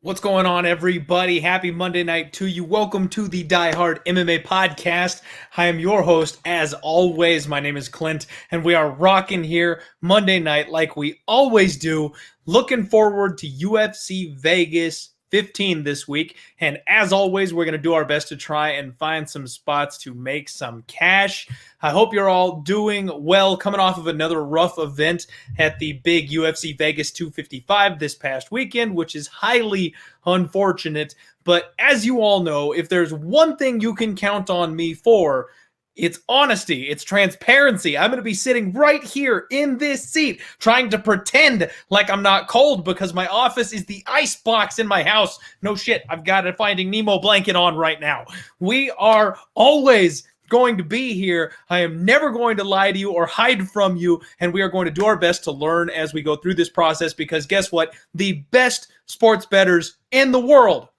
What's going on, everybody? Happy Monday night to you. Welcome to the Diehard MMA Podcast. I am your host, as always. My name is Clint, and we are rocking here Monday night like we always do. Looking forward to UFC Vegas 15 this week. And as always, we're going to do our best to try and find some spots to make some cash. I hope you're all doing well, coming off of another rough event at the big UFC Vegas 255 this past weekend, which is highly unfortunate. But as you all know, if there's one thing you can count on me for, it's honesty. It's transparency. I'm going to be sitting right here in this seat trying to pretend like I'm not cold because my office is the ice box in my house. No shit. I've got a Finding Nemo blanket on right now. We are always going to be here. I am never going to lie to you or hide from you, and we are going to do our best to learn as we go through this process because guess what? The best sports bettors in the world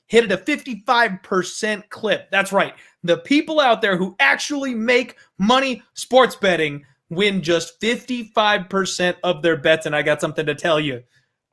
hit at a 55% clip. That's right. The people out there who actually make money sports betting win just 55% of their bets, and I got something to tell you.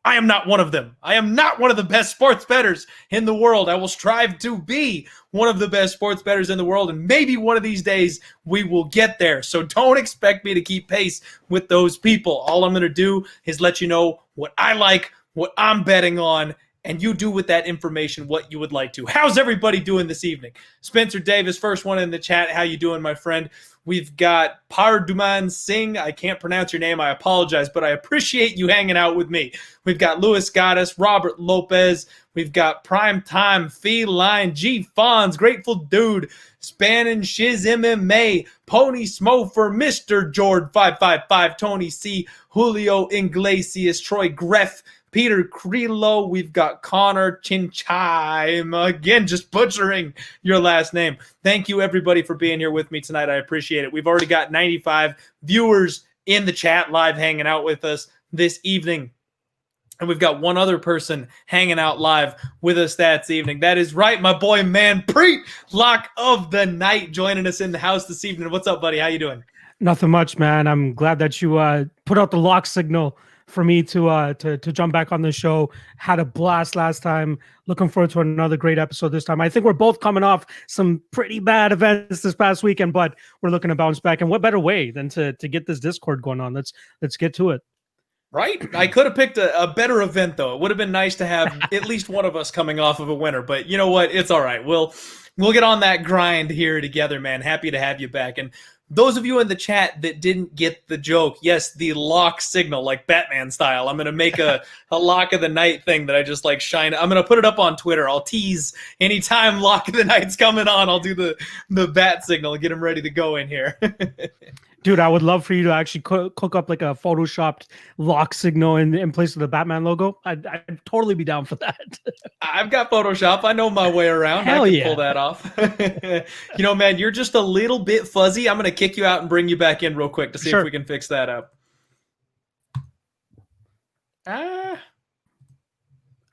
I am not one of them. I am not one of the best sports bettors in the world. I will strive to be one of the best sports bettors in the world, and maybe one of these days we will get there. So don't expect me to keep pace with those people. All I'm going to do is let you know what I like, what I'm betting on, and you do with that information what you would like to. How's everybody doing this evening? Spencer Davis, first one in the chat. How you doing, my friend? We've got Dumont Singh. I can't pronounce your name. I apologize, but I appreciate you hanging out with me. We've got Louis Goddess, Robert Lopez. We've got Prime Time, Feline, G Fonz, Grateful Dude, Spannin' Shiz MMA, Pony Smofer, Mr. Jord 555, Tony C, Julio Iglesias, Troy Greff, Peter Crelo, we've got Connor Chinchime, again, just butchering your last name. Thank you, everybody, for being here with me tonight. I appreciate it. We've already got 95 viewers in the chat live hanging out with us this evening. And we've got one other person hanging out live with us that evening. That is right, my boy Manpreet, lock of the night, joining us in the house this evening. What's up, buddy? How you doing? Nothing much, man. I'm glad that you put out the lock signal for me to jump back on the show. Had a blast last time. Looking forward to another great episode this time. I think we're both coming off some pretty bad events this past weekend, but we're looking to bounce back. And what better way than to get this Discord going on? Let's get to it. Right? I could have picked a better event, though. It would have been nice to have at least one of us coming off of a winner. But you know what? It's all right. We'll get on that grind here together, man. Happy to have you back. And those of you in the chat that didn't get the joke, yes, the lock signal, like Batman style. I'm going to make a lock of the night thing that I just like shine. I'm going to put it up on Twitter. I'll tease anytime lock of the night's coming on. I'll do the bat signal and get them ready to go in here. Dude, I would love for you to actually cook up like a photoshopped lock signal in place of the Batman logo. I'd totally be down for that. I've got Photoshop. I know my way around. Hell I can yeah. pull that off. You know, man, you're just a little bit fuzzy. I'm going to kick you out and bring you back in real quick to see if we can fix that up. I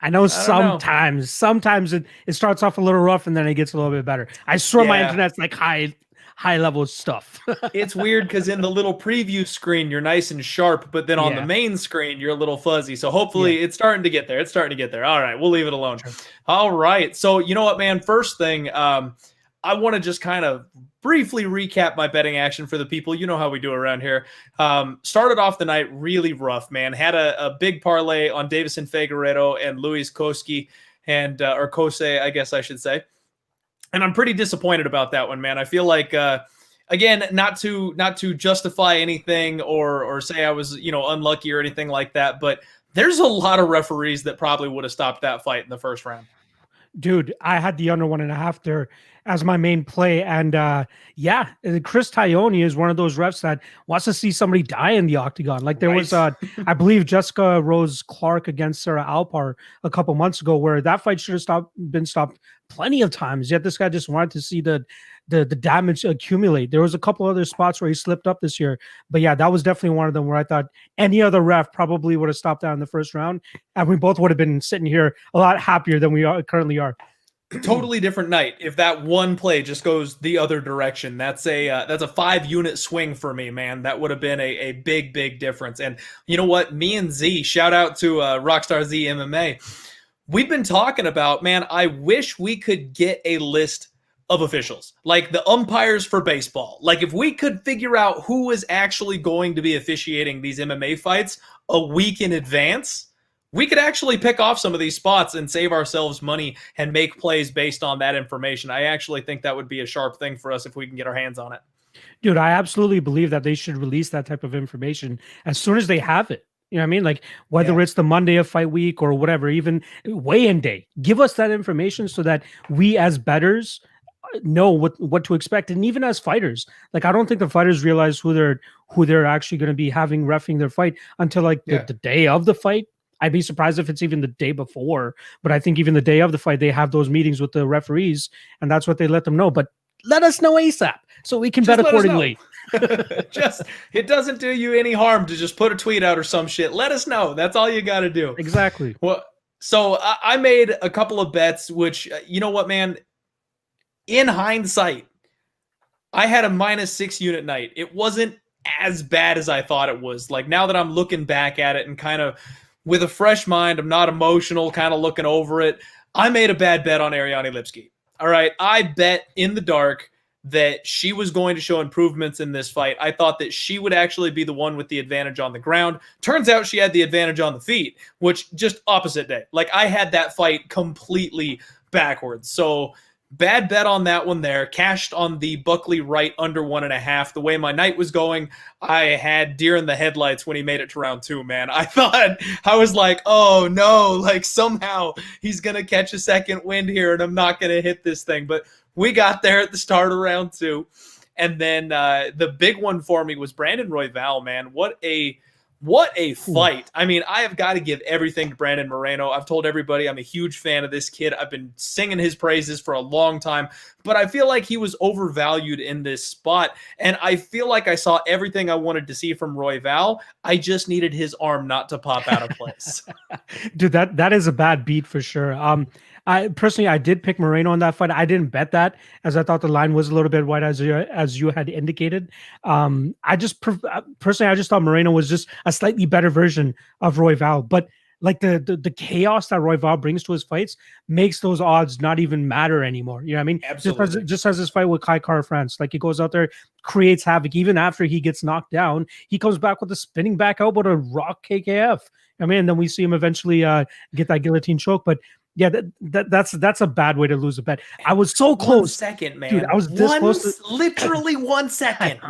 know sometimes it starts off a little rough and then it gets a little bit better. I swear my internet's like high level stuff. It's weird because in the little preview screen you're nice and sharp, but then on the main screen you're a little fuzzy. So hopefully it's starting to get there. All right, we'll leave it alone. Sure. All right. So you know what, man? First thing, I want to just kind of briefly recap my betting action for the people. You know how we do around here. Started off the night really rough, man. Had a big parlay on Davison Figueiredo and Luis Koski and or Kose, I guess I should say. And I'm pretty disappointed about that one, man. I feel like, again, not to justify anything or say I was, unlucky or anything like that, but there's a lot of referees that probably would have stopped that fight in the first round. Dude, I had the under 1.5 there as my main play. And Chris Taioni is one of those refs that wants to see somebody die in the octagon. Like there was, I believe, Jessica Rose Clark against Sarah Alpar a couple months ago, where that fight should have been stopped plenty of times. Yet this guy just wanted to see the damage accumulate. There was a couple other spots where he slipped up this year. But yeah, that was definitely one of them where I thought any other ref probably would have stopped that in the first round. And we both would have been sitting here a lot happier than we currently are. Totally different night if that one play just goes the other direction. That's a 5-unit swing for me, man. That would have been a big difference. And you know what? Me and Z, shout out to Rockstar Z MMA. we've been talking about, man, I wish we could get a list of officials, like the umpires for baseball. Like if we could figure out who is actually going to be officiating these MMA fights a week in advance, we could actually pick off some of these spots and save ourselves money and make plays based on that information. I actually think that would be a sharp thing for us if we can get our hands on it. Dude, I absolutely believe that they should release that type of information as soon as they have it. You know what I mean? Like whether it's the Monday of fight week or whatever, even weigh-in day, give us that information so that we as bettors know what to expect. And even as fighters, like I don't think the fighters realize who they're actually going to be having reffing their fight until like the day of the fight. I'd be surprised if it's even the day before, but I think even the day of the fight, they have those meetings with the referees and that's what they let them know. But let us know ASAP so we can bet accordingly. It doesn't do you any harm to just put a tweet out or some shit. Let us know. That's all you got to do. Exactly. Well, so I made a couple of bets, which, you know what, man, in hindsight, I had a -6 unit night. It wasn't as bad as I thought it was. Like now that I'm looking back at it and kind of with a fresh mind, I'm not emotional, kind of looking over it. I made a bad bet on Ariane Lipski. All right. I bet in the dark that she was going to show improvements in this fight. I thought that she would actually be the one with the advantage on the ground. Turns out she had the advantage on the feet, which just opposite day. Like I had that fight completely backwards. So bad bet on that one there. Cashed on the Buckley right under 1.5. The way my night was going, I had deer in the headlights when he made it to round 2, man. I was like, oh no, like somehow he's going to catch a second wind here and I'm not going to hit this thing. But we got there at the start of round 2. And then the big one for me was Brandon Royval, man. What a fight. I mean, I have got to give everything to Brandon Moreno. I've told everybody I'm a huge fan of this kid. I've been singing his praises for a long time, but I feel like he was overvalued in this spot. And I feel like I saw everything I wanted to see from Royval. I just needed his arm not to pop out of place. Dude, that is a bad beat for sure. I personally did pick Moreno on that fight. I didn't bet that as I thought the line was a little bit wide as you had indicated. I just thought Moreno was just a slightly better version of Royval, but like the chaos that Royval brings to his fights makes those odds not even matter anymore. You know what I mean? Absolutely. Just as his fight with Kai Kara France, like he goes out there, creates havoc. Even after he gets knocked down, he comes back with a spinning back elbow to rock KKF. I mean, and then we see him eventually get that guillotine choke, but yeah, that's a bad way to lose a bet. I was so close. 1 second, man. Dude, I was this close to, literally 1 second.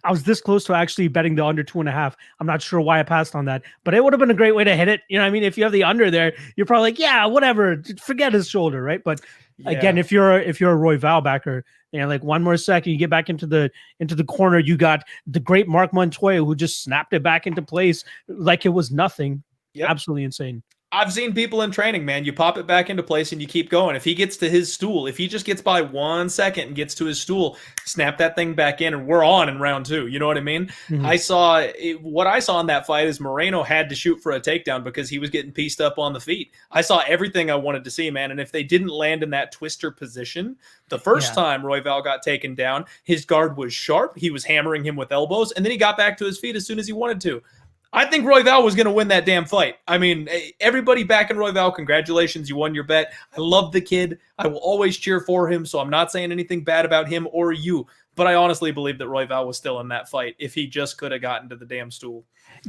I was this close to actually betting the under 2.5. I'm not sure why I passed on that, but it would have been a great way to hit it. You know what I mean? If you have the under there, you're probably like, yeah, whatever. Forget his shoulder, right? But again, if you're a Royval backer, like one more second, you get back into the corner. You got the great Mark Montoya who just snapped it back into place like it was nothing. Yep. Absolutely insane. I've seen people in training, man. You pop it back into place and you keep going. If he gets to his stool, if he just gets by 1 second and gets to his stool, snap that thing back in and we're on in round 2. You know what I mean? Mm-hmm. What I saw in that fight is Moreno had to shoot for a takedown because he was getting pieced up on the feet. I saw everything I wanted to see, man. And if they didn't land in that twister position, the first time Royval got taken down, his guard was sharp. He was hammering him with elbows and then he got back to his feet as soon as he wanted to. I think Royval was going to win that damn fight. I mean, everybody back in Royval, congratulations, you won your bet. I love the kid. I will always cheer for him, so I'm not saying anything bad about him or you, but I honestly believe that Royval was still in that fight if he just could have gotten to the damn stool.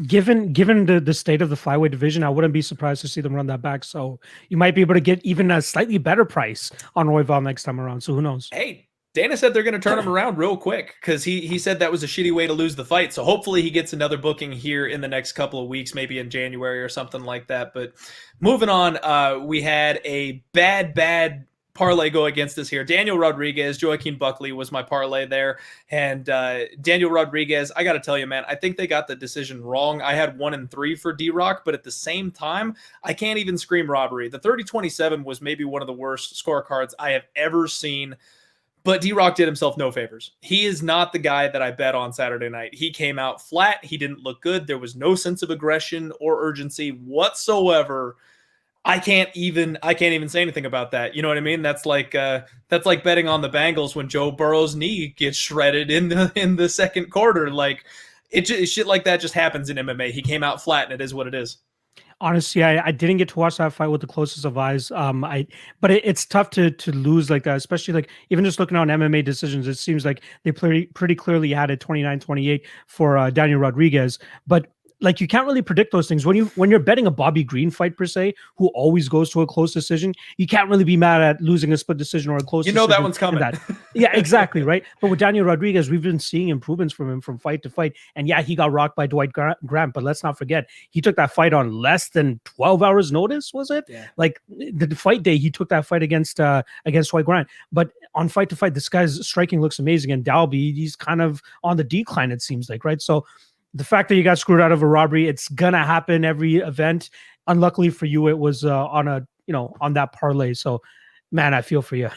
Given the state of the flyweight division, I wouldn't be surprised to see them run that back, so you might be able to get even a slightly better price on Royval next time around, so who knows? Hey, Dana said they're going to turn him around real quick because he said that was a shitty way to lose the fight. So hopefully he gets another booking here in the next couple of weeks, maybe in January or something like that. But moving on, we had a bad parlay go against us here. Daniel Rodriguez, Joaquin Buckley was my parlay there. And Daniel Rodriguez, I got to tell you, man, I think they got the decision wrong. I had 1-3 for D-Rock, but at the same time, I can't even scream robbery. The 30-27 was maybe one of the worst scorecards I have ever seen. But D-Rock did himself no favors. He is not the guy that I bet on Saturday night. He came out flat. He didn't look good. There was no sense of aggression or urgency whatsoever. I can't even say anything about that. You know what I mean? That's like betting on the Bengals when Joe Burrow's knee gets shredded in the second quarter. Like shit like that just happens in MMA. He came out flat, and it is what it is. Honestly, I didn't get to watch that fight with the closest of eyes. But it's tough to lose like that, especially like even just looking on MMA decisions. It seems like they pretty clearly had it 29-28 for Daniel Rodriguez, but like you can't really predict those things when you're betting a Bobby Green fight per se, who always goes to a close decision. You can't really be mad at losing a split decision or a close. You know that one's coming. Yeah, exactly, right. But with Daniel Rodriguez, we've been seeing improvements from him from fight to fight. And yeah, he got rocked by Dwight Grant, but let's not forget he took that fight on less than 12 hours notice. Was it? Yeah. Like the fight day he took that fight against Dwight Grant, but on fight to fight, this guy's striking looks amazing. And Dalby, he's kind of on the decline. It seems like, right? So the fact that you got screwed out of a robbery, it's gonna happen every event. Unluckily for you, it was on that parlay. So, man, I feel for you.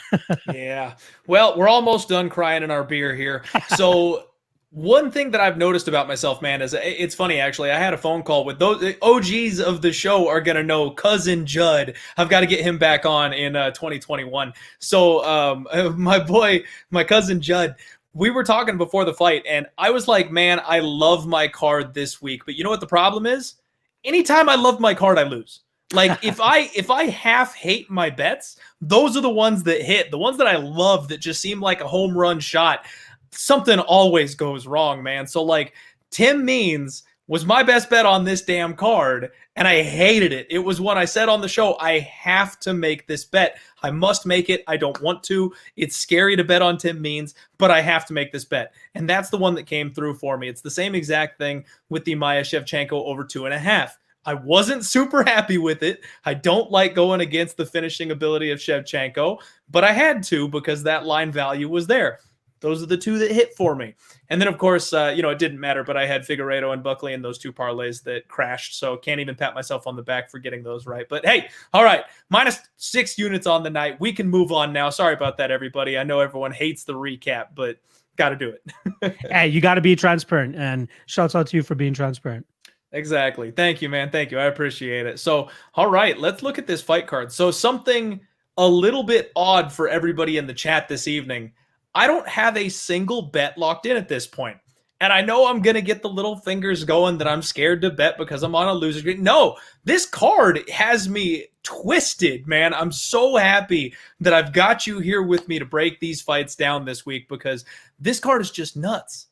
Yeah. Well, we're almost done crying in our beer here. So one thing that I've noticed about myself, man, is it's funny, actually. I had a phone call with those OGs of the show are going to know Cousin Judd. I've got to get him back on in 2021. So my cousin Judd, we were talking before the fight, and I was like, man, I love my card this week. But you know what the problem is? Anytime I love my card, I lose. Like, if I half hate my bets, those are the ones that hit. The ones that I love that just seem like a home run shot, something always goes wrong, man. So, like, Tim Means was my best bet on this damn card, and I hated it. It was when I said on the show, I have to make this bet. I must make it. I don't want to. It's scary to bet on Tim Means, but I have to make this bet. And that's the one that came through for me. It's the same exact thing with the Maya Shevchenko over 2.5. I wasn't super happy with it. I don't like going against the finishing ability of Shevchenko, but I had to because that line value was there. Those are the two that hit for me. And then, of course, it didn't matter, but I had Figueiredo and Buckley in those two parlays that crashed, so can't even pat myself on the back for getting those right. But, hey, all right, -6 units on the night. We can move on now. Sorry about that, everybody. I know everyone hates the recap, but got to do it. Hey, you got to be transparent, and shouts out to you for being transparent. Exactly. Thank you, man. Thank you. I appreciate it. So, all right, let's look at this fight card. So something a little bit odd for everybody in the chat this evening. I don't have a single bet locked in at this point. And I know I'm going to get the little fingers going that I'm scared to bet because I'm on a loser streak. No, this card has me twisted, man. I'm so happy that I've got you here with me to break these fights down this week because this card is just nuts.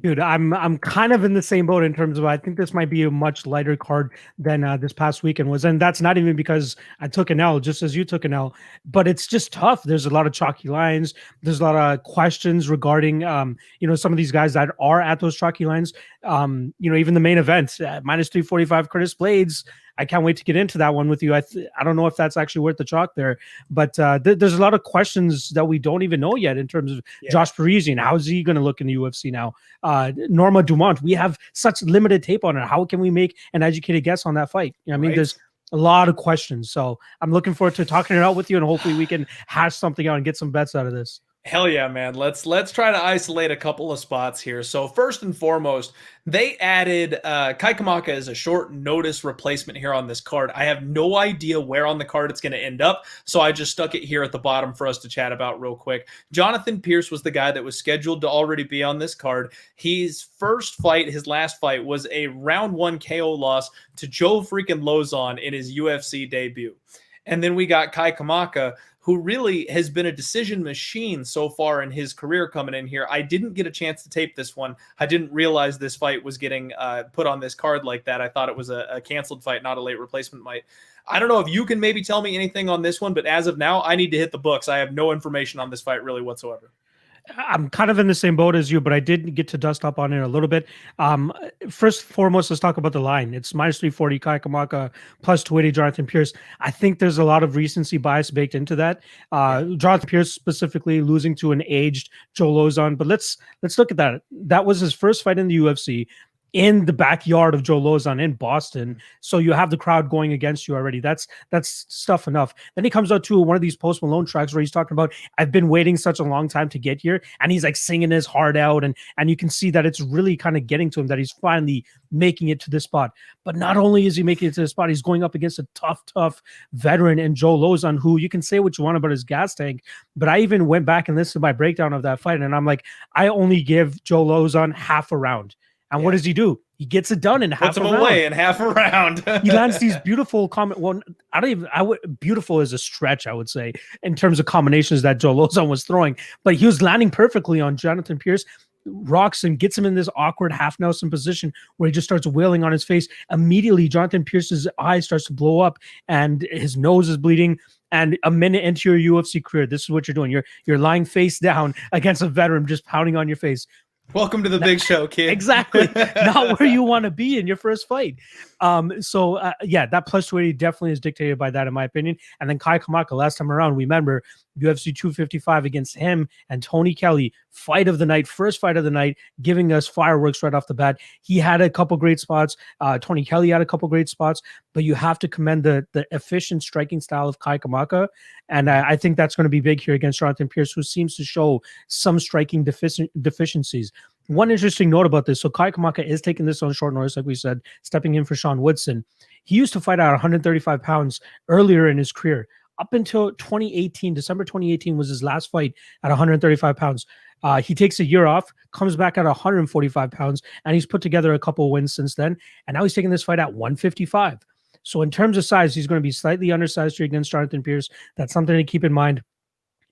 Dude, I'm kind of in the same boat in terms of I think this might be a much lighter card than this past weekend was, and that's not even because I took an L, just as you took an L, but it's just tough. There's a lot of chalky lines. There's a lot of questions regarding some of these guys that are at those chalky lines. Even the main event, -345 Curtis Blaydes. I can't wait to get into that one with you. I don't know if that's actually worth the chalk there, but there's a lot of questions that we don't even know yet in terms of Josh Parisian. How's he going to look in the UFC now? Norma Dumont. We have such limited tape on it. How can we make an educated guess on that fight? There's a lot of questions. So I'm looking forward to talking it out with you, and hopefully we can hash something out and get some bets out of this. Hell yeah, man. Let's try to isolate a couple of spots here. So first and foremost, they added Kai Kamaka as a short notice replacement here on this card. I have no idea where on the card it's going to end up, so I just stuck it here at the bottom for us to chat about real quick. Jonathan Pearce was the guy that was scheduled to already be on this card. His last fight was a round 1 KO loss to Joe freaking Lozon in his UFC debut. And then we got Kai Kamaka, who really has been a decision machine so far in his career coming in here. I didn't get a chance to tape this one. I didn't realize this fight was getting put on this card like that. I thought it was a canceled fight, not a late replacement fight. I don't know if you can maybe tell me anything on this one, but as of now, I need to hit the books. I have no information on this fight really whatsoever. I'm kind of in the same boat as you, but I did get to dust up on it a little bit. First and foremost, let's talk about the line. It's -340 Kai Kamaka plus 280 Jonathan Pearce. I think there's a lot of recency bias baked into that. Jonathan Pearce specifically losing to an aged Joe Lozon, but let's look at that. That was his first fight in the UFC. In the backyard of Joe Lozon in Boston. So you have the crowd going against you already. That's stuff enough. Then he comes out to one of these Post Malone tracks where he's talking about, I've been waiting such a long time to get here. And he's like singing his heart out. And you can see that it's really kind of getting to him, that he's finally making it to this spot. But not only is he making it to the spot, he's going up against a tough veteran in Joe Lozon, who you can say what you want about his gas tank. But I even went back and listened to my breakdown of that fight. And I'm like, I only give Joe Lozon half a round. And what does he do? He gets it done in half a round. Puts him away in half a round. He lands these beautiful beautiful is a stretch, I would say, in terms of combinations that Joe Lozon was throwing. But he was landing perfectly on Jonathan Pearce, rocks and gets him in this awkward half Nelson position where he just starts wailing on his face. Immediately, Jonathan Pearce's eye starts to blow up and his nose is bleeding. And a minute into your UFC career, this is what you're doing. You're lying face down against a veteran, just pounding on your face. Welcome to the big show, kid. Exactly. Not where you want to be in your first fight. That plus 280 definitely is dictated by that, in my opinion. And then Kai Kamaka, last time around, remember, UFC 255 against him and Tony Kelly, first fight of the night, giving us fireworks right off the bat. He had a couple great spots. Tony Kelly had a couple great spots, but you have to commend the efficient striking style of Kai Kamaka. And I think that's going to be big here against Jonathan Pearce, who seems to show some striking deficiencies. One interesting note about this, so Kai Kamaka is taking this on short notice, like we said, stepping in for Sean Woodson. He used to fight at 135 pounds earlier in his career. Up until 2018, December 2018 was his last fight at 135 pounds. He takes a year off, comes back at 145 pounds, and he's put together a couple wins since then. And now he's taking this fight at 155. So in terms of size, he's going to be slightly undersized here against Jonathan Pearce. That's something to keep in mind.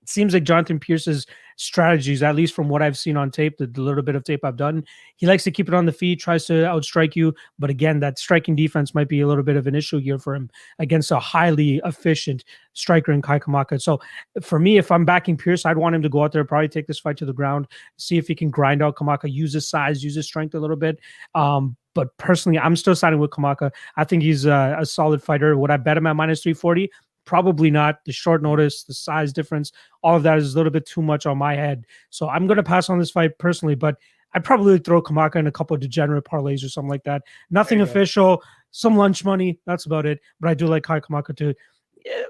It seems like Jonathan Pearce's strategies, at least from what I've seen on tape, the little bit of tape I've done, he likes to keep it on the feet, tries to outstrike you. But again, that striking defense might be a little bit of an issue here for him against a highly efficient striker in Kai Kamaka. So for me, if I'm backing Pearce, I'd want him to go out there, probably take this fight to the ground, see if he can grind out Kamaka, use his size, use his strength a little bit. But personally, I'm still siding with Kamaka. I think he's a solid fighter. Would I bet him at minus 340? Probably not. The short notice, the size difference, all of that is a little bit too much on my head. So I'm going to pass on this fight personally, but I'd probably throw Kamaka in a couple of degenerate parlays or something like that. Nothing official, some lunch money. That's about it. But I do like Kai Kamaka too.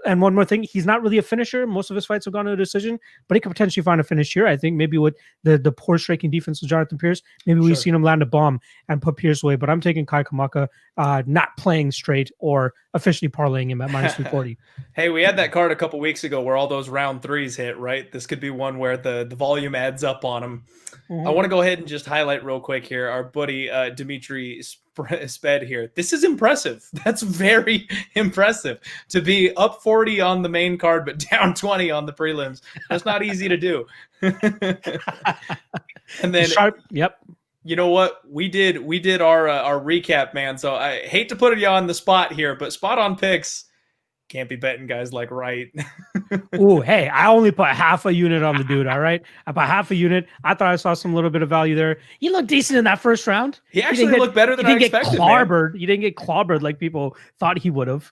And one more thing, he's not really a finisher. Most of his fights have gone to a decision, but he could potentially find a finish here. I think maybe with the poor striking defense of Jonathan Pearce, maybe we've seen him land a bomb and put Pearce away. But I'm taking Kai Kamaka, not playing straight or officially parlaying him at minus 340. Hey, we had that card a couple weeks ago where all those round threes hit, right? This could be one where the volume adds up on him. I want to go ahead and just highlight real quick here our buddy Dimitri Sped here. This is impressive. That's very impressive to be up 40 on the main card but down 20 on the prelims. That's not easy to do. And then you know what, we did our recap, man. So I hate to put you on the spot here, but spot on picks can't be betting guys like Wright. Oh, hey, I only put half a unit on the dude. All right, I put half a unit. I thought I saw some little bit of value there. He looked decent in that first round. He actually looked better than I expected. He didn't get clobbered like people thought he would have.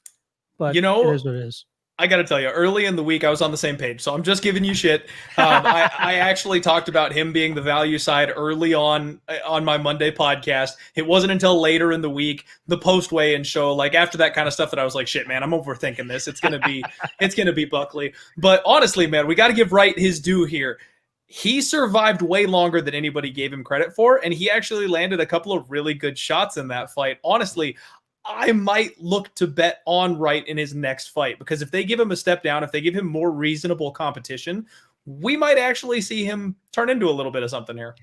But it is what it is. I got to tell you, early in the week, I was on the same page, so I'm just giving you shit. I actually talked about him being the value side early on my Monday podcast. It wasn't until later in the week, the post weigh-in show, like after that kind of stuff, that I was like, shit, man, I'm overthinking this. It's gonna be Buckley. But honestly, man, we got to give Wright his due here. He survived way longer than anybody gave him credit for, and he actually landed a couple of really good shots in that fight. Honestly, I might look to bet on Wright in his next fight, because if they give him a step down, if they give him more reasonable competition, we might actually see him turn into a little bit of something here.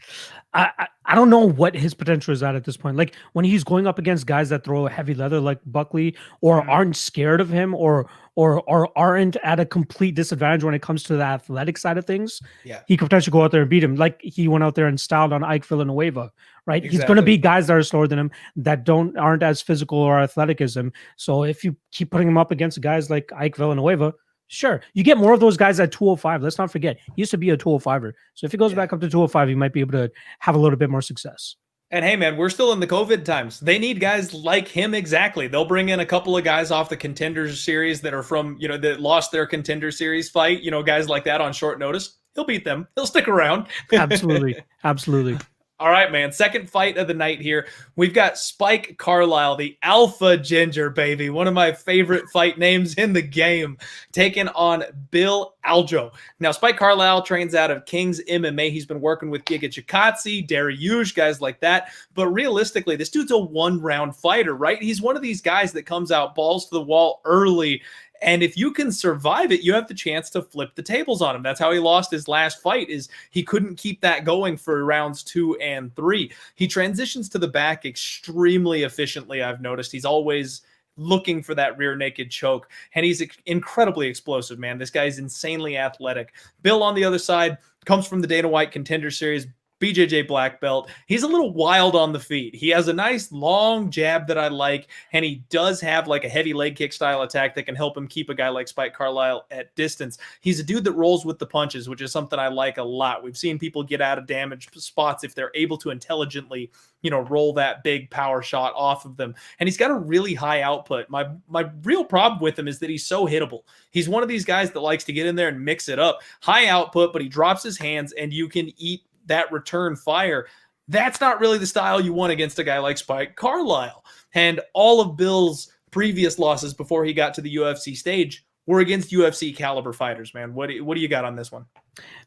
I don't know what his potential is at this point. Like when he's going up against guys that throw a heavy leather like Buckley, or aren't scared of him, or aren't at a complete disadvantage when it comes to the athletic side of things. Yeah, he could potentially go out there and beat him, like he went out there and styled on Ike Villanueva. Right, exactly. He's going to be guys that are slower than him, that aren't as physical or athletic as him. So if you keep putting him up against guys like Ike Villanueva, sure, you get more of those guys at 205. Let's not forget, he used to be a 205er. So if he goes back up to 205, he might be able to have a little bit more success. And hey, man, we're still in the COVID times. They need guys like him. Exactly. They'll bring in a couple of guys off the Contenders series that are from, that lost their Contender series fight, guys like that on short notice. He'll beat them. He'll stick around. Absolutely. Absolutely. All right, man. Second fight of the night here. We've got Spike Carlyle, the Alpha Ginger, baby. One of my favorite fight names in the game, taking on Bill Algeo. Now, Spike Carlyle trains out of King's MMA. He's been working with Giga Chikadze, Dariush, guys like that. But realistically, this dude's a one-round fighter, right? He's one of these guys that comes out balls to the wall early And if you can survive it, you have the chance to flip the tables on him. That's how he lost his last fight, is he couldn't keep that going for rounds 2 and 3. He transitions to the back extremely efficiently, I've noticed. He's always looking for that rear naked choke, and he's incredibly explosive, man. This guy's insanely athletic. Bill, on the other side, comes from the Dana White Contender Series, BJJ black belt. He's a little wild on the feet. He has a nice long jab that I like, and he does have like a heavy leg kick style attack that can help him keep a guy like Spike Carlyle at distance. He's a dude that rolls with the punches, which is something I like a lot. We've seen people get out of damaged spots if they're able to intelligently, roll that big power shot off of them. And he's got a really high output. My real problem with him is that he's so hittable. He's one of these guys that likes to get in there and mix it up. High output, but he drops his hands and you can eat that return fire. That's not really the style you want against a guy like Spike Carlyle. And all of Bill's previous losses before he got to the UFC stage were against UFC caliber fighters, man. What do you got on this one?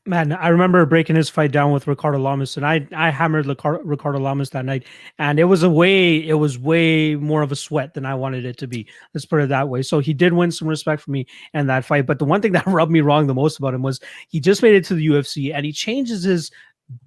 Man, I remember breaking his fight down with Ricardo Lamas, and I hammered Ricardo Lamas that night, and it was way more of a sweat than I wanted it to be. Let's put it that way. So he did win some respect for me in that fight, but the one thing that rubbed me wrong the most about him was he just made it to the UFC, and he changes his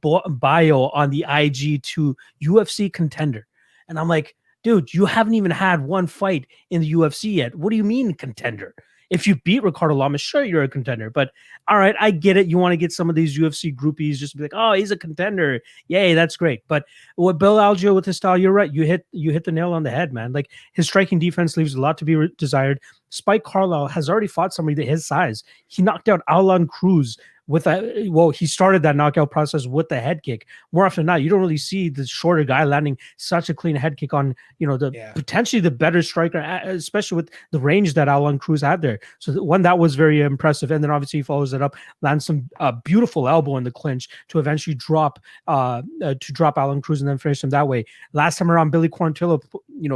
bio on the IG to UFC contender, and I'm like, dude, you haven't even had one fight in the UFC yet. What do you mean contender? If you beat Ricardo Lamas, sure, you're a contender. But all right, I get it. You want to get some of these UFC groupies just to be like, oh, he's a contender. Yay, that's great. But what Bill Algeo with his style, you're right. You hit the nail on the head, man. Like, his striking defense leaves a lot to be desired. Spike Carlyle has already fought somebody that his size. He knocked out Alan Cruz with he started that knockout process with the head kick. More often than not, you don't really see the shorter guy landing such a clean head kick on, potentially the better striker, especially with the range that Alan Cruz had there. So that was very impressive. And then obviously he follows it up, lands some beautiful elbow in the clinch to eventually drop Alan Cruz and then finish him that way. Last time around, Billy Quarantillo,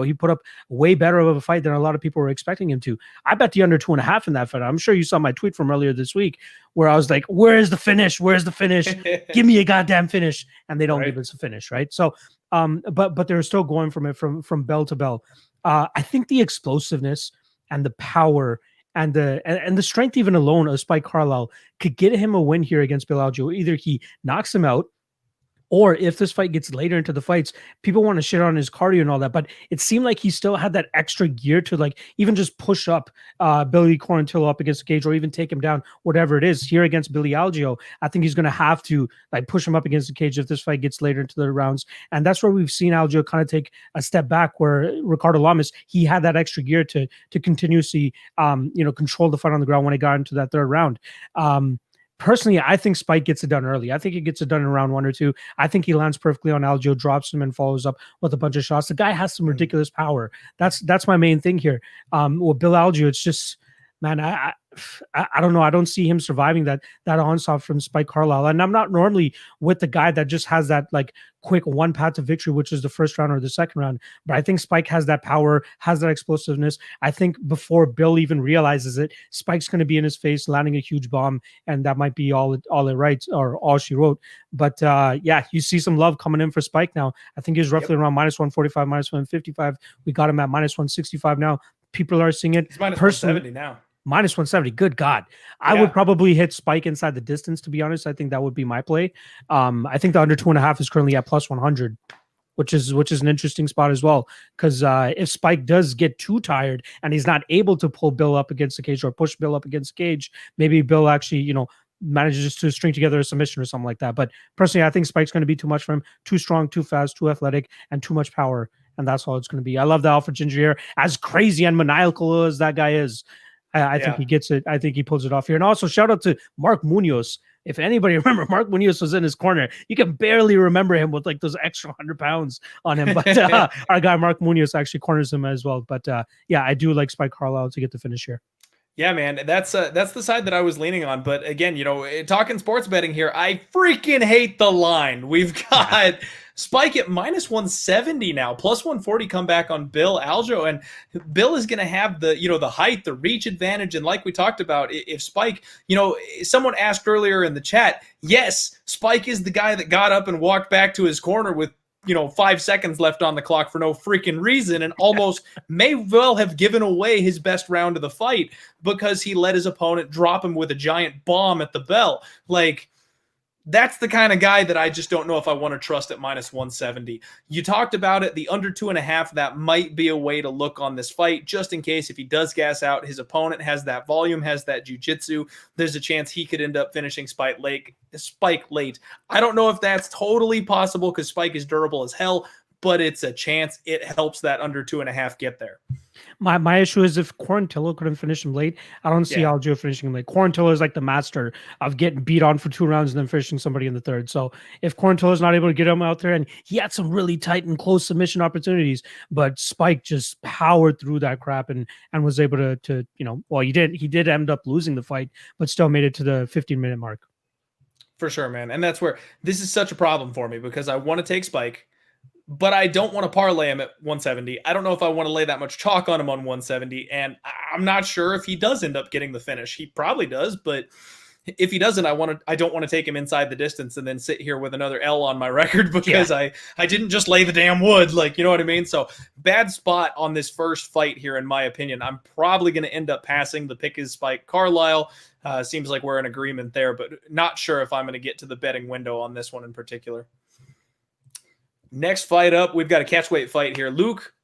he put up way better of a fight than a lot of people were expecting him to. I bet the under 2.5 in that fight. I'm sure you saw my tweet from earlier this week where I was like, where's the finish? Where's the finish? Give me a goddamn finish. And they don't give us a finish, right? So, but they're still going from it from bell to bell. I think the explosiveness and the power and the strength even alone of Spike Carlyle could get him a win here against Bill Algeo. Either he knocks him out, or if this fight gets later into the fights, people want to shit on his cardio and all that, but it seemed like he still had that extra gear to like even just push up Billy Quarantillo up against the cage or even take him down, whatever it is. Here against Billy Algeo, I think he's going to have to like push him up against the cage if this fight gets later into the rounds. And that's where we've seen Algeo kind of take a step back, where Ricardo Lamas, he had that extra gear to continuously control the fight on the ground when it got into that third round. Personally, I think Spike gets it done early. I think he gets it done in round 1 or 2. I think he lands perfectly on Algeo, drops him, and follows up with a bunch of shots. The guy has some ridiculous power. That's my main thing here. With Bill Algeo, it's just, man, I don't know. I don't see him surviving that onslaught from Spike Carlyle. And I'm not normally with the guy that just has that like quick one path to victory, which is the first round or the second round. But I think Spike has that power, has that explosiveness. I think before Bill even realizes it, Spike's going to be in his face, landing a huge bomb, and that might be all it writes or all she wrote. But you see some love coming in for Spike now. I think he's roughly around minus 145, minus 155. We got him at minus 165 now. People are seeing it. He's minus 170 now. Minus 170. Good God. I would probably hit Spike inside the distance, to be honest. I think that would be my play. I think the under 2.5 is currently at plus 100, which is an interesting spot as well. Because if Spike does get too tired and he's not able to pull Bill up against the cage or push Bill up against the cage, maybe Bill actually, manages to string together a submission or something like that. But personally, I think Spike's going to be too much for him. Too strong, too fast, too athletic, and too much power. And that's all it's going to be. I love the Alpha Ginger here. As crazy and maniacal as that guy is, I think he gets it. I think he pulls it off here. And also shout out to Mark Munoz. If anybody remember, Mark Munoz was in his corner. You can barely remember him with like those extra 100 pounds on him. But our guy Mark Munoz actually corners him as well. But I do like Spike Carlyle to get the finish here. Yeah, man, that's the side that I was leaning on. But again, talking sports betting here, I freaking hate the line. We've got Spike at minus 170 now, plus 140 comeback on Bill Algeo, and Bill is going to have the the height, the reach advantage, and like we talked about, if Spike, someone asked earlier in the chat, yes, Spike is the guy that got up and walked back to his corner with 5 seconds left on the clock for no freaking reason, and almost may well have given away his best round of the fight because he let his opponent drop him with a giant bomb at the bell. Like, that's the kind of guy that I just don't know if I want to trust at minus 170. You talked about it, the under 2.5, that might be a way to look on this fight, just in case if he does gas out, his opponent has that volume, has that jiu-jitsu, there's a chance he could end up finishing Spike late. I don't know if that's totally possible because Spike is durable as hell, but it's a chance. It helps that under 2.5 get there. My issue is if Quarantillo couldn't finish him late, I don't see Algeo finishing him late. Quarantillo is like the master of getting beat on for 2 rounds and then finishing somebody in the third. So if Quarantillo is not able to get him out there, and he had some really tight and close submission opportunities, but Spike just powered through that crap and was able to he did end up losing the fight, but still made it to the 15-minute mark. For sure, man. And that's where this is such a problem for me because I want to take Spike, but I don't want to parlay him at 170. I don't know if I want to lay that much chalk on him on 170, and I'm not sure if he does end up getting the finish. He probably does, but if he doesn't, I don't want to take him inside the distance and then sit here with another L on my record because I didn't just lay the damn wood. Like, you know what I mean? So bad spot on this first fight here, in my opinion. I'm probably going to end up passing. The pick is Spike Carlyle. Seems like we're in agreement there, but not sure if I'm going to get to the betting window on this one in particular. Next fight up, we've got a catchweight fight here.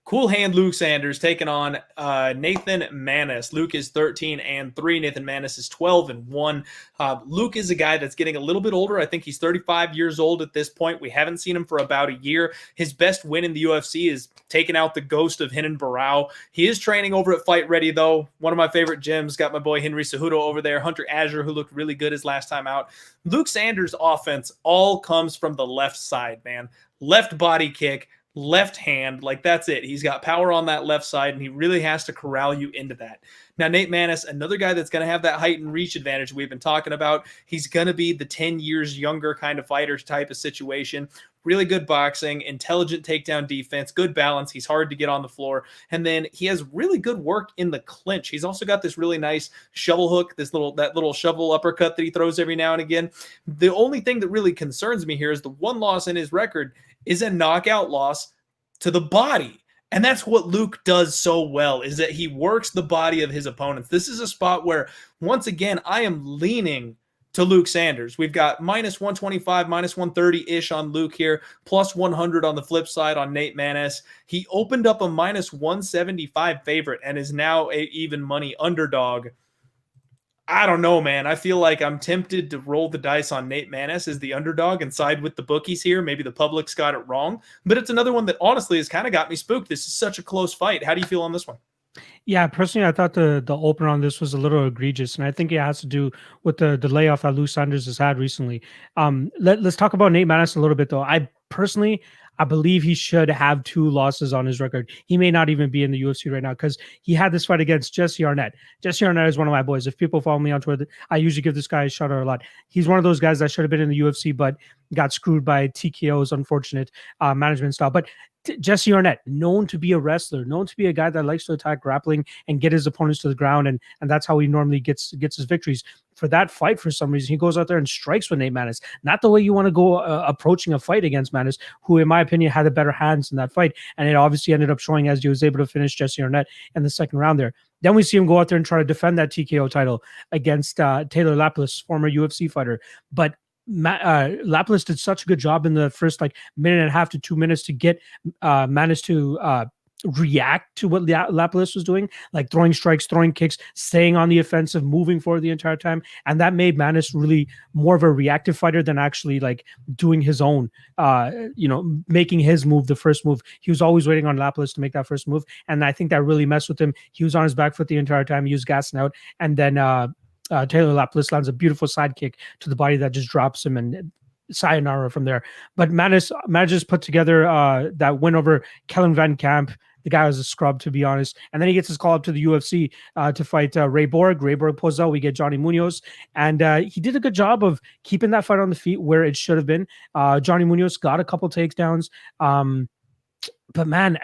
Cool Hand Luke Sanders taking on Nathan Maness. Luke is 13-3. Nathan Maness is 12-1. Luke is a guy that's getting a little bit older. I think he's 35 years old at this point. We haven't seen him for about a year. His best win in the UFC is taking out the ghost of Renan Barão. He is training over at Fight Ready, though. One of my favorite gyms. Got my boy Henry Cejudo over there. Hunter Azure, who looked really good his last time out. Luke Sanders' offense all comes from the left side, man. Left body kick, left hand, like that's it. He's got power on that left side, and he really has to corral you into that. Now, Nate Maness, another guy that's going to have that height and reach advantage we've been talking about. He's going to be the 10 years younger kind of fighter type of situation. Really good boxing, intelligent takedown defense, good balance. He's hard to get on the floor. And then he has really good work in the clinch. He's also got this really nice shovel hook, that little shovel uppercut that he throws every now and again. The only thing that really concerns me here is the one loss in his record is a knockout loss to the body. And that's what Luke does so well, is that he works the body of his opponents. This is a spot where, once again, I am leaning to Luke Sanders. We've got minus 125, minus 130-ish on Luke here, plus 100 on the flip side on Nate Maness. He opened up a minus 175 favorite and is now a even money underdog. I don't know, man. I feel like I'm tempted to roll the dice on Nate Maness as the underdog and side with the bookies here. Maybe the public's got it wrong, but it's another one that honestly has kind of got me spooked. This is such a close fight. How do you feel on this one? Yeah, personally, I thought the opener on this was a little egregious, and I think it has to do with the layoff that Luke Sanders has had recently. Let's talk about Nate Maness a little bit, though. I believe he should have 2 losses on his record. He may not even be in the UFC right now because he had this fight against Jesse Arnett. Jesse Arnett is one of my boys. If people follow me on Twitter, I usually give this guy a shout out a lot. He's one of those guys that should have been in the UFC, but got screwed by TKO's unfortunate management style. But Jesse Arnett, known to be a wrestler, known to be a guy that likes to attack grappling and get his opponents to the ground, and that's how he normally gets his victories. For that fight, for some reason, he goes out there and strikes with Nate Maness. Not the way you want to go approaching a fight against Maness, who, in my opinion, had the better hands in that fight. And it obviously ended up showing as he was able to finish Jesse Arnett in the second round there. Then we see him go out there and try to defend that TKO title against Taylor Lapilus, former UFC fighter. But Lapilus did such a good job in the first minute and a half to 2 minutes to get Maness to react to what Lapilus was doing, like throwing strikes, throwing kicks, staying on the offensive, moving forward the entire time. And that made Maness really more of a reactive fighter than actually doing his own, making his move, the first move. He was always waiting on Lapilus to make that first move. And I think that really messed with him. He was on his back foot the entire time. He was gassing out. And then Taylor Lapilus lands a beautiful side kick to the body that just drops him, and sayonara from there. But Maness manages put together that win over Kellen Van Kamp. The guy was a scrub, to be honest. And then he gets his call up to the UFC to fight Ray Borg. Ray Borg pulls out. We get Johnny Munoz. And he did a good job of keeping that fight on the feet where it should have been. Johnny Munoz got a couple takedowns. But, man,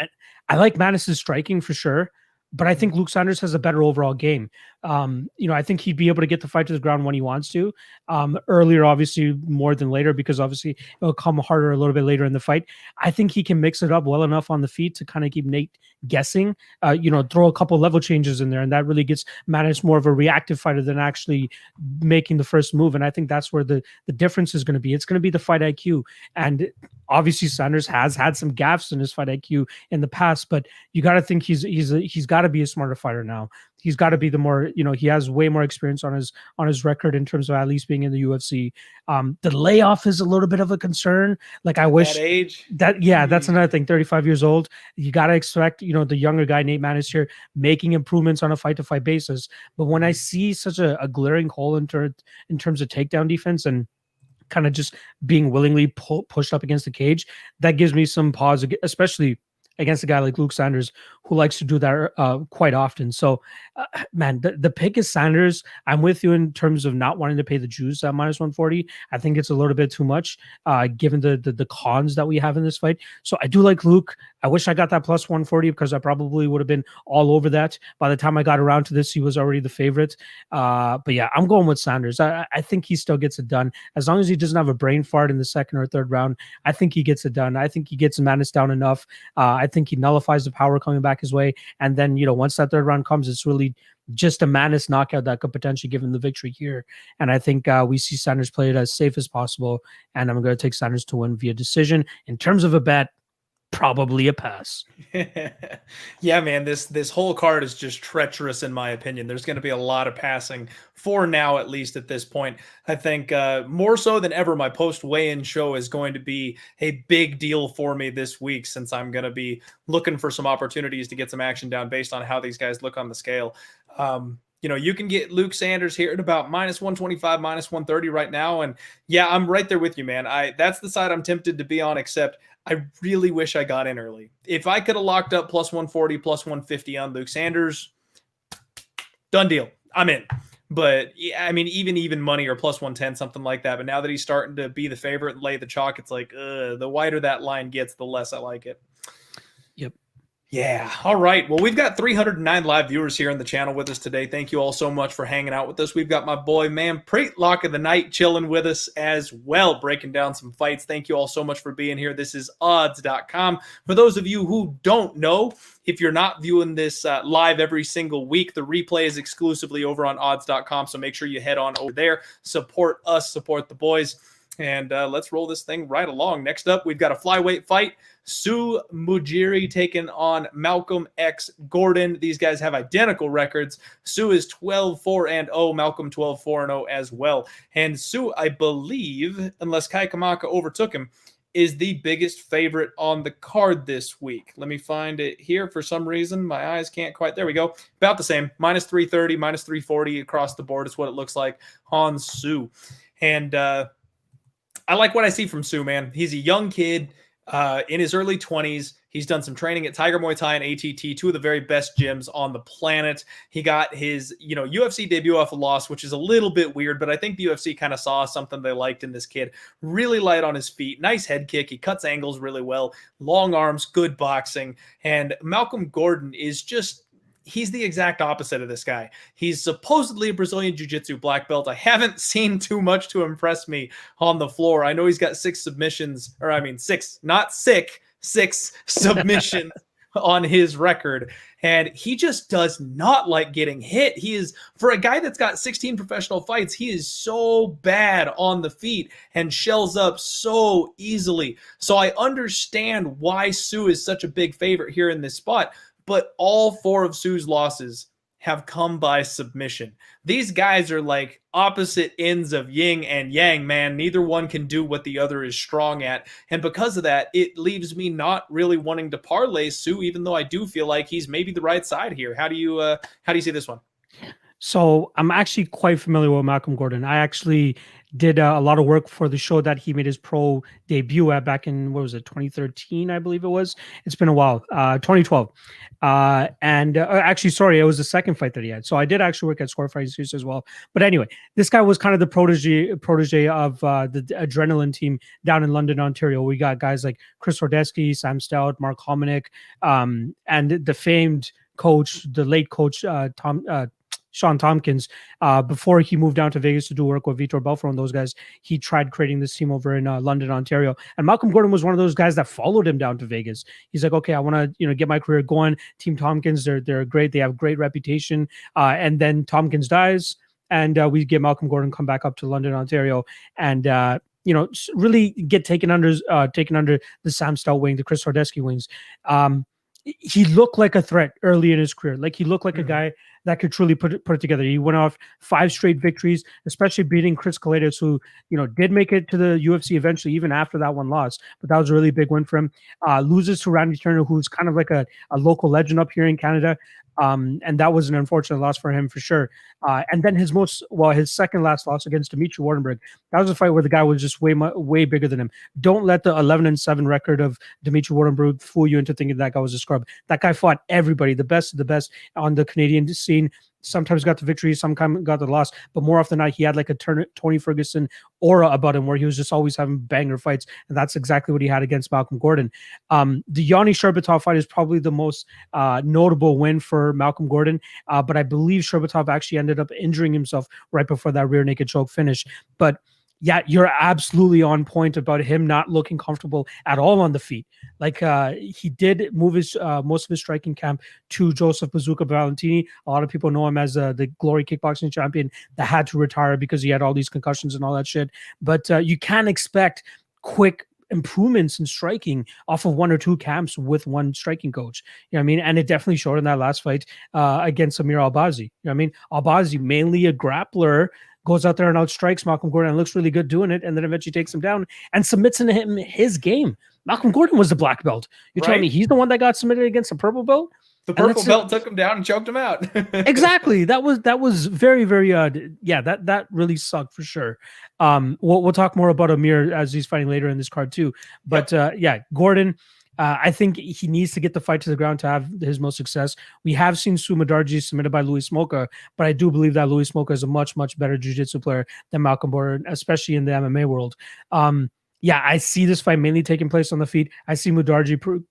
I like Maness's striking for sure. But I think Luke Sanders has a better overall game. I think he'd be able to get the fight to the ground when he wants to. Earlier, obviously, more than later, because obviously it'll come harder a little bit later in the fight. I think he can mix it up well enough on the feet to kind of keep Nate guessing. Throw a couple level changes in there, and that really gets Maness more of a reactive fighter than actually making the first move. And I think that's where the difference is going to be. It's going to be the fight IQ. And obviously Sanders has had some gaffes in his fight IQ in the past, but you got to think he's got to be a smarter fighter now. He's got to be the more, he has way more experience on his record in terms of at least being in the UFC. The layoff is a little bit of a concern. Like I wish that age. That's another thing. 35 years old. You got to expect, the younger guy, Nate Maness here, making improvements on a fight to fight basis. But when I see such a glaring hole in terms of takedown defense and kind of just being willingly pushed up against the cage, that gives me some pause, especially against a guy like Luke Sanders, who likes to do that quite often. So, man, the pick is Sanders. I'm with you in terms of not wanting to pay the juice at minus 140. I think it's a little bit too much, given the cons that we have in this fight. So I do like Luke. I wish I got that plus 140 because I probably would have been all over that. By the time I got around to this, he was already the favorite. But yeah, I'm going with Sanders. I think he still gets it done. As long as he doesn't have a brain fart in the second or third round, I think he gets it done. I think he gets Maness down enough. I think he nullifies the power coming back his way. And then, once that third round comes, it's really just a Maness knockout that could potentially give him the victory here. And I think we see Sanders play it as safe as possible. And I'm going to take Sanders to win via decision. In terms of a bet, probably a pass. Yeah, man, this whole card is just treacherous in my opinion. There's going to be a lot of passing for now, at least at this point. I think more so than ever, my post weigh-in show is going to be a big deal for me this week, since I'm going to be looking for some opportunities to get some action down based on how these guys look on the scale. You can get Luke Sanders here at about minus 125, minus 130 right now. And yeah, I'm right there with you, man. That's the side I'm tempted to be on, except I really wish I got in early. If I could have locked up plus 140, plus 150 on Luke Sanders, done deal. I'm in. But yeah, I mean, even money or plus 110, something like that. But now that he's starting to be the favorite and lay the chalk, it's like, the wider that line gets, the less I like it. Yep. Yeah. All right. Well, we've got 309 live viewers here on the channel with us today. Thank you all so much for hanging out with us. We've got my boy Manpreet, lock of the night, chilling with us as well, breaking down some fights. Thank you all so much for being here. This is odds.com. For those of you who don't know, if you're not viewing this live every single week, the replay is exclusively over on odds.com. So make sure you head on over there, support us, support the boys. And let's roll this thing right along. Next up, we've got a flyweight fight. Zhumagulov taking on Malcolm X Gordon. These guys have identical records. Sue is 12-4-0. Malcolm 12-4-0 as well. And Sue, I believe, unless Kamaka overtook him, is the biggest favorite on the card this week. Let me find it here. For some reason, my eyes can't quite. There we go. About the same. Minus 330, minus 340 across the board is what it looks like on Sue. And I like what I see from Sue, man. He's a young kid in his early 20s. He's done some training at Tiger Muay Thai and ATT, two of the very best gyms on the planet. He got his, UFC debut off a loss, which is a little bit weird, but I think the UFC kind of saw something they liked in this kid. Really light on his feet, nice head kick. He cuts angles really well, long arms, good boxing. And Malcolm Gordon is just, he's the exact opposite of this guy. He's supposedly a Brazilian Jiu-Jitsu black belt. I haven't seen too much to impress me on the floor. I know he's got six submissions on his record. And he just does not like getting hit. He is, for a guy that's got 16 professional fights, he is so bad on the feet and shells up so easily. So I understand why Sue is such a big favorite here in this spot. But all four of Sue's losses have come by submission. These guys are like opposite ends of yin and yang, man. Neither one can do what the other is strong at. And because of that, it leaves me not really wanting to parlay Sue, even though I do feel like he's maybe the right side here. How do you see this one? So I'm actually quite familiar with Malcolm Gordon. I actually did a lot of work for the show that he made his pro debut at back in, 2013, I believe it was. It's been a while, 2012. Actually, sorry, it was the second fight that he had. So I did actually work at Score Fighting Series as well. But anyway, this guy was kind of the protege of the Adrenaline team down in London, Ontario. We got guys like Chris Hordesky, Sam Stout, Mark Hominick, and the famed coach, the late coach, Sean Tompkins, before he moved down to Vegas to do work with Vitor Belfort and those guys, he tried creating this team over in London, Ontario. And Malcolm Gordon was one of those guys that followed him down to Vegas. He's like, okay, I want to, get my career going. Team Tompkins, they're great. They have great reputation. And then Tompkins dies, and we get Malcolm Gordon come back up to London, Ontario, and really get taken under the Sam Stout wing, the Chris Hordesky wings. He looked like a threat early in his career. Like he looked like a guy that could truly put it together. He went off 5 straight victories, especially beating Chris Blaydes, who, did make it to the UFC eventually, even after that one loss. But that was a really big win for him. Loses to Randy Turner, who's kind of like a local legend up here in Canada. And that was an unfortunate loss for him for sure. And then his second last loss against Dimitri Wardenberg. That was a fight where the guy was just way bigger than him. Don't let the 11-7 record of Dimitri Wardenberg fool you into thinking that guy was a scrub. That guy fought everybody, the best of the best on the Canadian scene. Sometimes got the victory, sometimes got the loss, but more often than not, he had like a Tony Ferguson aura about him where he was just always having banger fights, and that's exactly what he had against Malcolm Gordon. The Yanni Sherbatov fight is probably the most notable win for Malcolm Gordon, but I believe Sherbatov actually ended up injuring himself right before that rear naked choke finish. But yeah, you're absolutely on point about him not looking comfortable at all on the feet. Like he did move his most of his striking camp to Joseph Bazooka Valentini. A lot of people know him as the Glory kickboxing champion that had to retire because he had all these concussions and all that shit. But you can't expect quick improvements in striking off of 1 or 2 camps with one striking coach. You know what I mean? And it definitely showed in that last fight against Amir Albazi. You know what I mean? Albazi, mainly a grappler, goes out there and outstrikes Malcolm Gordon and looks really good doing it, and then eventually takes him down and submits into him his game. Malcolm Gordon was the black belt. You're telling me he's the one that got submitted against a purple belt? The purple belt took him down and choked him out. Exactly. That was very, very that really sucked for sure. We'll talk more about Amir as he's fighting later in this card too. But Gordon, I think he needs to get the fight to the ground to have his most success. We have seen Mudaerji submitted by Louis Smolka, but I do believe that Louis Smolka is a much, much better jiu-jitsu player than Malcolm Gordon, especially in the MMA world. I see this fight mainly taking place on the feet. I see Mudaerji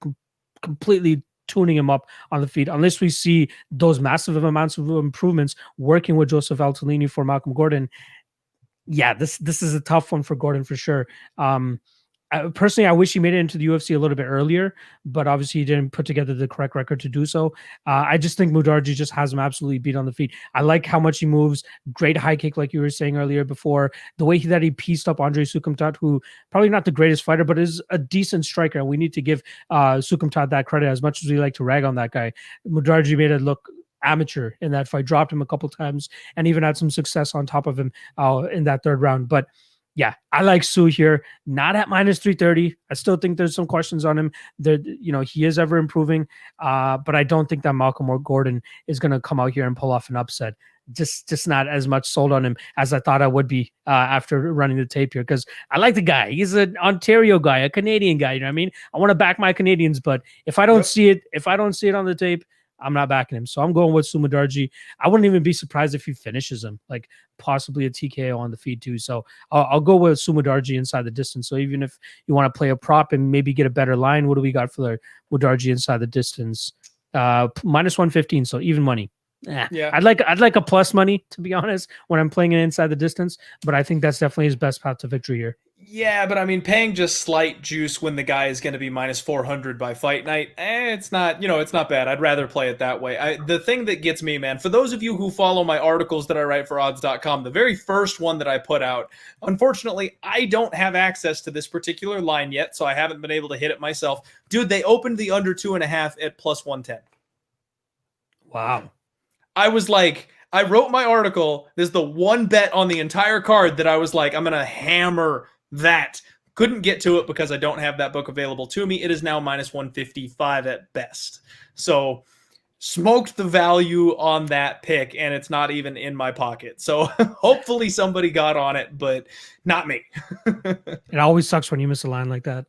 completely tuning him up on the feet, unless we see those massive amounts of improvements working with Joseph Altolini for Malcolm Gordon. Yeah, this is a tough one for Gordon for sure. Personally, I wish he made it into the UFC a little bit earlier, but obviously he didn't put together the correct record to do so. I just think Mudaerji just has him absolutely beat on the feet. I like how much he moves. Great high kick, like you were saying earlier before. The way that he pieced up Andre Sukumtat, who probably not the greatest fighter, but is a decent striker. We need to give Sukumtat that credit as much as we like to rag on that guy. Mudaerji made it look amateur in that fight, dropped him a couple times, and even had some success on top of him in that third round. But yeah, I like Sue here, not at minus 330. I still think there's some questions on him. He is ever improving, but I don't think that Malcolm or Gordon is going to come out here and pull off an upset. Just not as much sold on him as I thought I would be after running the tape here, because I like the guy. He's an Ontario guy, a Canadian guy. You know what I mean? I want to back my Canadians, but if I don't see it on the tape, I'm not backing him. So I'm going with Mudaerji. I wouldn't even be surprised if he finishes him, like possibly a TKO on the feed too. So I'll go with Mudaerji inside the distance. So even if you want to play a prop and maybe get a better line, what do we got for the Mudaerji inside the distance? Minus 115. So even money. Yeah, I'd like a plus money, to be honest, when I'm playing it inside the distance, but I think that's definitely his best path to victory here. Yeah, but I mean, paying just slight juice when the guy is going to be minus 400 by fight night, it's not, it's not bad. I'd rather play it that way. The thing that gets me, man, for those of you who follow my articles that I write for odds.com, the very first one that I put out, unfortunately, I don't have access to this particular line yet, so I haven't been able to hit it myself. Dude, they opened the under 2.5 at plus 110. Wow. I was like, I wrote my article. There's the one bet on the entire card that I was like, I'm going to hammer that. Couldn't get to it because I don't have that book available to me. It is now minus 155 at best. So smoked the value on that pick, and it's not even in my pocket. So hopefully somebody got on it, but not me. It always sucks when you miss a line like that.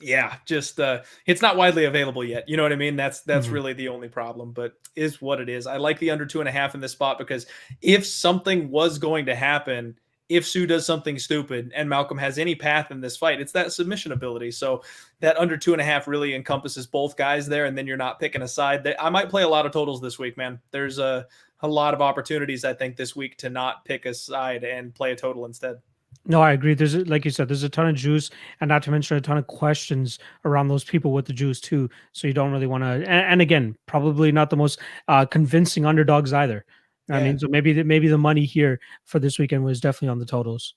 Yeah, just it's not widely available yet. You know what I mean? That's really the only problem, but is what it is. I like the under 2.5 in this spot because if something was going to happen, if Sue does something stupid and Malcolm has any path in this fight, it's that submission ability. So that under 2.5 really encompasses both guys there, and then you're not picking a side. I might play a lot of totals this week, man. There's a a lot of opportunities, I think, this week to not pick a side and play a total instead. No, I agree. Like you said, there's a ton of juice, and not to mention a ton of questions around those people with the juice too. So you don't really want to. And again, probably not the most convincing underdogs either. I mean, so maybe the money here for this weekend was definitely on the totals.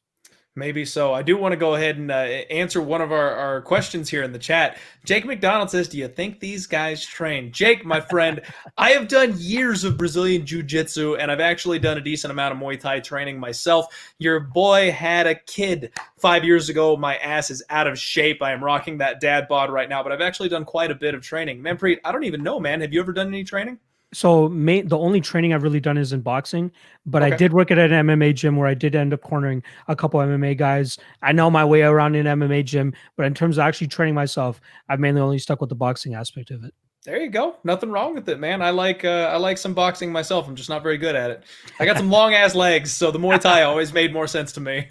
Maybe so. I do want to go ahead and answer one of our questions here in the chat. Jake McDonald says, do you think these guys train? Jake, my friend, I have done years of Brazilian Jiu-Jitsu, and I've actually done a decent amount of Muay Thai training myself. Your boy had a kid 5 years ago. My ass is out of shape. I am rocking that dad bod right now, but I've actually done quite a bit of training. Manpreet, I don't even know, man. Have you ever done any training? So the only training I've really done is in boxing, but I did work at an MMA gym where I did end up cornering a couple MMA guys. I know my way around in an MMA gym, but in terms of actually training myself, I've mainly only stuck with the boxing aspect of it. There you go. Nothing wrong with it, man. I like some boxing myself. I'm just not very good at it. I got some long ass legs, so the Muay Thai always made more sense to me.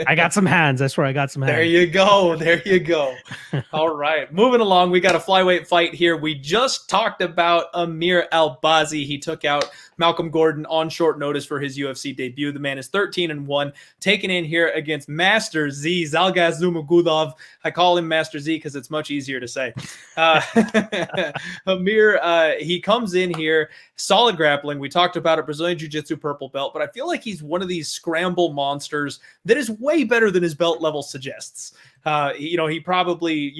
I got some hands. I swear I got some hands. There you go. There you go. All right. Moving along, we got a flyweight fight here. We just talked about Amir Albazi. He took out Malcolm Gordon on short notice for his UFC debut. The man is 13-1, taken in here against Master Z, Zhalgas Zhumagulov. I call him Master Z because it's much easier to say. Amir, he comes in here, solid grappling. We talked about it, Brazilian Jiu-Jitsu purple belt, but I feel like he's one of these scramble monsters that is way better than his belt level suggests. He probably,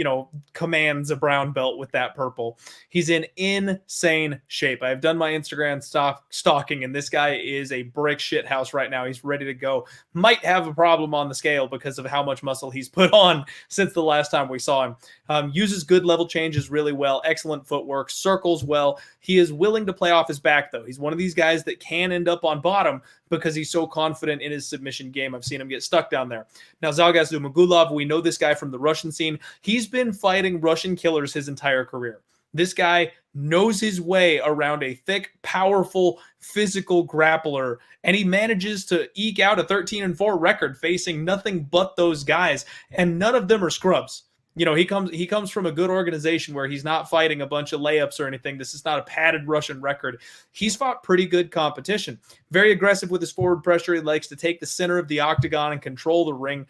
commands a brown belt with that purple. He's in insane shape. I've done my Instagram stalking, and this guy is a brick shit house right now. He's ready to go. Might have a problem on the scale because of how much muscle he's put on since the last time we saw him. Uses good level changes really well. Excellent footwork. Circles well. He is willing to play off his back, though. He's one of these guys that can end up on bottom because he's so confident in his submission game. I've seen him get stuck down there. Now, Zhalgas Zhumagulov, we know this guy from the Russian scene. He's been fighting Russian killers his entire career. This guy knows his way around a thick, powerful, physical grappler, and he manages to eke out a 13-4 record facing nothing but those guys, and none of them are scrubs. He comes from a good organization where he's not fighting a bunch of layups or anything. This is not a padded Russian record. He's fought pretty good competition. Very aggressive with his forward pressure. He likes to take the center of the octagon and control the ring.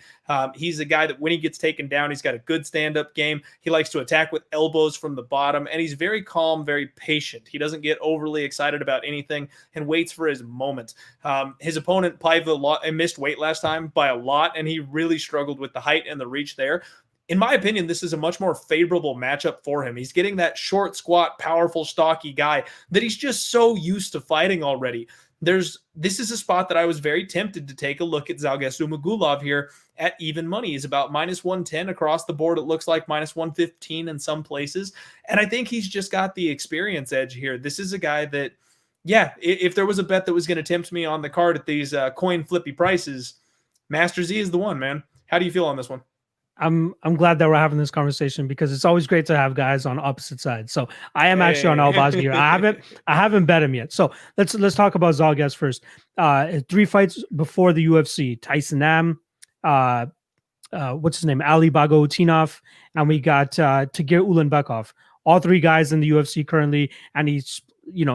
He's a guy that when he gets taken down, he's got a good stand-up game. He likes to attack with elbows from the bottom, and he's very calm, very patient. He doesn't get overly excited about anything and waits for his moment. His opponent Paiva missed weight last time by a lot, and he really struggled with the height and the reach there. In my opinion, this is a much more favorable matchup for him. He's getting that short, squat, powerful, stocky guy that he's just so used to fighting already. This is a spot that I was very tempted to take a look at Zhalgas Zhumagulov here at even money. He's about -110 across the board. It looks like -115 in some places. And I think he's just got the experience edge here. This is a guy that, if there was a bet that was going to tempt me on the card at these coin flippy prices, Master Z is the one, man. How do you feel on this one? I'm glad that we're having this conversation because it's always great to have guys on opposite sides. So I am actually on Albazi here. I haven't bet him yet. So let's talk about Zhalgas first. 3 fights before the UFC: Tyson Nam, what's his name, Ali Bagautinov, and we got Tagir Ulanbekov. All 3 guys in the UFC currently, and he's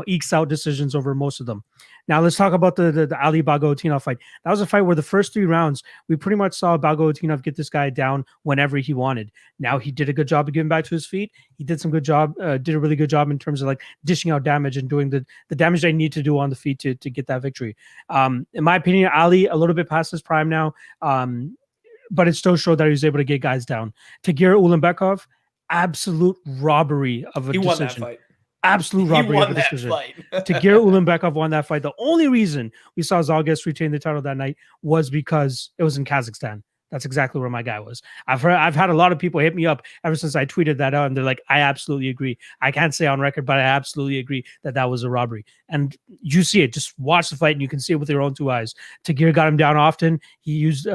ekes out decisions over most of them. Now let's talk about the Ali Bagautinov fight. That was a fight where the first 3 rounds, we pretty much saw Bagautinov get this guy down whenever he wanted. Now he did a good job of getting back to his feet. He did a really good job in terms of like dishing out damage and doing the damage they need to do on the feet to get that victory. In my opinion, Ali a little bit past his prime now, but it still showed that he was able to get guys down. Tagir Ulanbekov, absolute robbery of a decision. He won that fight. Absolute robbery of a decision. Tagir Ulanbekov won that fight. The only reason we saw Zhalgas retain the title that night was because it was in Kazakhstan. That's exactly where my guy was. I've had a lot of people hit me up ever since I tweeted that out, and they're like, I absolutely agree. I can't say on record, but I absolutely agree that was a robbery. And you see it. Just watch the fight, and you can see it with your own 2 eyes. Tagir got him down often. He used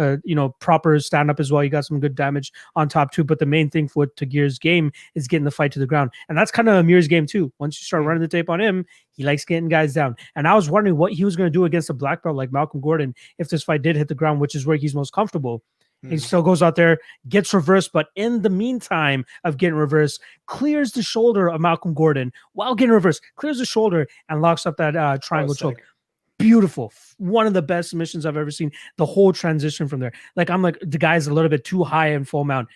proper stand-up as well. He got some good damage on top too. But the main thing for Tagir's game is getting the fight to the ground. And that's kind of Amir's game too. Once you start running the tape on him, he likes getting guys down. And I was wondering what he was going to do against a black belt like Malcolm Gordon if this fight did hit the ground, which is where he's most comfortable. He still goes out there, gets reversed, but in the meantime of getting reversed, clears the shoulder of Malcolm Gordon while getting reversed, clears the shoulder and locks up that triangle choke. beautiful. One of the best submissions I've ever seen. The whole transition from there. Like, I'm like, the guy's a little bit too high in full mount.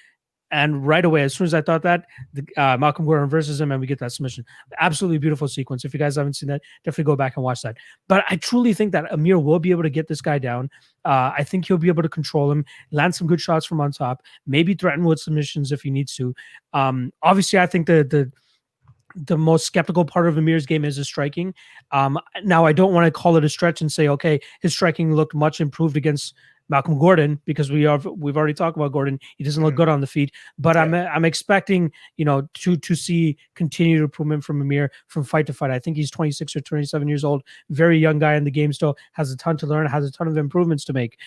And right away, as soon as I thought that, Malcolm Gordon reverses him and we get that submission. Absolutely beautiful sequence. If you guys haven't seen that, definitely go back and watch that. But I truly think that Amir will be able to get this guy down. I think he'll be able to control him, land some good shots from on top, maybe threaten with submissions if he needs to. Obviously, I think the most skeptical part of Amir's game is his striking. Now, I don't want to call it a stretch and say, okay, his striking looked much improved against Malcolm Gordon, because we've already talked about Gordon. He doesn't look good on the feet, but yeah. I'm expecting, to see continued improvement from Amir from fight to fight. I think he's 26 or 27 years old, very young guy in the game still, has a ton to learn, has a ton of improvements to make.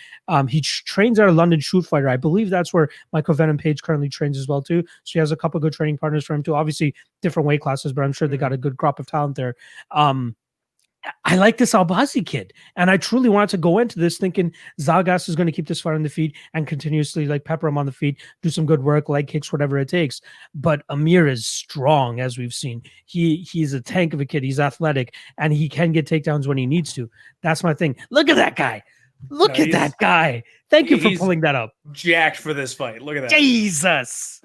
He trains at a London Shoot Fighter. I believe that's where Michael Venom Page currently trains as well too. So he has a couple good training partners for him too. Obviously different weight classes, but I'm sure they got a good crop of talent there. I like this Albazi kid, and I truly wanted to go into this thinking Zhalgas is going to keep this fight on the feet and continuously like pepper him on the feet, do some good work, leg kicks, whatever it takes. But Amir is strong, as we've seen. He's a tank of a kid. He's athletic, and he can get takedowns when he needs to. That's my thing. Look at that guy. Look at that guy. Thank you for pulling that up. Jacked for this fight. Look at that. Jesus.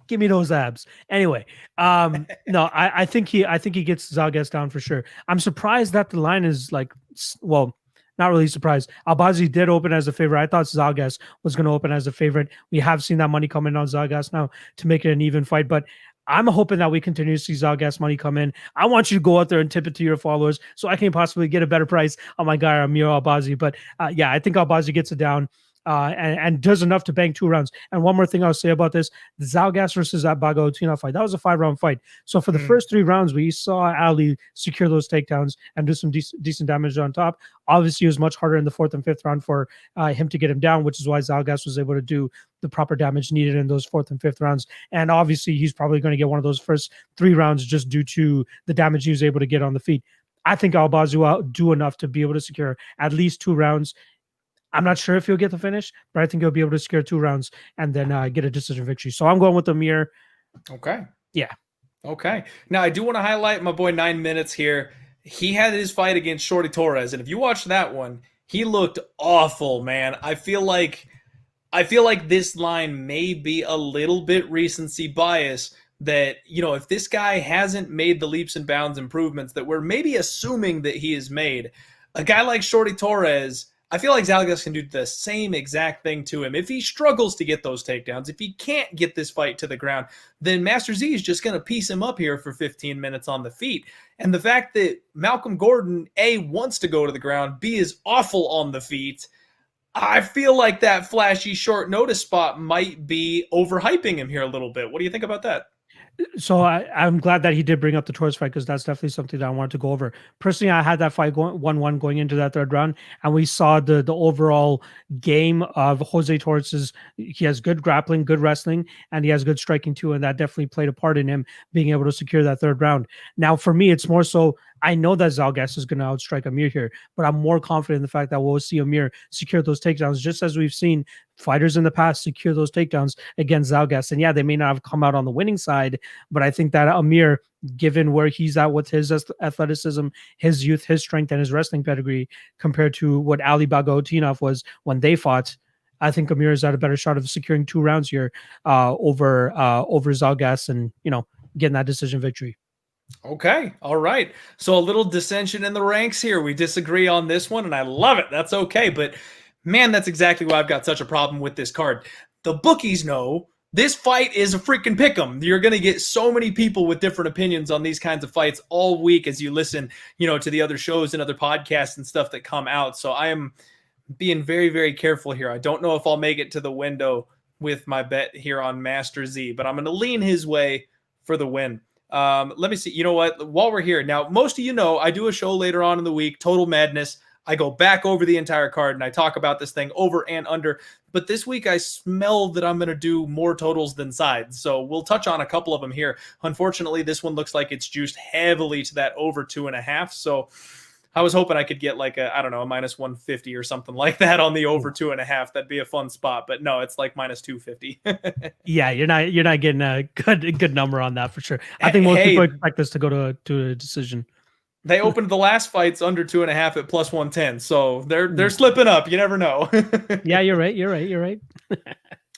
Give me those abs. Anyway, no, I think he gets Zhalgas down for sure. I'm surprised that the line is like, well, not really surprised. Albazi did open as a favorite. I thought Zhalgas was going to open as a favorite. We have seen that money come in on Zhalgas now to make it an even fight, but I'm hoping that we continue to see Zhalgas money come in. I want you to go out there and tip it to your followers so I can possibly get a better price on my guy Amir Albazi. But yeah, I think Albazi gets it down. And does enough to bang 2 rounds. And one more thing I'll say about this, the Zhalgas versus that Bagotina fight, that was a 5-round fight. So for the first 3 rounds, we saw Ali secure those takedowns and do some decent damage on top. Obviously, it was much harder in the 4th and 5th round for him to get him down, which is why Zhalgas was able to do the proper damage needed in those 4th and 5th rounds. And obviously, he's probably going to get one of those first 3 rounds just due to the damage he was able to get on the feet. I think Albazi will do enough to be able to secure at least 2 rounds. I'm not sure if he'll get the finish, but I think he'll be able to secure 2 rounds and then get a decision victory. So I'm going with Amir. Okay. Yeah. Okay. Now, I do want to highlight my boy 9 Minutes here. He had his fight against Shorty Torres, and if you watch that one, he looked awful, man. I feel like this line may be a little bit recency bias that, if this guy hasn't made the leaps and bounds improvements that we're maybe assuming that he has made, a guy like Shorty Torres, I feel like Zhalgas can do the same exact thing to him. If he struggles to get those takedowns, if he can't get this fight to the ground, then Master Z is just going to piece him up here for 15 minutes on the feet. And the fact that Malcolm Gordon, A, wants to go to the ground, B, is awful on the feet, I feel like that flashy short notice spot might be overhyping him here a little bit. What do you think about that? So I'm glad that he did bring up the Torres fight, because that's definitely something that I wanted to go over. Personally, I had that fight going 1-1 going into that 3rd round, and we saw the overall game of Jose Torres. He has good grappling, good wrestling, and he has good striking too, and that definitely played a part in him being able to secure that 3rd round. Now, for me, it's more so I know that Zhalgas is going to outstrike Amir here, but I'm more confident in the fact that we'll see Amir secure those takedowns, just as we've seen fighters in the past secure those takedowns against Zhalgas. And yeah, they may not have come out on the winning side, but I think that Amir, given where he's at with his athleticism, his youth, his strength, and his wrestling pedigree compared to what Ali Bagotinov was when they fought, I think Amir is at a better shot of securing 2 rounds here over Zhalgas and, getting that decision victory. Okay. All right. So a little dissension in the ranks here. We disagree on this one, and I love it. That's okay. But man, that's exactly why I've got such a problem with this card. The bookies know this fight is a freaking pick'em. You're going to get so many people with different opinions on these kinds of fights all week as you listen, to the other shows and other podcasts and stuff that come out. So I am being very, very careful here. I don't know if I'll make it to the window with my bet here on Master Z, but I'm going to lean his way for the win. Let me see. You know what? While we're here now, most of I do a show later on in the week, Total Madness. I go back over the entire card and I talk about this thing over and under. But this week I smell that I'm going to do more totals than sides. So we'll touch on a couple of them here. Unfortunately, this one looks like it's juiced heavily to that over 2.5. So I was hoping I could get like a minus 150 or something like that on the over 2.5. That'd be a fun spot, but no, it's like minus 250. Yeah, you're not getting a good number on that for sure. I think most people expect this to go to a decision. They opened the last fights under 2.5 at plus 110, so they're slipping up. You never know. Yeah, you're right.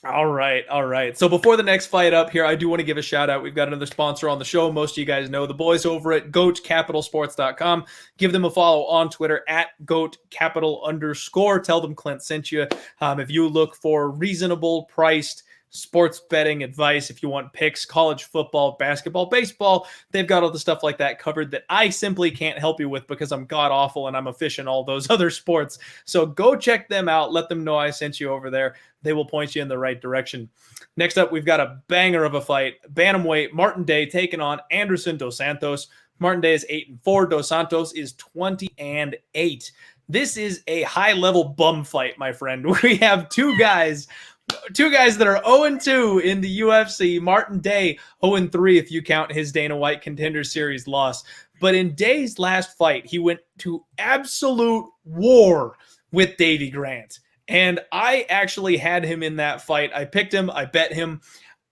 All right. So before the next fight up here, I do want to give a shout out. We've got another sponsor on the show. Most of you guys know the boys over at GOATCapitalSports.com. Give them a follow on Twitter at GOATCapital_. Tell them Clint sent you. If you look for reasonable priced sports betting advice, if you want picks, college football, basketball, baseball, they've got all the stuff like that covered that I simply can't help you with because I'm god awful and I'm efficient all those other sports. So go check them out. Let them know I sent you over there. They will point you in the right direction. Next up, we've got a banger of a fight. Bantamweight, Martin Day taking on Anderson Dos Santos. Martin Day is 8-4. Dos Santos is 20-8. This is a high-level bum fight, my friend. We have two guys that are 0-2 in the UFC. Martin Day, 0-3 if you count his Dana White Contender Series loss. But in Day's last fight, he went to absolute war with Davy Grant. And I actually had him in that fight. I picked him, I bet him,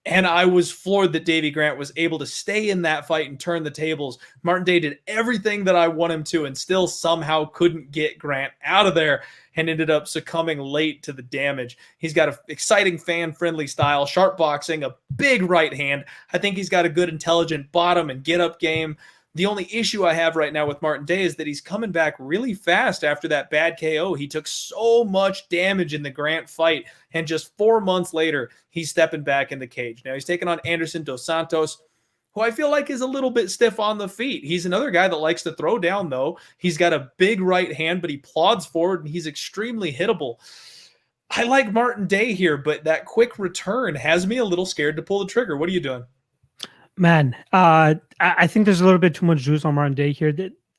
and I was floored that Davy Grant was able to stay in that fight and turn the tables. Martin Day did everything that I want him to and still somehow couldn't get Grant out of there and ended up succumbing late to the damage. He's got an exciting fan-friendly style, sharp boxing, a big right hand. I think he's got a good intelligent bottom and get-up game. The only issue I have right now with Martin Day is that he's coming back really fast after that bad KO. He took so much damage in the Grant fight, and just 4 months later, he's stepping back in the cage. Now, he's taking on Anderson Dos Santos, who I feel like is a little bit stiff on the feet. He's another guy that likes to throw down, though. He's got a big right hand, but he plods forward, and he's extremely hittable. I like Martin Day here, but that quick return has me a little scared to pull the trigger. What are you doing? Man, I think there's a little bit too much juice on Martin Day here.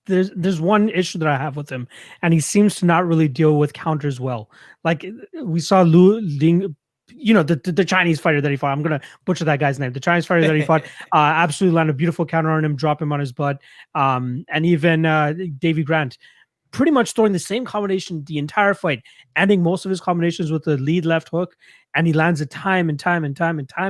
There's one issue that I have with him, and he seems to not really deal with counters well. Like we saw Lu Ling, the Chinese fighter that he fought. I'm gonna butcher that guy's name. The Chinese fighter that he fought absolutely landed a beautiful counter on him, drop him on his butt. And even Davy Grant, pretty much throwing the same combination the entire fight, ending most of his combinations with the lead left hook, and he lands it time and time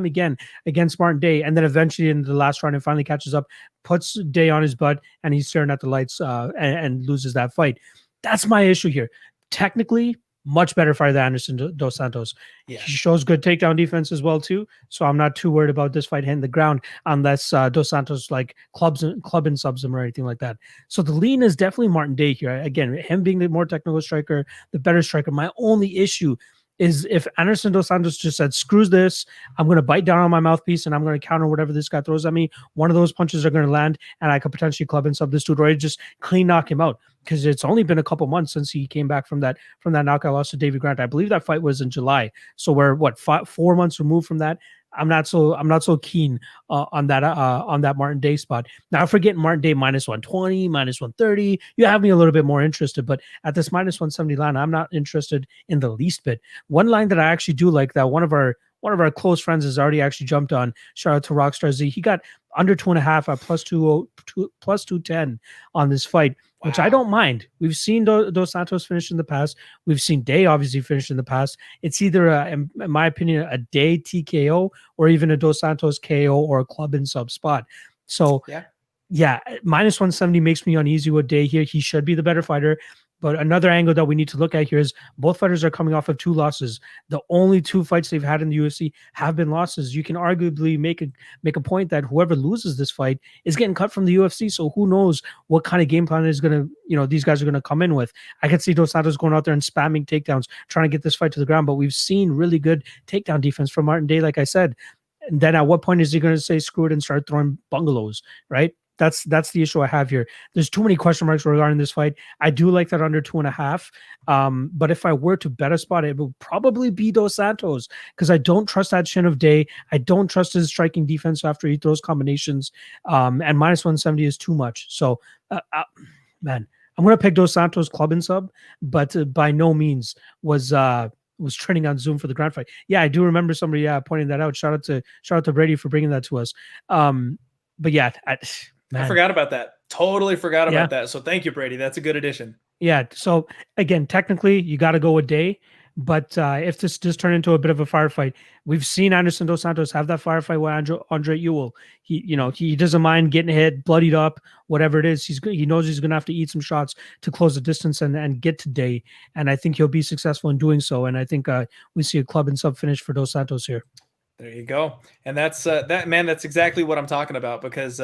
again against Martin Day, and then eventually in the last round, it finally catches up, puts Day on his butt, and he's staring at the lights and loses that fight. That's my issue here. Technically, much better fighter than Anderson Dos Santos. Yeah. He shows good takedown defense as well too, so I'm not too worried about this fight hitting the ground unless Dos Santos like club and subs him or anything like that. So the lean is definitely Martin Day here. Again, him being the more technical striker, the better striker. My only issue is if Anderson Dos Santos just said, screws this, I'm going to bite down on my mouthpiece and I'm going to counter whatever this guy throws at me. One of those punches are going to land and I could potentially club and sub this dude, or just clean knock him out. Because it's only been a couple months since he came back from that knockout loss to Davy Grant. I believe that fight was in July. So we're 4 months removed from that. I'm not so keen on that Martin Day spot. Now, forgetting Martin Day minus 120, minus 130, you have me a little bit more interested, but at this minus 170 line, I'm not interested in the least bit. One line that I actually do like that one of our close friends has already actually jumped on. Shout out to Rockstar Z. He got under 2.5 at plus 210 on this fight, which I don't mind. We've seen Dos Santos finish in the past. We've seen Day obviously finish in the past. It's either, in my opinion, a Day TKO or even a Dos Santos KO or a club and sub spot. So yeah, minus 170 makes me uneasy with Day here. He should be the better fighter. But another angle that we need to look at here is both fighters are coming off of 2 losses. The only 2 fights they've had in the UFC have been losses. You can arguably make a point that whoever loses this fight is getting cut from the UFC. So who knows what kind of game plan is going to, these guys are going to come in with. I could see Dos Santos going out there and spamming takedowns, trying to get this fight to the ground. But we've seen really good takedown defense from Martin Day, like I said. And then at what point is he going to say screw it and start throwing bungalows, right? That's the issue I have here. There's too many question marks regarding this fight. I do like that under 2.5. But if I were to bet a spot, it would probably be Dos Santos because I don't trust that chin of Day. I don't trust his striking defense after he throws combinations. And minus 170 is too much. So, man, I'm going to pick Dos Santos club and sub, but by no means was trending on Zoom for the Grand fight. Yeah, I do remember somebody pointing that out. Shout out to Brady for bringing that to us. But yeah, I forgot about that. Totally forgot about that. So thank you, Brady. That's a good addition. Yeah. So again, technically you got to go a Day, But if this does turn into a bit of a firefight, we've seen Anderson dos Santos have that firefight with Andre Ewell. He doesn't mind getting hit, bloodied up, whatever it is. He knows he's going to have to eat some shots to close the distance and get to Day. And I think he'll be successful in doing so. And I think we see a club and sub finish for dos Santos here. There you go. And that's that's exactly what I'm talking about, because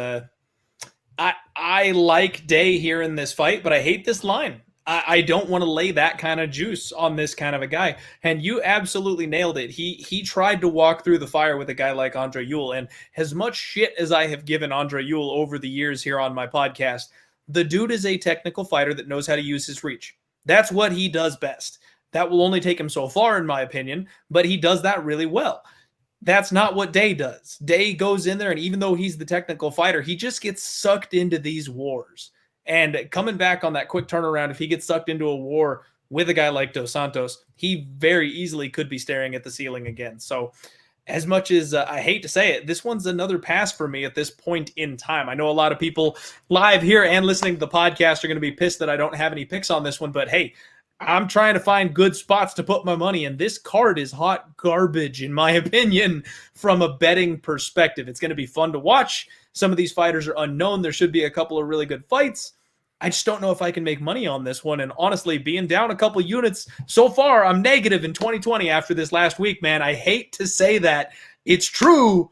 I like Day here in this fight, but I hate this line. I don't want to lay that kind of juice on this kind of a guy. And you absolutely nailed it. He tried to walk through the fire with a guy like Andre Ewell. And as much shit as I have given Andre Ewell over the years here on my podcast, the dude is a technical fighter that knows how to use his reach. That's what he does best. That will only take him so far, in my opinion, but he does that really well. That's not what Day does. Day goes in there, and even though he's the technical fighter, he just gets sucked into these wars. And coming back on that quick turnaround, if he gets sucked into a war with a guy like dos Santos, he very easily could be staring at the ceiling again. So as much as I hate to say it, this one's another pass for me at this point in time. I know a lot of people live here and listening to the podcast are going to be pissed that I don't have any picks on this one, but hey, I'm trying to find good spots to put my money in. This card is hot garbage, in my opinion, from a betting perspective. It's going to be fun to watch. Some of these fighters are unknown. There should be a couple of really good fights. I just don't know if I can make money on this one. And honestly, being down a couple units so far, I'm negative in 2020 after this last week, man. I hate to say that. It's true.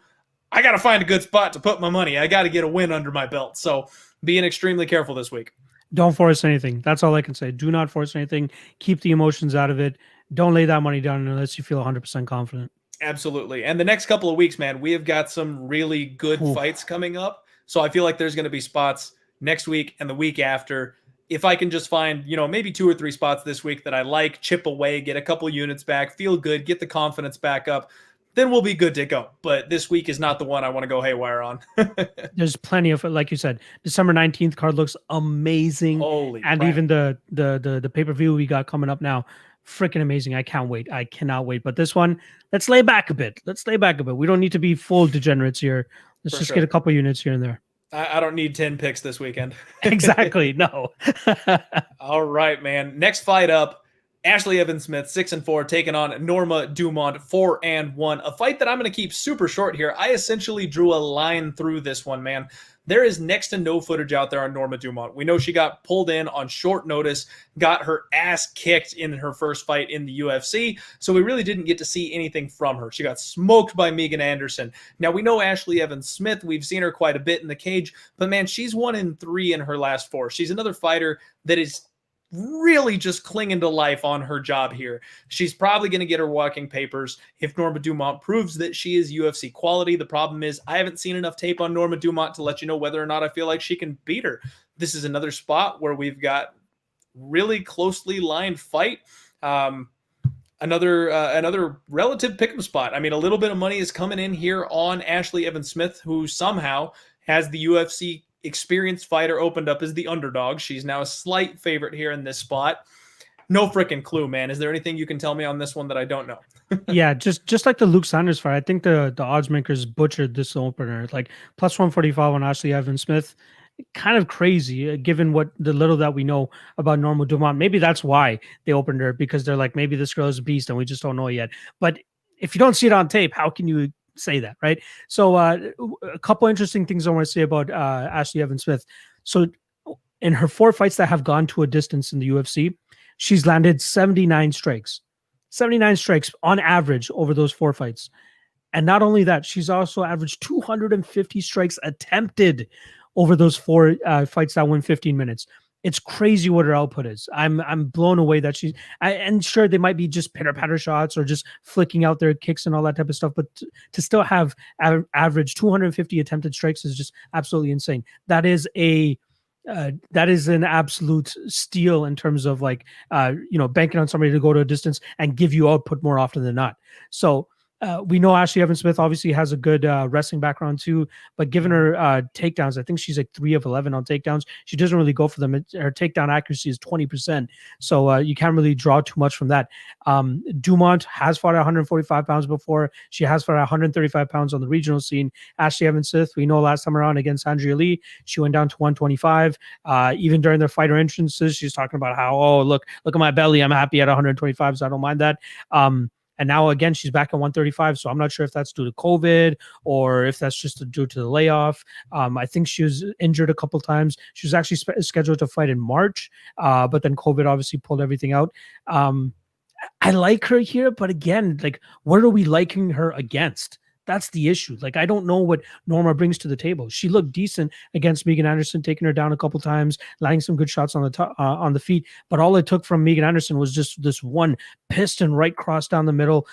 I got to find a good spot to put my money. I got to get a win under my belt. So being extremely careful this week. Don't force anything. That's all I can say. Do not force anything. Keep the emotions out of it. Don't lay that money down unless you feel 100% confident. Absolutely. And the next couple of weeks, man, we have got some really good fights coming up. So I feel like there's going to be spots next week and the week after. If I can just find, maybe 2 or 3 spots this week that I like, chip away, get a couple units back, feel good, get the confidence back up, then we'll be good to go. But this week is not the one I want to go haywire on. There's plenty of, like you said, December 19th card looks amazing. Holy and crap. Even the pay-per-view we got coming up now, freaking amazing. I can't wait. I cannot wait. But this one, let's lay back a bit. We don't need to be full degenerates here. Let's just get a couple units here and there. I don't need 10 picks this weekend. Exactly. No. All right, man. Next fight up, Ashlee Evans-Smith, 6-4, taking on Norma Dumont, 4-1. A fight that I'm going to keep super short here. I essentially drew a line through this one, man. There is next to no footage out there on Norma Dumont. We know she got pulled in on short notice, got her ass kicked in her first fight in the UFC, so we really didn't get to see anything from her. She got smoked by Megan Anderson. Now, we know Ashlee Evans-Smith. We've seen her quite a bit in the cage, but man, she's 1-3 in her last 4. She's another fighter that is really just clinging to life on her job here. She's probably going to get her walking papers if Norma Dumont proves that she is UFC quality. The problem is I haven't seen enough tape on Norma Dumont to let you know whether or not I feel like she can beat her. This is another spot where we've got really closely lined fight. Another relative pick'em spot. I mean, a little bit of money is coming in here on Ashlee Evans-Smith, who somehow has the UFC experienced fighter opened up as the underdog. She's now a slight favorite here in this spot. No freaking clue, man. Is there anything you can tell me on this one that I don't know? Yeah, just like the Luke Sanders fight, I think the odds makers butchered this opener. Like plus 145 on Ashlee Evans-Smith. Kind of crazy, given what the little that we know about Norma Dumont. Maybe that's why they opened her, because they're like, maybe this girl is a beast and we just don't know yet. But if you don't see it on tape, how can you say that, right? So a couple interesting things I want to say about Ashlee Evans-Smith. So in her 4 fights that have gone to a distance in the UFC, she's landed 79 strikes on average over those 4 fights. And not only that, she's also averaged 250 strikes attempted over those 4 fights that went 15 minutes. It's crazy what her output is. I'm blown away that and sure, they might be just pitter-patter shots or just flicking out their kicks and all that type of stuff, but to still have average 250 attempted strikes is just absolutely insane. That is an absolute steal in terms of like, banking on somebody to go to a distance and give you output more often than not. So We know Ashlee Evans-Smith obviously has a good wrestling background too, but given her takedowns, I think she's like 3 of 11 on takedowns. She doesn't really go for them. Her takedown accuracy is 20%, so you can't really draw too much from that. Dumont has fought at 145 pounds before. She has fought at 135 pounds on the regional scene. Ashlee Evans-Smith, we know last time around against Andrea Lee, she went down to 125. Even during their fighter entrances, she's talking about how, oh, look at my belly. I'm happy at 125, so I don't mind that. And now, again, she's back at 135. So I'm not sure if that's due to COVID or if that's just due to the layoff. I think she was injured a couple times. She was actually scheduled to fight in March, but then COVID obviously pulled everything out. I like her here, but again, like, what are we liking her against? That's the issue. Like, I don't know what Norma brings to the table. She looked decent against Megan Anderson, taking her down a couple times, landing some good shots on the feet. But all it took from Megan Anderson was just this one piston right cross down the middle,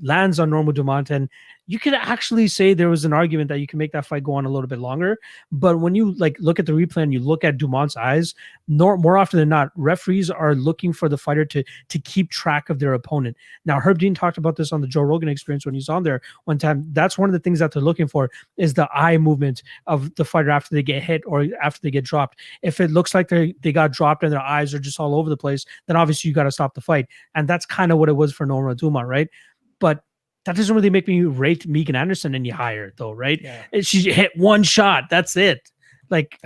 lands on Norma Dumont. And you could actually say there was an argument that you can make that fight go on a little bit longer. But when you like look at the replay and you look at Dumont's eyes, more often than not, referees are looking for the fighter to keep track of their opponent. Now, Herb Dean talked about this on the Joe Rogan Experience when he's on there one time. That's one of the things that they're looking for is the eye movement of the fighter after they get hit or after they get dropped. If it looks like they got dropped and their eyes are just all over the place, then obviously you got to stop the fight. And that's kind of what it was for Norma Dumont, right? But that doesn't really make me rate Megan Anderson any higher, though, right? Yeah. She hit one shot. That's it. Like,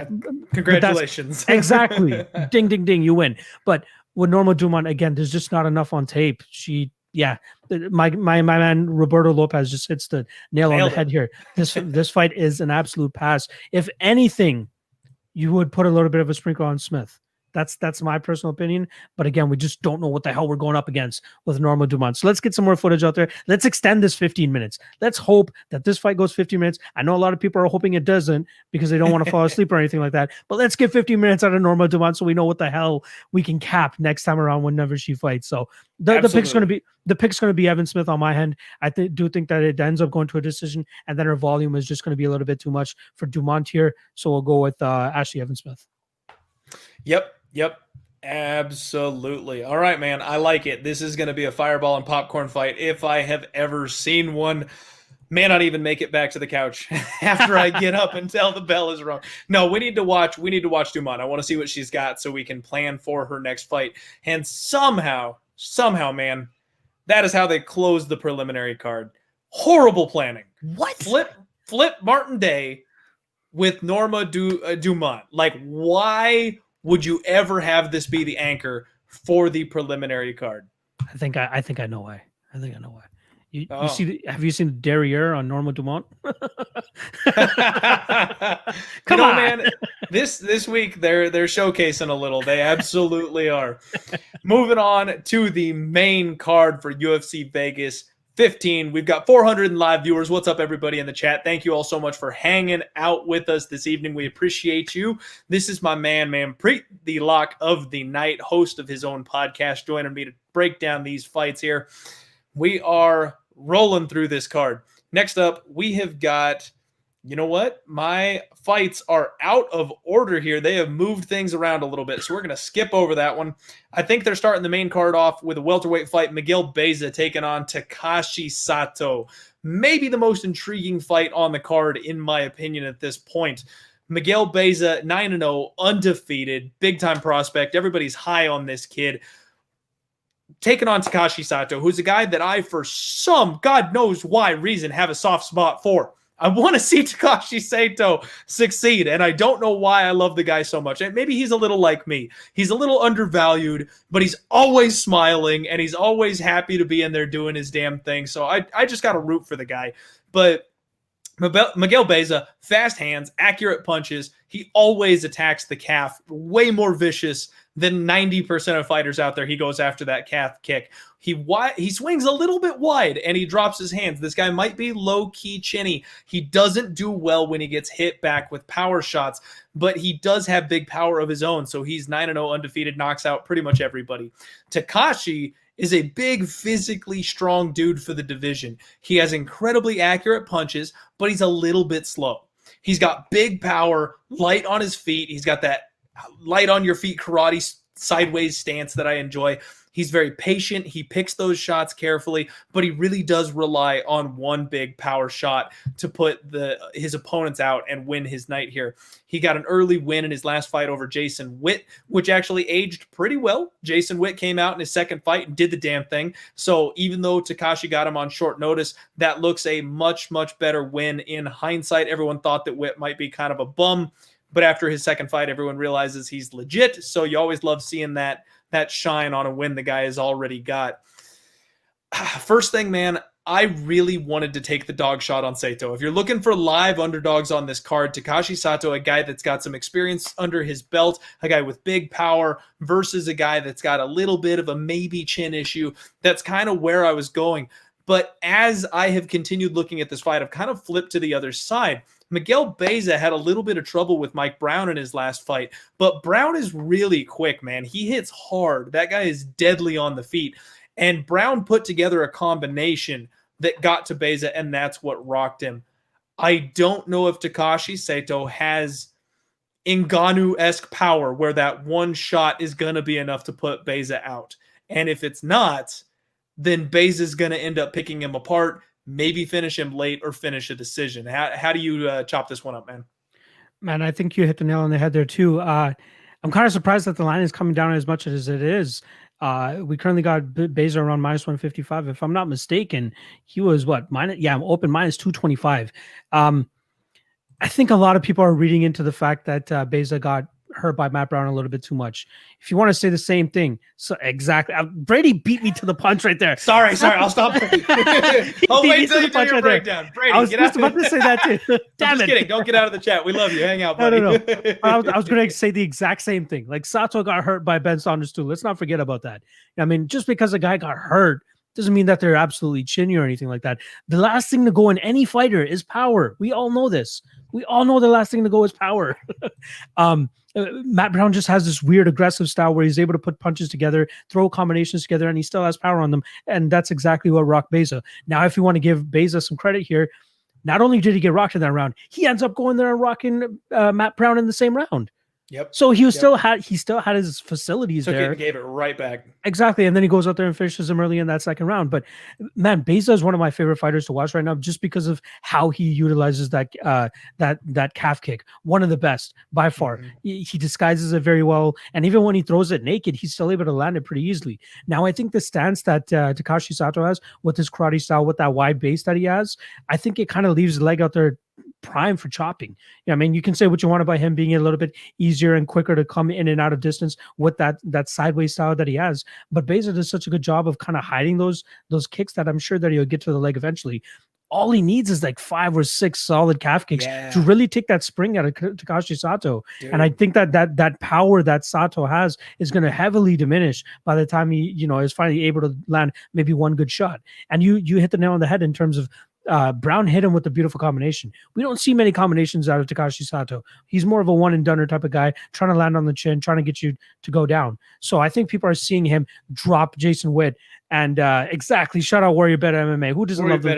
congratulations. Exactly. Ding, ding, ding. You win. But with Norma Dumont, again, there's just not enough on tape. My man Roberto Lopez just hits the nail on the head here. This fight is an absolute pass. If anything, you would put a little bit of a sprinkle on Smith. That's my personal opinion. But again, we just don't know what the hell we're going up against with Norma Dumont. So let's get some more footage out there. Let's extend this 15 minutes. Let's hope that this fight goes 15 minutes. I know a lot of people are hoping it doesn't because they don't want to fall asleep or anything like that. But let's get 15 minutes out of Norma Dumont so we know what the hell we can cap next time around whenever she fights. So the pick's going to be Evan Smith on my end. I do think that it ends up going to a decision, and then her volume is just going to be a little bit too much for Dumont here. So we'll go with Ashlee Evans Smith. Yep. Absolutely. All right, man. I like it. This is going to be a fireball and popcorn fight if I have ever seen one. May not even make it back to the couch after I get up and tell the bell is rung. No, we need to watch Dumont. I want to see what she's got so we can plan for her next fight. And somehow, man, that is how they close the preliminary card. Horrible planning. What? Flip Martin Day with Norma Dumont. Like, why would you ever have this be the anchor for the preliminary card? I think I know why. Have you seen the Derriere on Norma Dumont? Come on, man. This week they're showcasing a little. They absolutely are. Moving on to the main card for UFC Vegas 15. We've got 400 live viewers. What's up, everybody in the chat? Thank you all so much for hanging out with us this evening. We appreciate you. This is my man, Manpreet, the lock of the night, host of his own podcast, joining me to break down these fights here. We are rolling through this card. Next up, we have got, you know what? My fights are out of order here. They have moved things around a little bit, so we're going to skip over that one. I think they're starting the main card off with a welterweight fight. Miguel Baeza taking on Takashi Sato. Maybe the most intriguing fight on the card, in my opinion, at this point. Miguel Baeza, 9-0, undefeated, big-time prospect. Everybody's high on this kid. Taking on Takashi Sato, who's a guy that I, for some God knows why reason, have a soft spot for. I want to see Takashi Sato succeed, and I don't know why I love the guy so much. And maybe he's a little like me. He's a little undervalued, but he's always smiling, and he's always happy to be in there doing his damn thing. So I just got to root for the guy. But Miguel Baeza, fast hands, accurate punches. He always attacks the calf, way more vicious than 90% of fighters out there. He goes after that calf kick. He swings a little bit wide and he drops his hands. This guy might be low-key chinny. He doesn't do well when he gets hit back with power shots, but he does have big power of his own. So he's 9-0 undefeated, knocks out pretty much everybody. Takashi is a big, physically strong dude for the division. He has incredibly accurate punches, but he's a little bit slow. He's got big power, light on his feet. He's got that light on your feet karate sideways stance that I enjoy. He's very patient. He picks those shots carefully, but he really does rely on one big power shot to put his opponents out and win his night here. He got an early win in his last fight over Jason Witt, which actually aged pretty well. Jason Witt came out in his second fight and did the damn thing. So even though Takashi got him on short notice, that looks a much, much better win in hindsight. Everyone thought that Witt might be kind of a bum, but after his second fight, everyone realizes he's legit. So you always love seeing that shine on a win the guy has already got. First thing, man, I really wanted to take the dog shot on Sato. If you're looking for live underdogs on this card, Takashi Sato, a guy that's got some experience under his belt, a guy with big power versus a guy that's got a little bit of a maybe chin issue. That's kind of where I was going. But as I have continued looking at this fight, I've kind of flipped to the other side. Miguel Baeza had a little bit of trouble with Mike Brown in his last fight, but Brown is really quick, man. He hits hard. That guy is deadly on the feet. And Brown put together a combination that got to Baeza, and that's what rocked him. I don't know if Takashi Sato has Ngannou-esque power where that one shot is going to be enough to put Baeza out. And if it's not, then Baeza's going to end up picking him apart, maybe finish him late or finish a decision. How do you chop this one up, man? Man, I think you hit the nail on the head there too. I'm kind of surprised that the line is coming down as much as it is. We currently got Baeza around -155. If I'm not mistaken, he was open -225. I think a lot of people are reading into the fact that Baeza got hurt by Matt Brown a little bit too much. If you want to say the same thing, so exactly. Brady beat me to the punch right there. Sorry, I'll stop. I'll wait till you do your breakdown. Brady, I was just about to say that too. Damn I'm just it. kidding. Don't get out of the chat. We love you. Hang out, buddy. No. I was going to say the exact same thing. Like Sato got hurt by Ben Saunders too. Let's not forget about that. I mean, just because a guy got hurt doesn't mean that they're absolutely chinny or anything like that. The last thing to go in any fighter is power. We all know this. We all know the last thing to go is power. Matt Brown just has this weird aggressive style where he's able to put punches together, throw combinations together, and he still has power on them. And that's exactly what rocked Baeza. Now, if you want to give Baeza some credit here, not only did he get rocked in that round, he ends up going there and rocking Matt Brown in the same round. Yep. So he still had his facilities there. He gave it right back. Exactly. And then he goes out there and finishes him early in that second round. But man, Baeza is one of my favorite fighters to watch right now, just because of how he utilizes that calf kick. One of the best by far. Mm-hmm. He disguises it very well. And even when he throws it naked, he's still able to land it pretty easily. Now, I think the stance that Takashi Sato has with his karate style, with that wide base that he has, I think it kind of leaves the leg out there prime for chopping. Yeah, I mean, you can say what you want about him being a little bit easier and quicker to come in and out of distance with that sideways style that he has, but Baeza does such a good job of kind of hiding those kicks that I'm sure that he'll get to the leg eventually. All he needs is like 5 or 6 solid calf kicks to really take that spring out of Takashi Sato. Dude. And I think that power that Sato has is going to heavily diminish by the time he, is finally able to land maybe one good shot. And you hit the nail on the head in terms of Brown hit him with a beautiful combination. We don't see many combinations out of Takashi Sato. He's more of a one and doneer type of guy, trying to land on the chin, trying to get you to go down. So I think people are seeing him drop Jason Witt. And exactly, shout out Warrior Bet MMA. Who doesn't love that?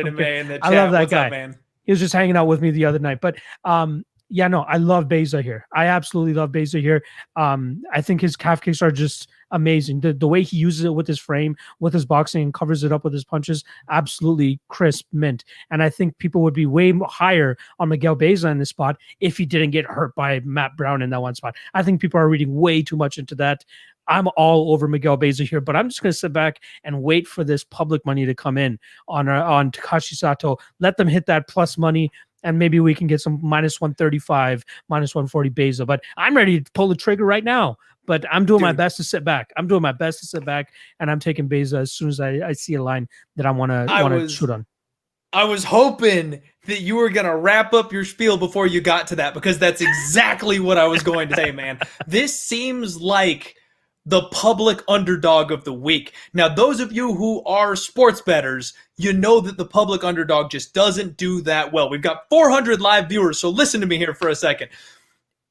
I love that guy. Up, man? He was just hanging out with me the other night. But I love Baeza here. I absolutely love Baeza here. I think his calf kicks are just amazing. The way he uses it with his frame, with his boxing, and covers it up with his punches, absolutely crisp mint. And I think people would be way higher on Miguel Baeza in this spot if he didn't get hurt by Matt Brown in that one spot. I think people are reading way too much into that. I'm all over Miguel Baeza here, but I'm just going to sit back and wait for this public money to come in on Takashi Sato. Let them hit that plus money, and maybe we can get some -135, -140 Baeza. But I'm ready to pull the trigger right now. But I'm doing my best to sit back. And I'm taking Baeza as soon as I see a line that I want to shoot on. I was hoping that you were going to wrap up your spiel before you got to that, because that's exactly what I was going to say, man. This seems like the public underdog of the week. Now, those of you who are sports bettors, you know that the public underdog just doesn't do that well. We've got 400 live viewers, so listen to me here for a second.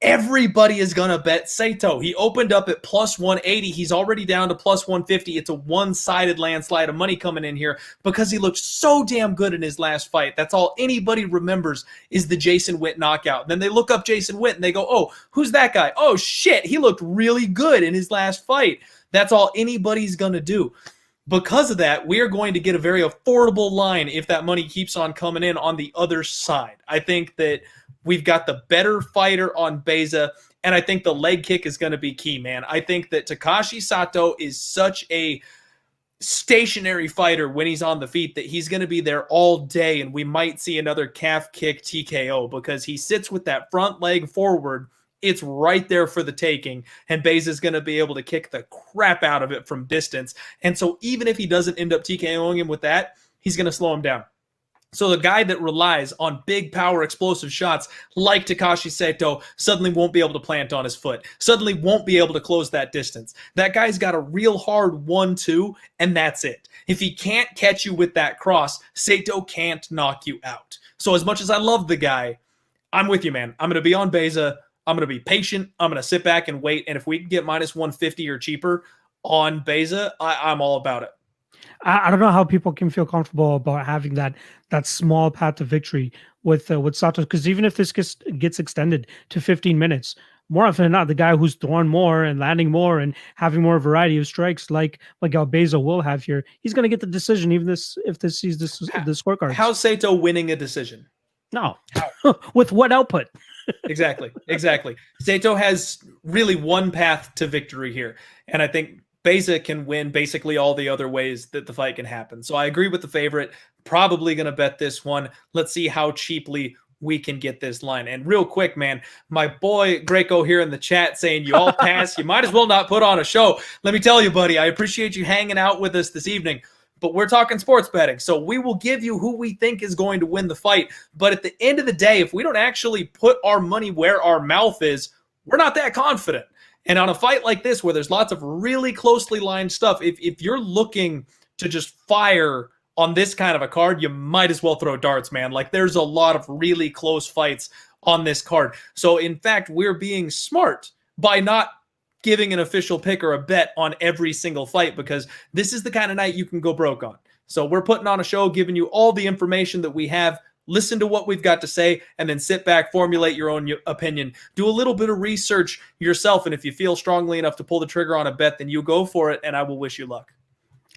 Everybody is going to bet Sato. He opened up at plus 180. He's already down to plus 150. It's a one-sided landslide of money coming in here because he looked so damn good in his last fight. That's all anybody remembers is the Jason Witt knockout. And then they look up Jason Witt and they go, oh, who's that guy? Oh, shit, he looked really good in his last fight. That's all anybody's going to do. Because of that, we are going to get a very affordable line if that money keeps on coming in on the other side. I think that we've got the better fighter on Baeza, and I think the leg kick is going to be key, man. I think that Takashi Sato is such a stationary fighter when he's on the feet that he's going to be there all day, and we might see another calf kick TKO because he sits with that front leg forward. It's right there for the taking, and Baeza is going to be able to kick the crap out of it from distance. And so even if he doesn't end up TKOing him with that, he's going to slow him down. So the guy that relies on big power explosive shots like Takashi Sato suddenly won't be able to plant on his foot, suddenly won't be able to close that distance. That guy's got a real hard 1-2, and that's it. If he can't catch you with that cross, Sato can't knock you out. So as much as I love the guy, I'm with you, man. I'm going to be on Baeza. I'm going to be patient. I'm going to sit back and wait. And if we can get minus 150 or cheaper on Baeza, I'm all about it. I don't know how people can feel comfortable about having that small path to victory with Sato, because even if this gets extended to 15 minutes, more often than not, the guy who's throwing more and landing more and having more variety of strikes like Baeza will have here, he's going to get the decision even if this sees the scorecard. How's Sato winning a decision? No. With what output? Exactly. Sato has really one path to victory here, and I think Baeza can win basically all the other ways that the fight can happen. So I agree with the favorite. Probably going to bet this one. Let's see how cheaply we can get this line. And real quick, man, my boy Greco here in the chat saying you all pass. You might as well not put on a show. Let me tell you, buddy, I appreciate you hanging out with us this evening. But we're talking sports betting, so we will give you who we think is going to win the fight. But at the end of the day, if we don't actually put our money where our mouth is, we're not that confident. And on a fight like this, where there's lots of really closely lined stuff, if you're looking to just fire on this kind of a card, you might as well throw darts, man. Like, there's a lot of really close fights on this card. So, in fact, we're being smart by not giving an official pick or a bet on every single fight, because this is the kind of night you can go broke on. So we're putting on a show, giving you all the information that we have. Listen to what we've got to say, and then sit back, formulate your own opinion. Do a little bit of research yourself, and if you feel strongly enough to pull the trigger on a bet, then you go for it, and I will wish you luck.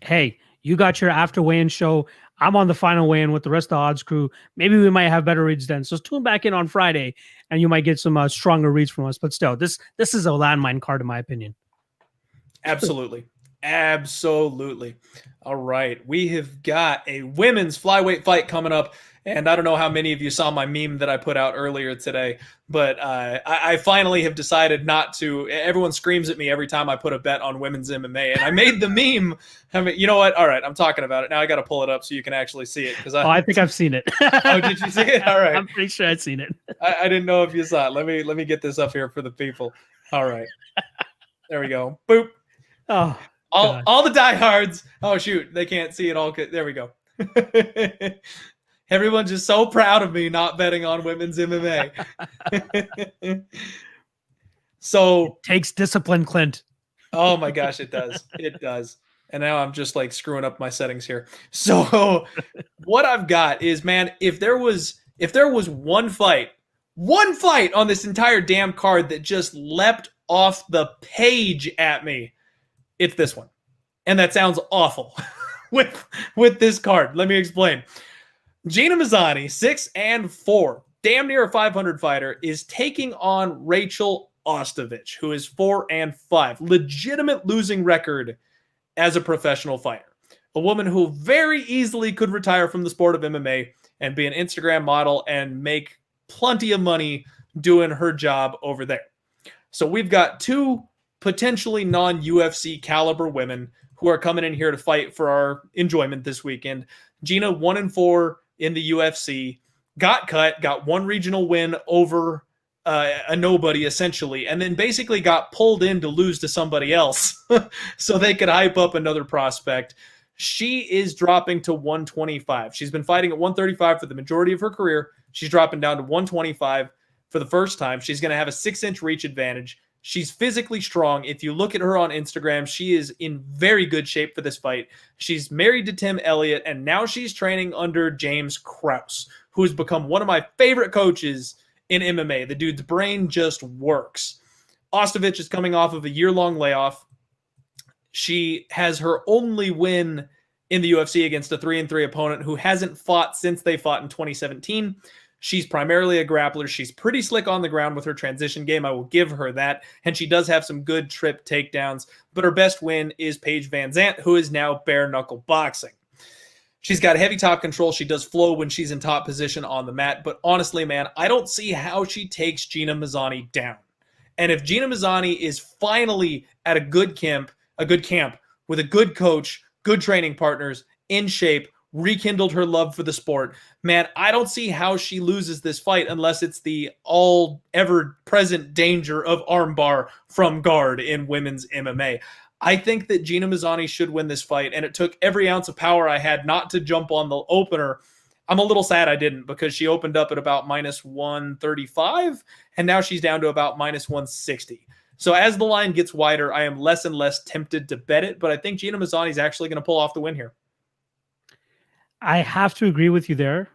Hey, you got your after weigh-in show. I'm on the final weigh-in with the rest of the odds crew. Maybe we might have better reads then. So tune back in on Friday, and you might get some stronger reads from us. But still, this is a landmine card, in my opinion. Absolutely. Absolutely. All right. We have got a women's flyweight fight coming up. And I don't know how many of you saw my meme that I put out earlier today, but I finally have decided not to. Everyone screams at me every time I put a bet on women's MMA, and I made the meme. I mean, you know what? All right, I'm talking about it now. I got to pull it up so you can actually see it. I think I've seen it. Oh, did you see it? All right. I'm pretty sure I've seen it. I didn't know if you saw it. Let me get this up here for the people. All right. There we go. Boop. Oh, all the diehards. Oh, shoot. They can't see it all. There we go. Everyone's just so proud of me not betting on women's MMA. So it takes discipline, Clint. Oh my gosh, it does. It does. And now I'm just like screwing up my settings here. So what I've got is, man, if there was one fight on this entire damn card that just leapt off the page at me, it's this one. And that sounds awful with this card. Let me explain. Gina Mazany, 6-4, damn near a 500 fighter, is taking on Rachael Ostovich, who is 4-5, legitimate losing record as a professional fighter. A woman who very easily could retire from the sport of MMA and be an Instagram model and make plenty of money doing her job over there. So we've got two potentially non-UFC caliber women who are coming in here to fight for our enjoyment this weekend. Gina, 1-4 in the UFC, got cut, got one regional win over a nobody, essentially, and then basically got pulled in to lose to somebody else so they could hype up another prospect. She is dropping to 125. She's been fighting at 135 for the majority of her career. She's dropping down to 125. for the first time. She's going to have a 6-inch reach advantage. She's physically strong. If you look at her on Instagram, she is in very good shape for this fight. She's married to Tim Elliott, and now she's training under James Krause, who has become one of my favorite coaches in MMA. The dude's brain just works. Ostovich is coming off of a year-long layoff. She has her only win in the UFC against a 3-3 opponent who hasn't fought since they fought in 2017. She's primarily a grappler. She's pretty slick on the ground with her transition game. I will give her that. And she does have some good trip takedowns. But her best win is Paige Van Zandt, who is now bare knuckle boxing. She's got heavy top control. She does flow when she's in top position on the mat. But honestly, man, I don't see how she takes Gina Mazany down. And if Gina Mazany is finally at a good camp with a good coach, good training partners, in shape, rekindled her love for the sport, man, I don't see how she loses this fight unless it's the all ever present danger of armbar from guard in women's MMA. I think that Gina Mazany should win this fight, and it took every ounce of power I had not to jump on the opener. I'm a little sad I didn't, because she opened up at about minus 135, and now she's down to about minus 160. So as the line gets wider, I am less and less tempted to bet it, but I think Gina Mazany is actually going to pull off the win here. I have to agree with you there,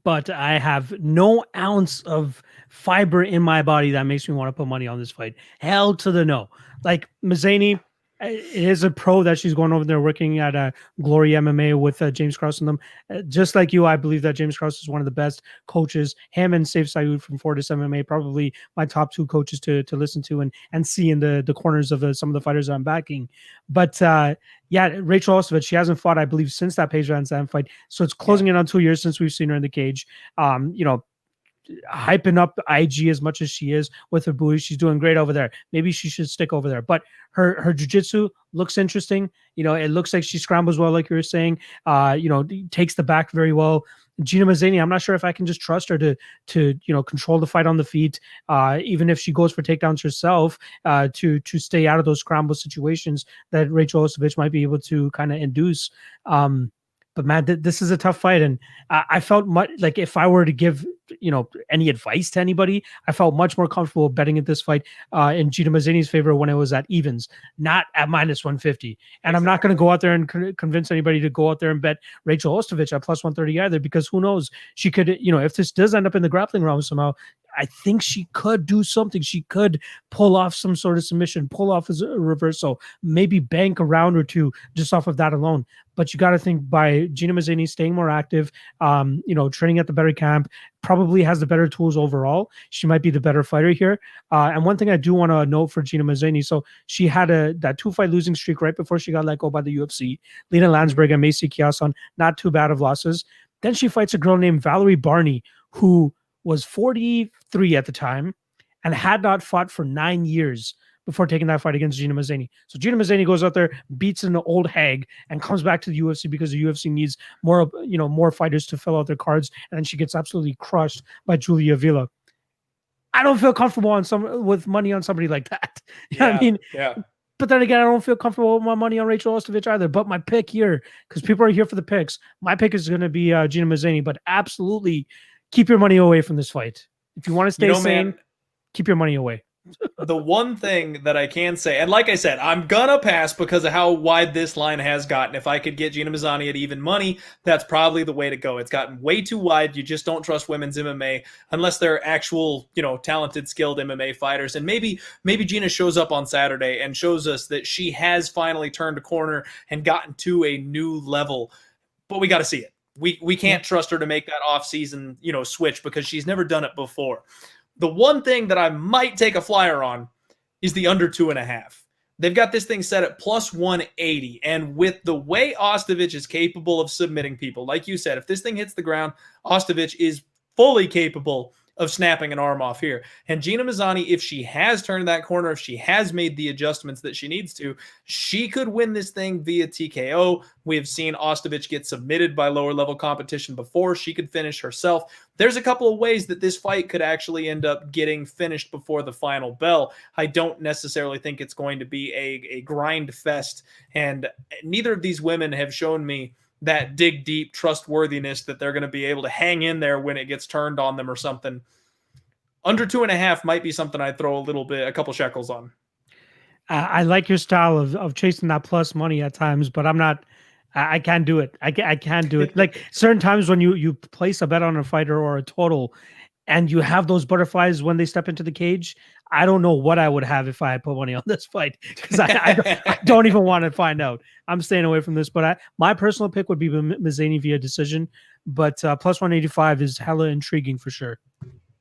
but I have no ounce of fiber in my body that makes me want to put money on this fight. Hell to the no. Like Mazany, it is a pro that she's going over there working at Glory MMA with James Krause and them. Just like you, I believe that James Krause is one of the best coaches. Him and Saif Sayoud from Fortis MMA, probably my top two coaches to listen to and see in the corners of some of the fighters I'm backing. But yeah, Rachael Ostovich, she hasn't fought, I believe, since that Paige Van Zandt fight. So it's closing in on 2 years since we've seen her in the cage. Hyping up IG as much as she is with her booty. She's doing great over there. Maybe she should stick over there. But her jiu-jitsu looks interesting. It looks like she scrambles well, like you were saying. Takes the back very well. Gina Mazany, I'm not sure if I can just trust her to control the fight on the feet, even if she goes for takedowns herself, to stay out of those scramble situations that Rachael Ostovich might be able to kind of induce. But man, this is a tough fight, and I felt much like if I were to give any advice to anybody, I felt much more comfortable betting at this fight in Gina Mazany's favor when it was at evens, not at minus 150. And I'm not going to go out there and convince anybody to go out there and bet Rachael Ostovich at plus 130 either, because who knows? She could, if this does end up in the grappling realm somehow, I think she could do something. She could pull off some sort of submission, pull off a reversal, maybe bank a round or two just off of that alone. But you got to think by Gina Mazany staying more active, training at the better camp, probably has the better tools overall. She might be the better fighter here. And one thing I do want to note for Gina Mazany, so she had that 2-fight losing streak right before she got let go by the UFC. Lena Landsberg and Macy Kiason, not too bad of losses. Then she fights a girl named Valerie Barney, who was 43 at the time and had not fought for 9 years before taking that fight against Gina Mazany. So Gina Mazany goes out there, beats an old hag, and comes back to the UFC because the UFC needs more fighters to fill out their cards, and then she gets absolutely crushed by Julia Villa. I don't feel comfortable with money on somebody like that. You know what I mean? Yeah. But then again, I don't feel comfortable with my money on Rachael Ostovich either. But my pick here, because people are here for the picks, my pick is going to be Gina Mazany. But absolutely, keep your money away from this fight. If you want to stay sane, keep your money away. The one thing that I can say, and like I said, I'm gonna pass because of how wide this line has gotten. If I could get Gina Mazany at even money, that's probably the way to go. It's gotten way too wide. You just don't trust women's MMA unless they're actual, talented, skilled MMA fighters. And maybe Gina shows up on Saturday and shows us that she has finally turned a corner and gotten to a new level. But we got to see it. We can't trust her to make that off-season, switch because she's never done it before. The one thing that I might take a flyer on is the under 2.5. They've got this thing set at plus 180. And with the way Ostovich is capable of submitting people, like you said, if this thing hits the ground, Ostovich is fully capable of snapping an arm off here. And Gina Mazany, if she has turned that corner, if she has made the adjustments that she needs to, she could win this thing via TKO. We have seen Ostovich get submitted by lower level competition before. She could finish herself. There's a couple of ways that this fight could actually end up getting finished before the final bell. I don't necessarily think it's going to be a grind fest. And neither of these women have shown me that dig deep trustworthiness that they're going to be able to hang in there when it gets turned on them or something. Under 2.5 might be something I'd throw a couple shekels on. I like your style of chasing that plus money at times, but I'm not. I can't do it. I can't do it. Like certain times when you place a bet on a fighter or a total, and you have those butterflies when they step into the cage. I don't know what I would have if I had put money on this fight, because I don't even want to find out. I'm staying away from this, but my personal pick would be Mazany via decision, but plus 185 is hella intriguing for sure.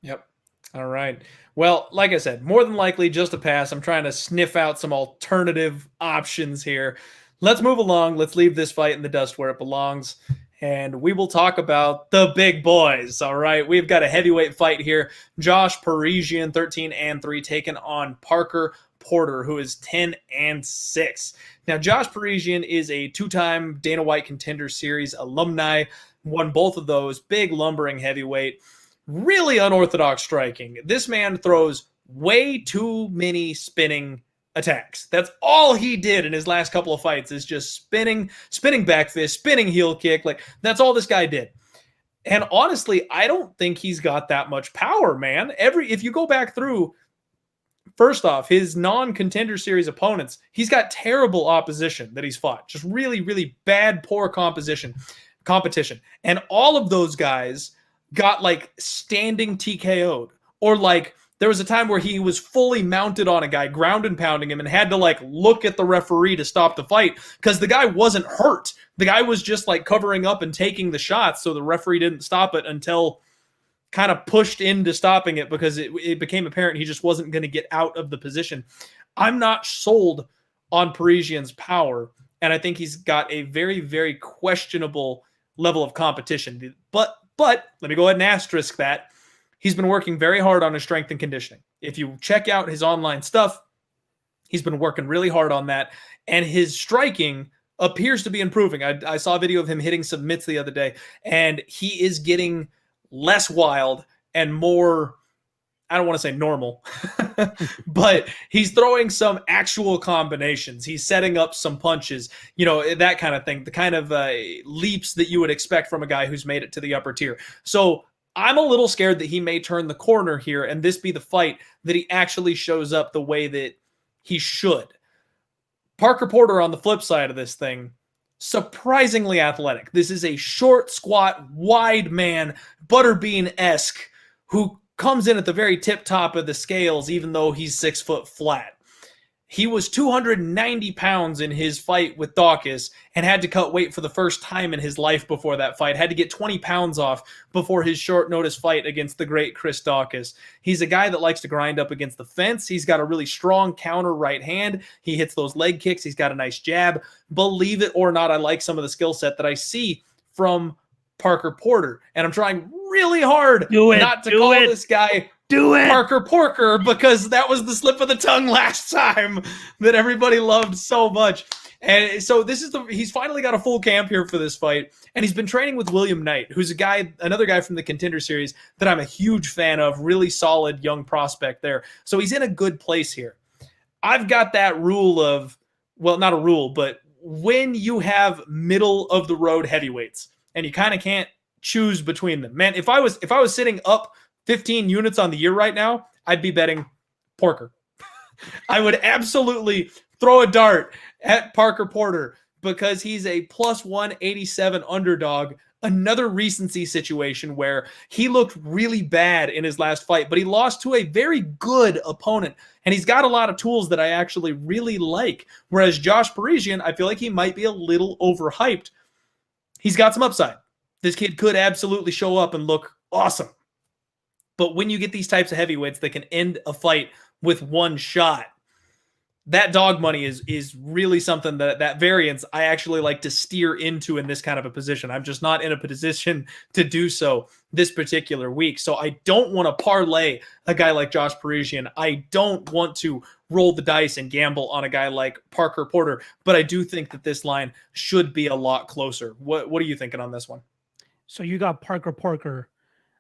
Yep. All right. Well, like I said, more than likely just a pass. I'm trying to sniff out some alternative options here. Let's move along. Let's leave this fight in the dust where it belongs. And we will talk about the big boys. All right. We've got a heavyweight fight here. Josh Parisian, 13-3, taking on Parker Porter, who is 10-6. Now, Josh Parisian is a two-time Dana White Contender Series alumni, won both of those, big lumbering heavyweight. Really unorthodox striking. This man throws way too many spinning attacks. That's all he did in his last couple of fights, is just spinning back fist, spinning heel kick. Like, that's all this guy did. And honestly, I don't think he's got that much power, man. If you go back through, first off, his non-contender series opponents, he's got terrible opposition that he's fought. Just really, really bad, poor competition. And all of those guys got like standing TKO'd, or like there was a time where he was fully mounted on a guy, ground and pounding him, and had to like look at the referee to stop the fight because the guy wasn't hurt. The guy was just like covering up and taking the shots, so the referee didn't stop it until kind of pushed into stopping it because it became apparent he just wasn't going to get out of the position. I'm not sold on Parisian's power, and I think he's got a very, very questionable level of competition. But let me go ahead and asterisk that. He's been working very hard on his strength and conditioning. If you check out his online stuff, he's been working really hard on that. And his striking appears to be improving. I saw a video of him hitting submits the other day, and he is getting less wild and more, I don't want to say normal, but he's throwing some actual combinations. He's setting up some punches, that kind of thing, the kind of leaps that you would expect from a guy who's made it to the upper tier. So I'm a little scared that he may turn the corner here and this be the fight that he actually shows up the way that he should. Parker Porter, on the flip side of this thing, surprisingly athletic. This is a short, squat, wide man, Butterbean-esque, who comes in at the very tip top of the scales, even though he's 6 foot flat. He was 290 pounds in his fight with Zhalgas and had to cut weight for the first time in his life before that fight. Had to get 20 pounds off before his short notice fight against the great Chris Zhalgas. He's a guy that likes to grind up against the fence. He's got a really strong counter right hand. He hits those leg kicks. He's got a nice jab. Believe it or not, I like some of the skill set that I see from Parker Porter. And I'm trying really hard not to call this guy Parker Porker, because that was the slip of the tongue last time that everybody loved so much. And so he's finally got a full camp here for this fight, and he's been training with William Knight, who's another guy from the Contender Series that I'm a huge fan of, really solid young prospect there. So he's in a good place here. I've got that rule of, well, not a rule, but when you have middle of the road heavyweights and you kind of can't choose between them, man, if I was sitting up 15 units on the year right now, I'd be betting Porker. I would absolutely throw a dart at Parker Porter because he's a plus 187 underdog. Another recency situation where he looked really bad in his last fight, but he lost to a very good opponent. And he's got a lot of tools that I actually really like. Whereas Josh Parisian, I feel like he might be a little overhyped. He's got some upside. This kid could absolutely show up and look awesome. But when you get these types of heavyweights that can end a fight with one shot, that dog money is really something that variance I actually like to steer into in this kind of a position. I'm just not in a position to do so this particular week. So I don't want to parlay a guy like Josh Parisian. I don't want to roll the dice and gamble on a guy like Parker Porter. But I do think that this line should be a lot closer. What are you thinking on this one? So you got Parker Porter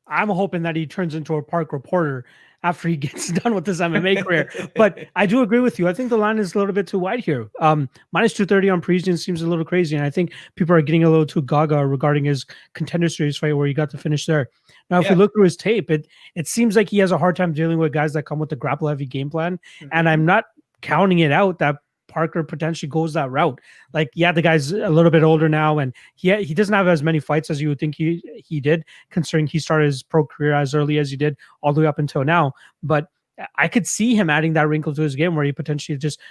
I'm hoping that he turns into a park reporter after he gets done with his MMA career. But I do agree with you. I think the line is a little bit too wide here. Minus 230 on Parisian seems a little crazy. And I think people are getting a little too gaga regarding his Contender Series fight where he got to finish there. Now, if we look through his tape, it seems like he has a hard time dealing with guys that come with the grapple heavy game plan. Mm-hmm. And I'm not counting it out that Parker potentially goes that route. Like, yeah, the guy's a little bit older now, and he doesn't have as many fights as you would think he did, considering he started his pro career as early as he did all the way up until now. But I could see him adding that wrinkle to his game where he potentially just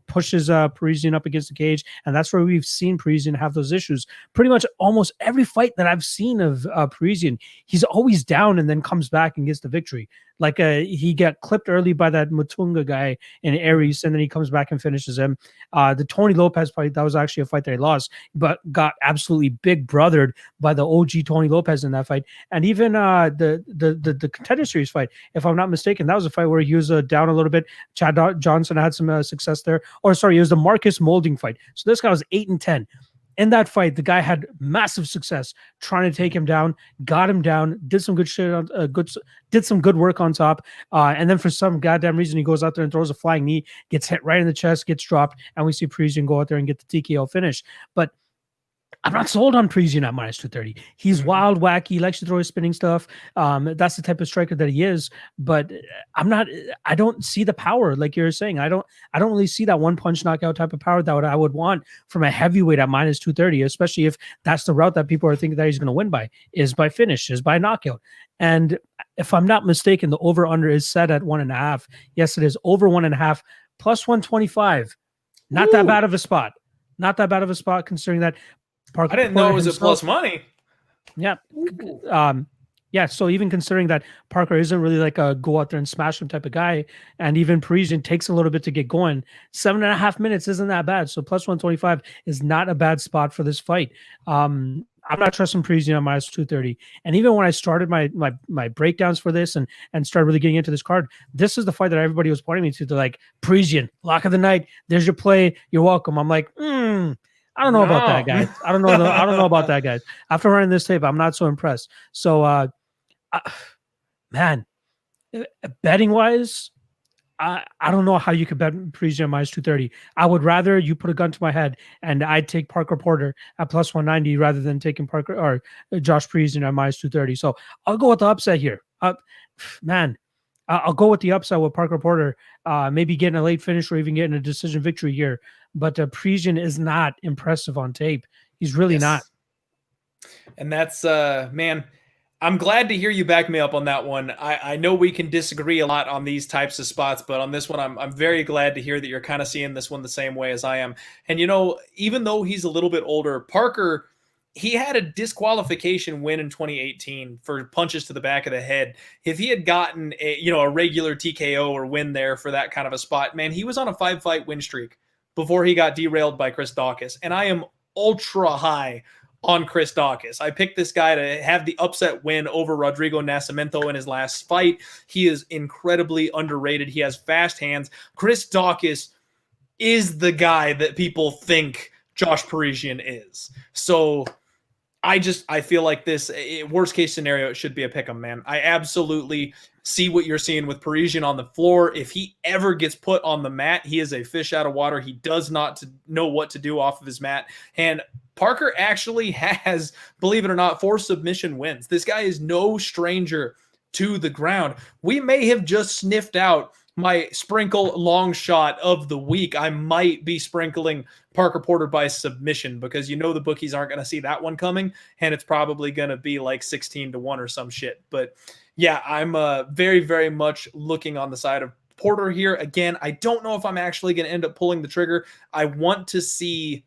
pushes Parisian up against the cage, and that's where we've seen Parisian have those issues. Pretty much almost every fight that I've seen of Parisian, he's always down and then comes back and gets the victory. Like he got clipped early by that Mutunga guy in Aries, and then he comes back and finishes him. The Tony Lopez fight, that was actually a fight that he lost, but got absolutely big brothered by the OG Tony Lopez in that fight. And even the Contender Series fight, if I'm not mistaken, that was a fight where he was down a little bit. Chad Johnson had some success there. Or sorry, it was the Marcus Molding fight. So this guy was 8-10. In that fight, the guy had massive success trying to take him down, got him down, did some good shit, did some good work on top, and then for some goddamn reason, he goes out there and throws a flying knee, gets hit right in the chest, gets dropped, and we see Parisian go out there and get the TKO finish. But I'm not sold on Parisian at minus 230. He's wild, wacky. He likes to throw his spinning stuff. That's the type of striker that he is. But I don't see the power like you're saying. I don't really see that one punch knockout type of power that I would want from a heavyweight at minus 230, especially if that's the route that people are thinking that he's going to win by, is by finish, is by knockout. And if I'm not mistaken, the over under is set at 1.5. Yes, it is over 1.5 plus 125. Not that bad of a spot. Not that bad of a spot considering that Parker, I didn't know it was a plus money. Yeah. Yeah. So even considering that Parker isn't really like a go out there and smash him type of guy, and even Parisian takes a little bit to get going, 7.5 minutes isn't that bad. So plus 125 is not a bad spot for this fight. I'm not trusting Parisian on minus 230. And even when I started my breakdowns for this and started really getting into this card, this is the fight that everybody was pointing me to. They're like, Parisian, lock of the night. There's your play. You're welcome. I'm like, I don't know about that, guys. I don't know about that, guys. After running this tape, I'm not so impressed. So, man, betting wise, I don't know how you could bet Parisian minus 230. I would rather you put a gun to my head and I'd take Parker Porter at plus 190 rather than taking Parker or Josh Parisian at minus 230. So I'll go with the upset here. I'll go with the upside with Parker Porter, maybe getting a late finish or even getting a decision victory here. But Parisian is not impressive on tape. He's really not. And that's, man, I'm glad to hear you back me up on that one. I know we can disagree a lot on these types of spots, but on this one, I'm very glad to hear that you're kind of seeing this one the same way as I am. And, even though he's a little bit older, Parker, he had a disqualification win in 2018 for punches to the back of the head. If he had gotten a regular TKO or win there for that kind of a spot, man, he was on a 5-fight win streak before he got derailed by Chris Daukaus. And I am ultra high on Chris Daukaus. I picked this guy to have the upset win over Rodrigo Nascimento in his last fight. He is incredibly underrated. He has fast hands. Chris Daukaus is the guy that people think Josh Parisian is. So I feel like this, worst case scenario, it should be a pick 'em, man. I absolutely see what you're seeing with Parisian on the floor. If he ever gets put on the mat, he is a fish out of water. He does not know what to do off of his mat. And Parker actually has, believe it or not, 4 submission wins. This guy is no stranger to the ground. We may have just sniffed out my sprinkle long shot of the week. I might be sprinkling Parker Porter by submission because the bookies aren't going to see that one coming, and it's probably going to be like 16-1 or some shit. But yeah, I'm very, very much looking on the side of Porter here. Again, I don't know if I'm actually going to end up pulling the trigger. I want to see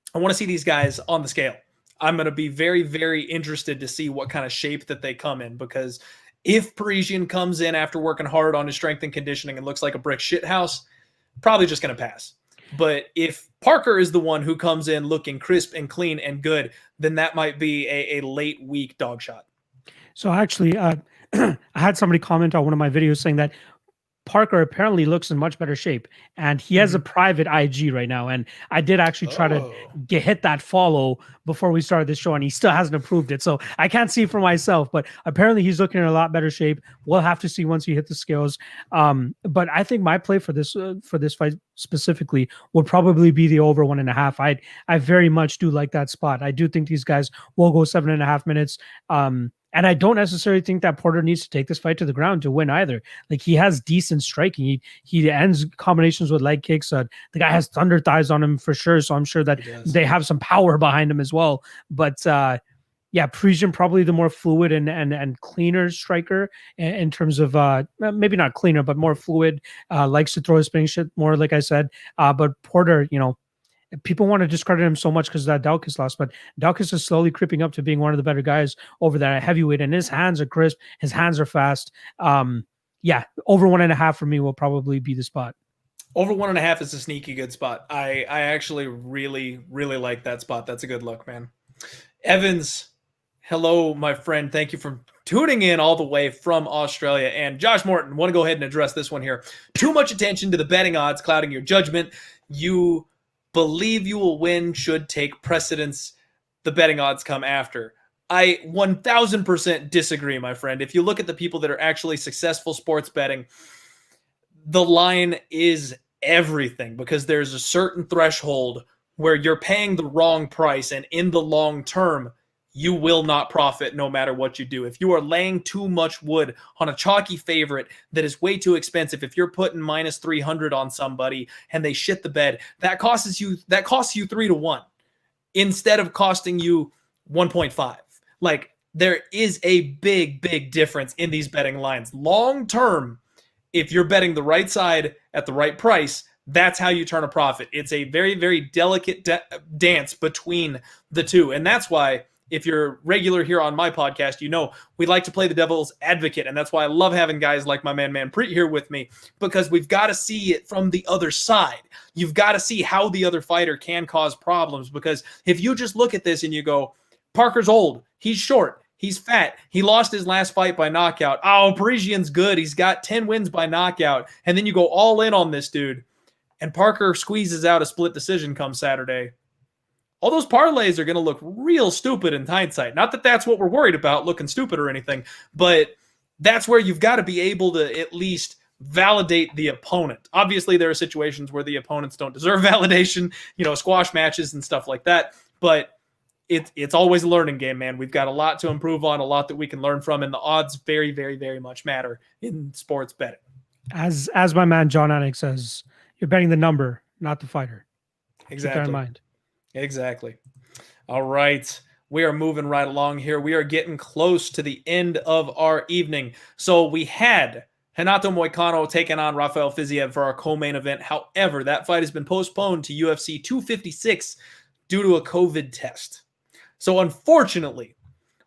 these guys on the scale. I'm going to be very, very interested to see what kind of shape that they come in, because if Parisian comes in after working hard on his strength and conditioning and looks like a brick shit house, probably just going to pass. But if Parker is the one who comes in looking crisp and clean and good, then that might be a late week dog shot. So actually, I had somebody comment on one of my videos saying that Parker apparently looks in much better shape, and he has a private IG right now. And I did actually try to hit that follow before we started this show, and he still hasn't approved it. So I can't see for myself, but apparently he's looking in a lot better shape. We'll have to see once he hit the scales. But I think my play for this fight specifically would probably be the over 1.5. I very much do like that spot. I do think these guys will go 7.5 minutes. And I don't necessarily think that Porter needs to take this fight to the ground to win either. Like, he has decent striking. He ends combinations with leg kicks. The guy has thunder thighs on him for sure. So I'm sure that they have some power behind him as well. But Parisian probably the more fluid and cleaner striker in terms of maybe not cleaner, but more fluid. Likes to throw his spinning shit more, like I said. But Porter, people want to discredit him so much because of that Zhalgas loss, but Zhalgas is slowly creeping up to being one of the better guys over there at heavyweight, and his hands are crisp, his hands are fast. Over 1.5 for me will probably be the spot. Over 1.5 is a sneaky good spot. I actually really, really like that spot. That's a good look, man. Evans, hello, my friend. Thank you for tuning in all the way from Australia. And Josh Morton, want to go ahead and address this one here. Too much attention to the betting odds clouding your judgment. You believe you will win should take precedence. The betting odds come after. I 1000% disagree, my friend. If you look at the people that are actually successful sports betting, the line is everything, because there's a certain threshold where you're paying the wrong price, and in the long term, you will not profit no matter what you do. If you are laying too much wood on a chalky favorite that is way too expensive, if you're putting minus 300 on somebody and they shit the bed, that costs you 3-1 instead of costing you 1.5. Like, there is a big difference in these betting lines. Long term, if you're betting the right side at the right price, that's how you turn a profit. It's a very, very delicate dance between the two. And that's why, if you're regular here on my podcast, we like to play the devil's advocate. And that's why I love having guys like my man Manpreet here with me, because we've got to see it from the other side. You've got to see how the other fighter can cause problems, because if you just look at this and you go, Parker's old, he's short, he's fat, he lost his last fight by knockout. Oh, Parisian's good, he's got 10 wins by knockout. And then you go all in on this dude, and Parker squeezes out a split decision come Saturday. All those parlays are going to look real stupid in hindsight. Not that that's what we're worried about, looking stupid or anything, but that's where you've got to be able to at least validate the opponent. Obviously, there are situations where the opponents don't deserve validation, squash matches and stuff like that, but it's always a learning game, man. We've got a lot to improve on, a lot that we can learn from, and the odds very, very, very much matter in sports betting. As my man John Anik says, you're betting the number, not the fighter. Exactly. Keep that in mind. Exactly. All right. We are moving right along here. We are getting close to the end of our evening. So we had Renato Moicano taking on Rafael Fiziev for our co-main event. However, that fight has been postponed to UFC 256 due to a COVID test. So unfortunately,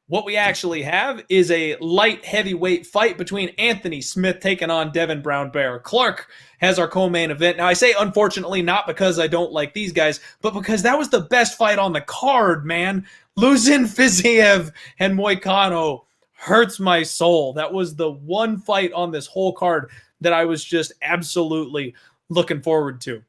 what we actually have is a light heavyweight fight between Anthony Smith taking on Devin Brown Bear Clark as our co-main event. Now, I say unfortunately not because I don't like these guys, but because that was the best fight on the card, man. Losing Fiziev and Moicano hurts my soul. That was the one fight on this whole card that I was just absolutely looking forward to.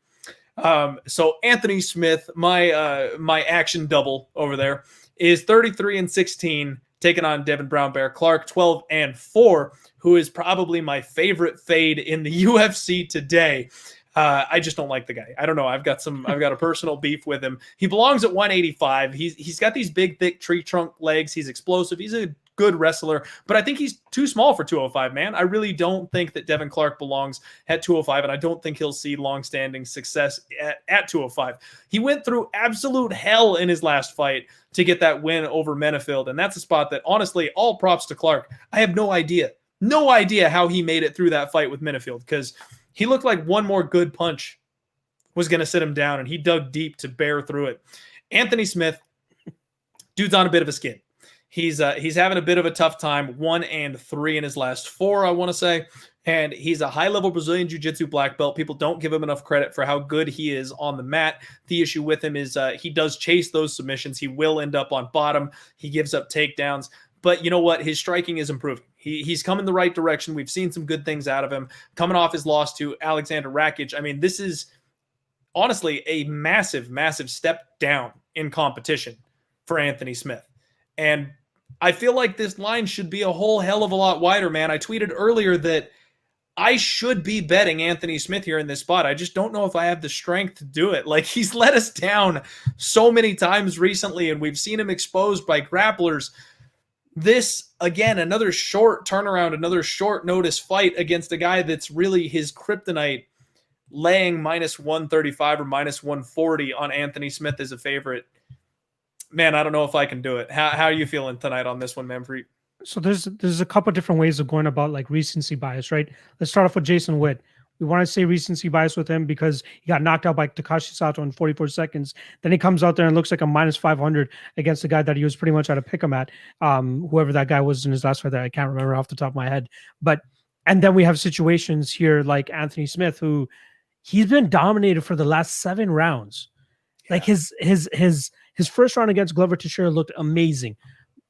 So Anthony Smith, my action double over there, is 33-16, taking on Devin Brown Bear Clark, 12-4, who is probably my favorite fade in the UFC today. I just don't like the guy. I don't know. I've got a personal beef with him. He belongs at 185. He's got these big, thick tree trunk legs. He's explosive. He's a good wrestler, but I think he's too small for 205, man. I really don't think that Devin Clark belongs at 205, and I don't think he'll see long-standing success at 205. He went through absolute hell in his last fight to get that win over Menefield, and that's a spot that, honestly, all props to Clark. I have no idea how he made it through that fight with Menefield, because he looked like one more good punch was going to sit him down, and he dug deep to bear through it. Anthony Smith, dude's on a bit of a skid. He's having a bit of a tough time, 1-3 in his last 4, I want to say. And he's a high-level Brazilian Jiu-Jitsu black belt. People don't give him enough credit for how good he is on the mat. The issue with him is he does chase those submissions. He will end up on bottom. He gives up takedowns. but you know what? His striking is improving. He's come in the right direction. We've seen some good things out of him coming off his loss to Alexander Rakic. I mean, this is honestly a massive, massive step down in competition for Anthony Smith. And I feel like this line should be a whole hell of a lot wider, man. I tweeted earlier that I should be betting Anthony Smith here in this spot. I just don't know if I have the strength to do it. Like, he's let us down so many times recently, and we've seen him exposed by grapplers. This, again, another short turnaround, another short notice fight against a guy that's really his kryptonite, laying minus 135 or minus 140 on Anthony Smith as a favorite. Man, I don't know if I can do it. How are you feeling tonight on this one, Manpreet? So there's a couple different ways of going about like recency bias, right? Let's start off with Jason Witt. We want to say recency bias with him because he got knocked out by Takashi Sato in 44 seconds. Then he comes out there and looks like a minus 500 against the guy that he was pretty much at a pick him at, whoever that guy was in his last fight that I can't remember off the top of my head. And then we have situations here like Anthony Smith, who he's been dominated for the last 7 rounds. Yeah. Like his first round against Glover Teixeira looked amazing.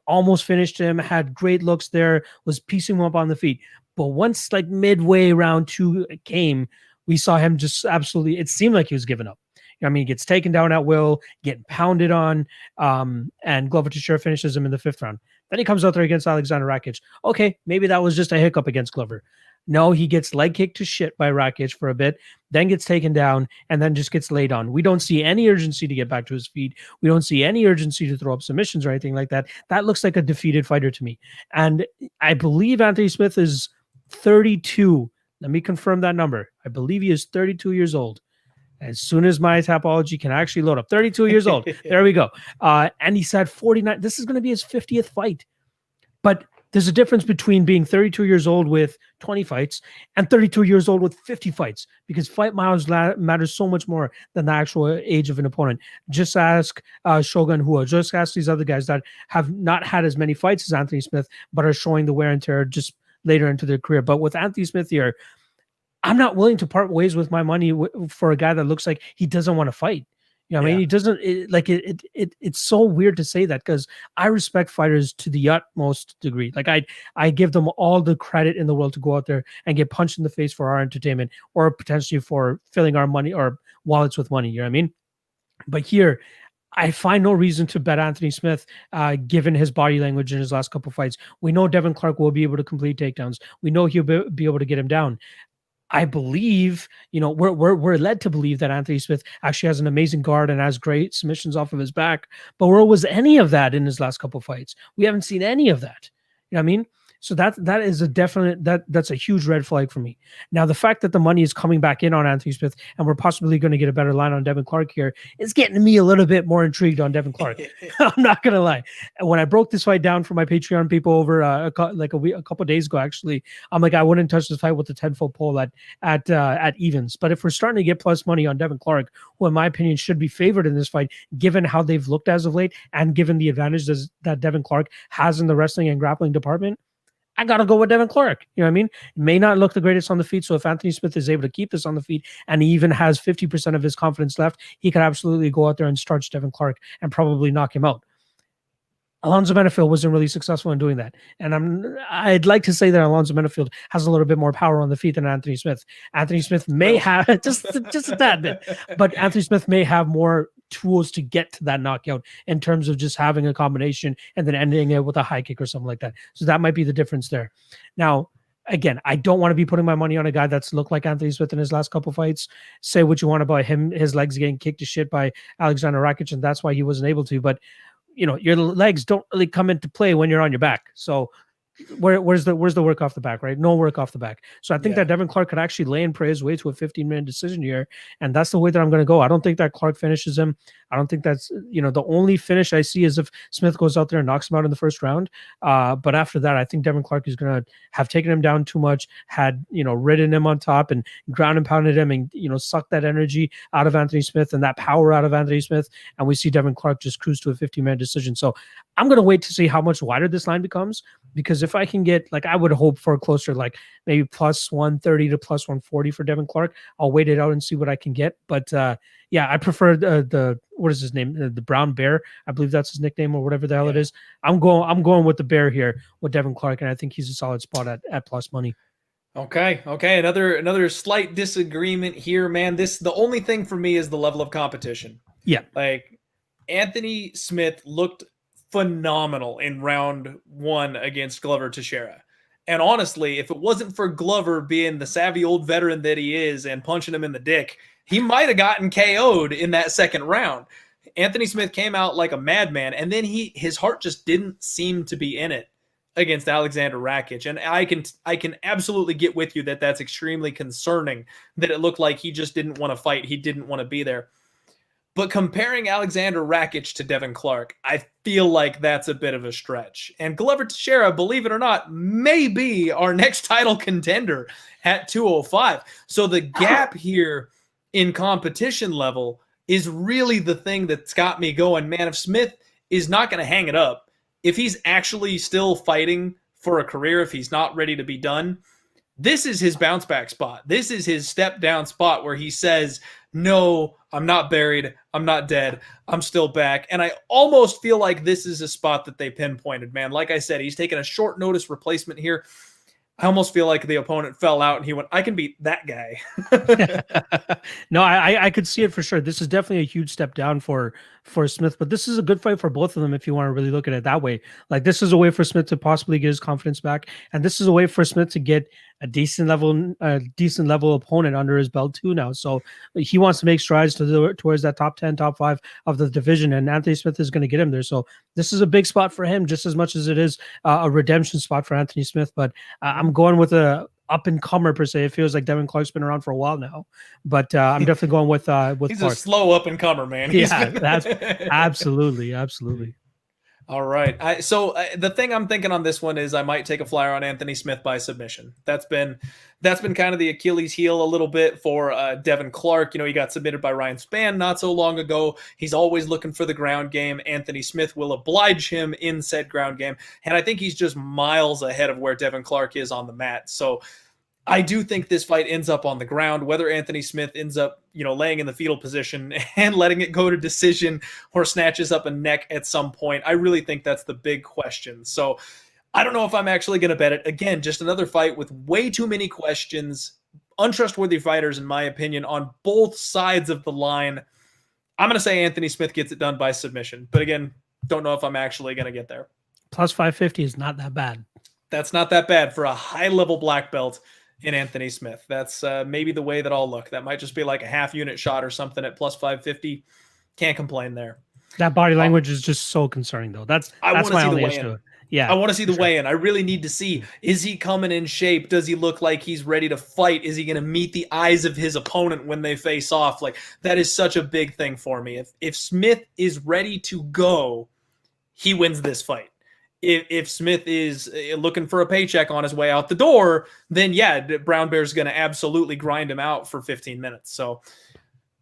Almost finished him, had great looks there, was piecing him up on the feet. But once like midway round 2 came, we saw him just absolutely, it seemed like he was giving up. I mean, he gets taken down at will, getting pounded on, and Glover Teixeira finishes him in the 5th round. Then he comes out there against Alexander Rakic. Okay, maybe that was just a hiccup against Glover. No, he gets leg kicked to shit by Rakic for a bit, then gets taken down, and then just gets laid on. We don't see any urgency to get back to his feet. We don't see any urgency to throw up submissions or anything like that. That looks like a defeated fighter to me. And I believe Anthony Smith is 32. Let me confirm that number. I believe he is 32 years old. As soon as my Tapology can actually load up. 32 years old. There we go. And he said 49. This is going to be his 50th fight. But there's a difference between being 32 years old with 20 fights and 32 years old with 50 fights, because fight miles matters so much more than the actual age of an opponent. Just ask Shogun Hua. Just ask these other guys that have not had as many fights as Anthony Smith, but are showing the wear and tear just later into their career. But with Anthony Smith here, I'm not willing to part ways with my money for a guy that looks like he doesn't want to fight. You know what I mean? He doesn't it's so weird to say that, because I respect fighters to the utmost degree. Like I give them all the credit in the world to go out there and get punched in the face for our entertainment, or potentially for filling our money or wallets with money. You know what I mean? But here, I find no reason to bet Anthony Smith, given his body language in his last couple of fights. We know Devin Clark will be able to complete takedowns. We know he'll be able to get him down. I believe, we're led to believe that Anthony Smith actually has an amazing guard and has great submissions off of his back. But where was any of that in his last couple of fights? We haven't seen any of that. You know what I mean? So that is a definite, that's a huge red flag for me. Now, the fact that the money is coming back in on Anthony Smith and we're possibly going to get a better line on Devin Clark here is getting me a little bit more intrigued on Devin Clark. I'm not going to lie. When I broke this fight down for my Patreon people over a couple of days ago, actually, I'm like, I wouldn't touch this fight with a 10-foot pole at evens. But if we're starting to get plus money on Devin Clark, who in my opinion should be favored in this fight, given how they've looked as of late and given the advantages that Devin Clark has in the wrestling and grappling department, I got to go with Devin Clark. You know what I mean? It may not look the greatest on the feet. So if Anthony Smith is able to keep this on the feet and he even has 50% of his confidence left, he could absolutely go out there and starch Devin Clark and probably knock him out. Alonzo Benefield wasn't really successful in doing that. And I'd like to say that Alonzo Benefield has a little bit more power on the feet than Anthony Smith. Anthony Smith may have just a tad bit, but Anthony Smith may have more tools to get to that knockout in terms of just having a combination and then ending it with a high kick or something like that. So that might be the difference there. Now, again, I don't want to be putting my money on a guy that's looked like Anthony Smith in his last couple of fights. Say what you want about him, his legs getting kicked to shit by Alexander Rakic, and that's why he wasn't able to. But your legs don't really come into play when you're on your back. So where's the work off the back, right? No work off the back. So I think that Devin Clark could actually lay and pray his way to a 15-minute decision here. And that's the way that I'm going to go. I don't think that Clark finishes him. I don't think that's, the only finish I see is if Smith goes out there and knocks him out in the first round. But after that, I think Devin Clark is going to have taken him down too much, had, ridden him on top and ground and pounded him and, sucked that energy out of Anthony Smith and that power out of Anthony Smith. And we see Devin Clark just cruise to a 15-minute decision. So I'm going to wait to see how much wider this line becomes. because if I can get, like, I would hope for a closer, like maybe plus 130 to plus 140 for Devin Clark. I'll wait it out and see what I can get. But yeah, I prefer the what is his name? The Brown Bear. I believe that's his nickname or whatever the hell it is. I'm going with the Bear here with Devin Clark, and I think he's a solid spot at plus money. Okay. Another slight disagreement here, man. The only thing for me is the level of competition. Yeah. Like, Anthony Smith looked phenomenal in round 1 against Glover Teixeira. And honestly, if it wasn't for Glover being the savvy old veteran that he is and punching him in the dick, he might have gotten KO'd in that second round. Anthony Smith came out like a madman, and then his heart just didn't seem to be in it against Alexander Rakic. And I can absolutely get with you that that's extremely concerning, that it looked like he just didn't want to fight. He didn't want to be there. But comparing Alexander Rakic to Devin Clark, I feel like that's a bit of a stretch. And Glover Teixeira, believe it or not, may be our next title contender at 205. So the gap here in competition level is really the thing that's got me going. Man, if Smith is not going to hang it up, if he's actually still fighting for a career, if he's not ready to be done, this is his bounce back spot. This is his step down spot where he says, no, I'm not buried. I'm not dead. I'm still back. And I almost feel like this is a spot that they pinpointed, man. Like I said, he's taking a short notice replacement here. I almost feel like the opponent fell out and he went, I can beat that guy. No, I could see it for sure. This is definitely a huge step down for Smith, but this is a good fight for both of them if you want to really look at it that way. Like, this is a way for Smith to possibly get his confidence back, and this is a way for Smith to get a decent level opponent under his belt too now. So he wants to make strides towards that top 10, top 5 of the division, and Anthony Smith is going to get him there. So this is a big spot for him, just as much as it is a redemption spot for Anthony Smith. But I'm going with a up-and-comer per se. It feels like Devin Clark's been around for a while now, but I'm definitely going with he's Clark. A slow up-and-comer, man. That's absolutely. All right. So the thing I'm thinking on this one is I might take a flyer on Anthony Smith by submission. That's been kind of the Achilles heel a little bit for Devin Clark. You know, he got submitted by Ryan Spann not so long ago. He's always looking for the ground game. Anthony Smith will oblige him in said ground game. And I think he's just miles ahead of where Devin Clark is on the mat. So I do think this fight ends up on the ground, whether Anthony Smith ends up, laying in the fetal position and letting it go to decision or snatches up a neck at some point. I really think that's the big question. So I don't know if I'm actually going to bet it. Again, just another fight with way too many questions, untrustworthy fighters, in my opinion, on both sides of the line. I'm going to say Anthony Smith gets it done by submission. But again, don't know if I'm actually going to get there. Plus 550 is not that bad. That's not that bad for a high-level black belt in Anthony Smith. That's maybe the way that I'll look. That might just be like a half unit shot or something at plus 550. Can't complain there. That body language is just so concerning, though. That's my only issue to it. Yeah, I want to see the weigh-in. I really need to see, is he coming in shape? Does he look like he's ready to fight? Is he going to meet the eyes of his opponent when they face off? Like, that is such a big thing for me. If Smith is ready to go, he wins this fight. If Smith is looking for a paycheck on his way out the door, then yeah, Brown Bear's going to absolutely grind him out for 15 minutes. So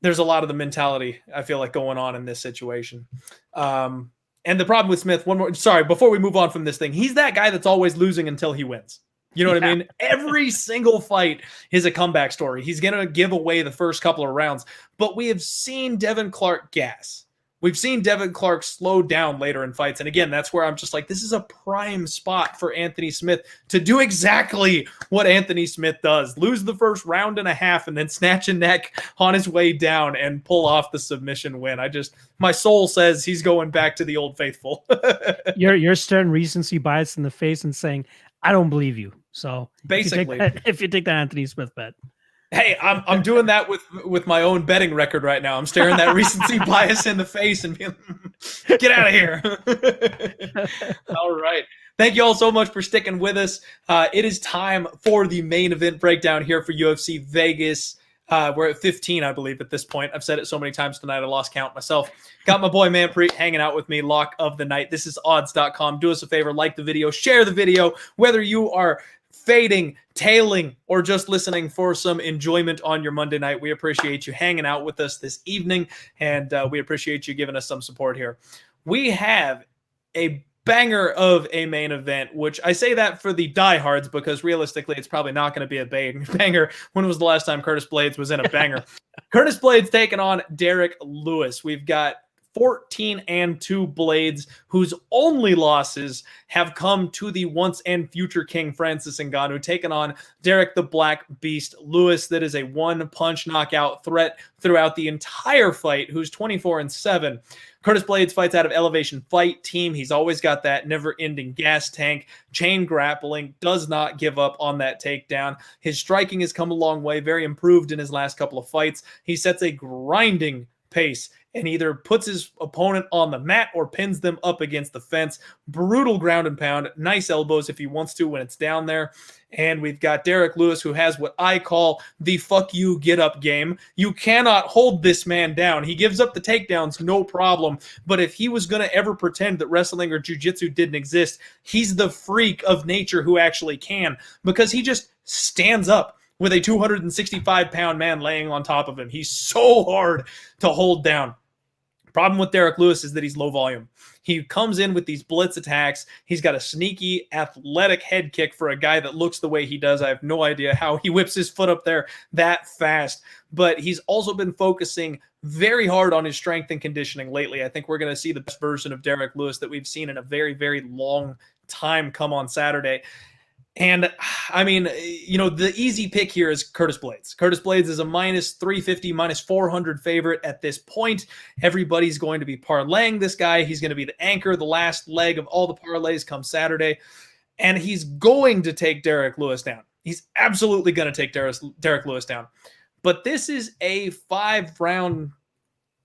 there's a lot of the mentality I feel like going on in this situation. And the problem with Smith, before we move on from this thing, he's that guy that's always losing until he wins. You know what I mean? Every single fight is a comeback story. He's going to give away the first couple of rounds, but we have seen Devin Clark gas. We've seen Devin Clark slow down later in fights. And again, that's where I'm just like, this is a prime spot for Anthony Smith to do exactly what Anthony Smith does. Lose the first round and a half and then snatch a neck on his way down and pull off the submission win. My soul says he's going back to the old faithful. You're staring recency bias in the face and saying, I don't believe you. So basically, if you take that Anthony Smith bet. Hey, I'm doing that with my own betting record right now. I'm staring that recency bias in the face and being, get out of here. All right. Thank you all so much for sticking with us. It is time for the main event breakdown here for UFC Vegas. We're at 15, I believe, at this point. I've said it so many times tonight, I lost count myself. Got my boy Manpreet hanging out with me, lock of the night. This is odds.com. Do us a favor, like the video, share the video, whether you are fading, tailing, or just listening for some enjoyment on your Monday night. We appreciate you hanging out with us this evening, and we appreciate you giving us some support here. We have a banger of a main event, which I say that for the diehards because realistically it's probably not going to be a banger. When was the last time Curtis Blaydes was in a banger? Curtis Blaydes taking on Derrick Lewis. We've got 14-2 Blaydes, whose only losses have come to the once and future king Francis Ngannou, taking on Derrick the Black Beast Lewis. That is a one-punch knockout threat throughout the entire fight, who's 24-7. Curtis Blaydes fights out of Elevation Fight Team. He's always got that never-ending gas tank, chain grappling, does not give up on that takedown. His striking has come a long way, very improved in his last couple of fights. He sets a grinding pace and either puts his opponent on the mat or pins them up against the fence. Brutal ground and pound, nice elbows if he wants to when it's down there. And we've got Derrick Lewis, who has what I call the fuck you get up game. You cannot hold this man down. He gives up the takedowns, no problem. But if he was going to ever pretend that wrestling or jiu-jitsu didn't exist, he's the freak of nature who actually can, because he just stands up with a 265-pound man laying on top of him. He's so hard to hold down. Problem with Derrick Lewis is that he's low volume. He comes in with these blitz attacks. He's got a sneaky, athletic head kick for a guy that looks the way he does. I have no idea how he whips his foot up there that fast. But he's also been focusing very hard on his strength and conditioning lately. I think we're going to see the best version of Derrick Lewis that we've seen in a very, very long time come on Saturday. And I mean, you know, the easy pick here is Curtis Blaydes. Curtis Blaydes is a minus 350, minus 400 favorite at this point. Everybody's going to be parlaying this guy. He's going to be the anchor, the last leg of all the parlays come Saturday. And he's going to take Derrick Lewis down. He's absolutely going to take Derrick Lewis down. But this is a 5-round,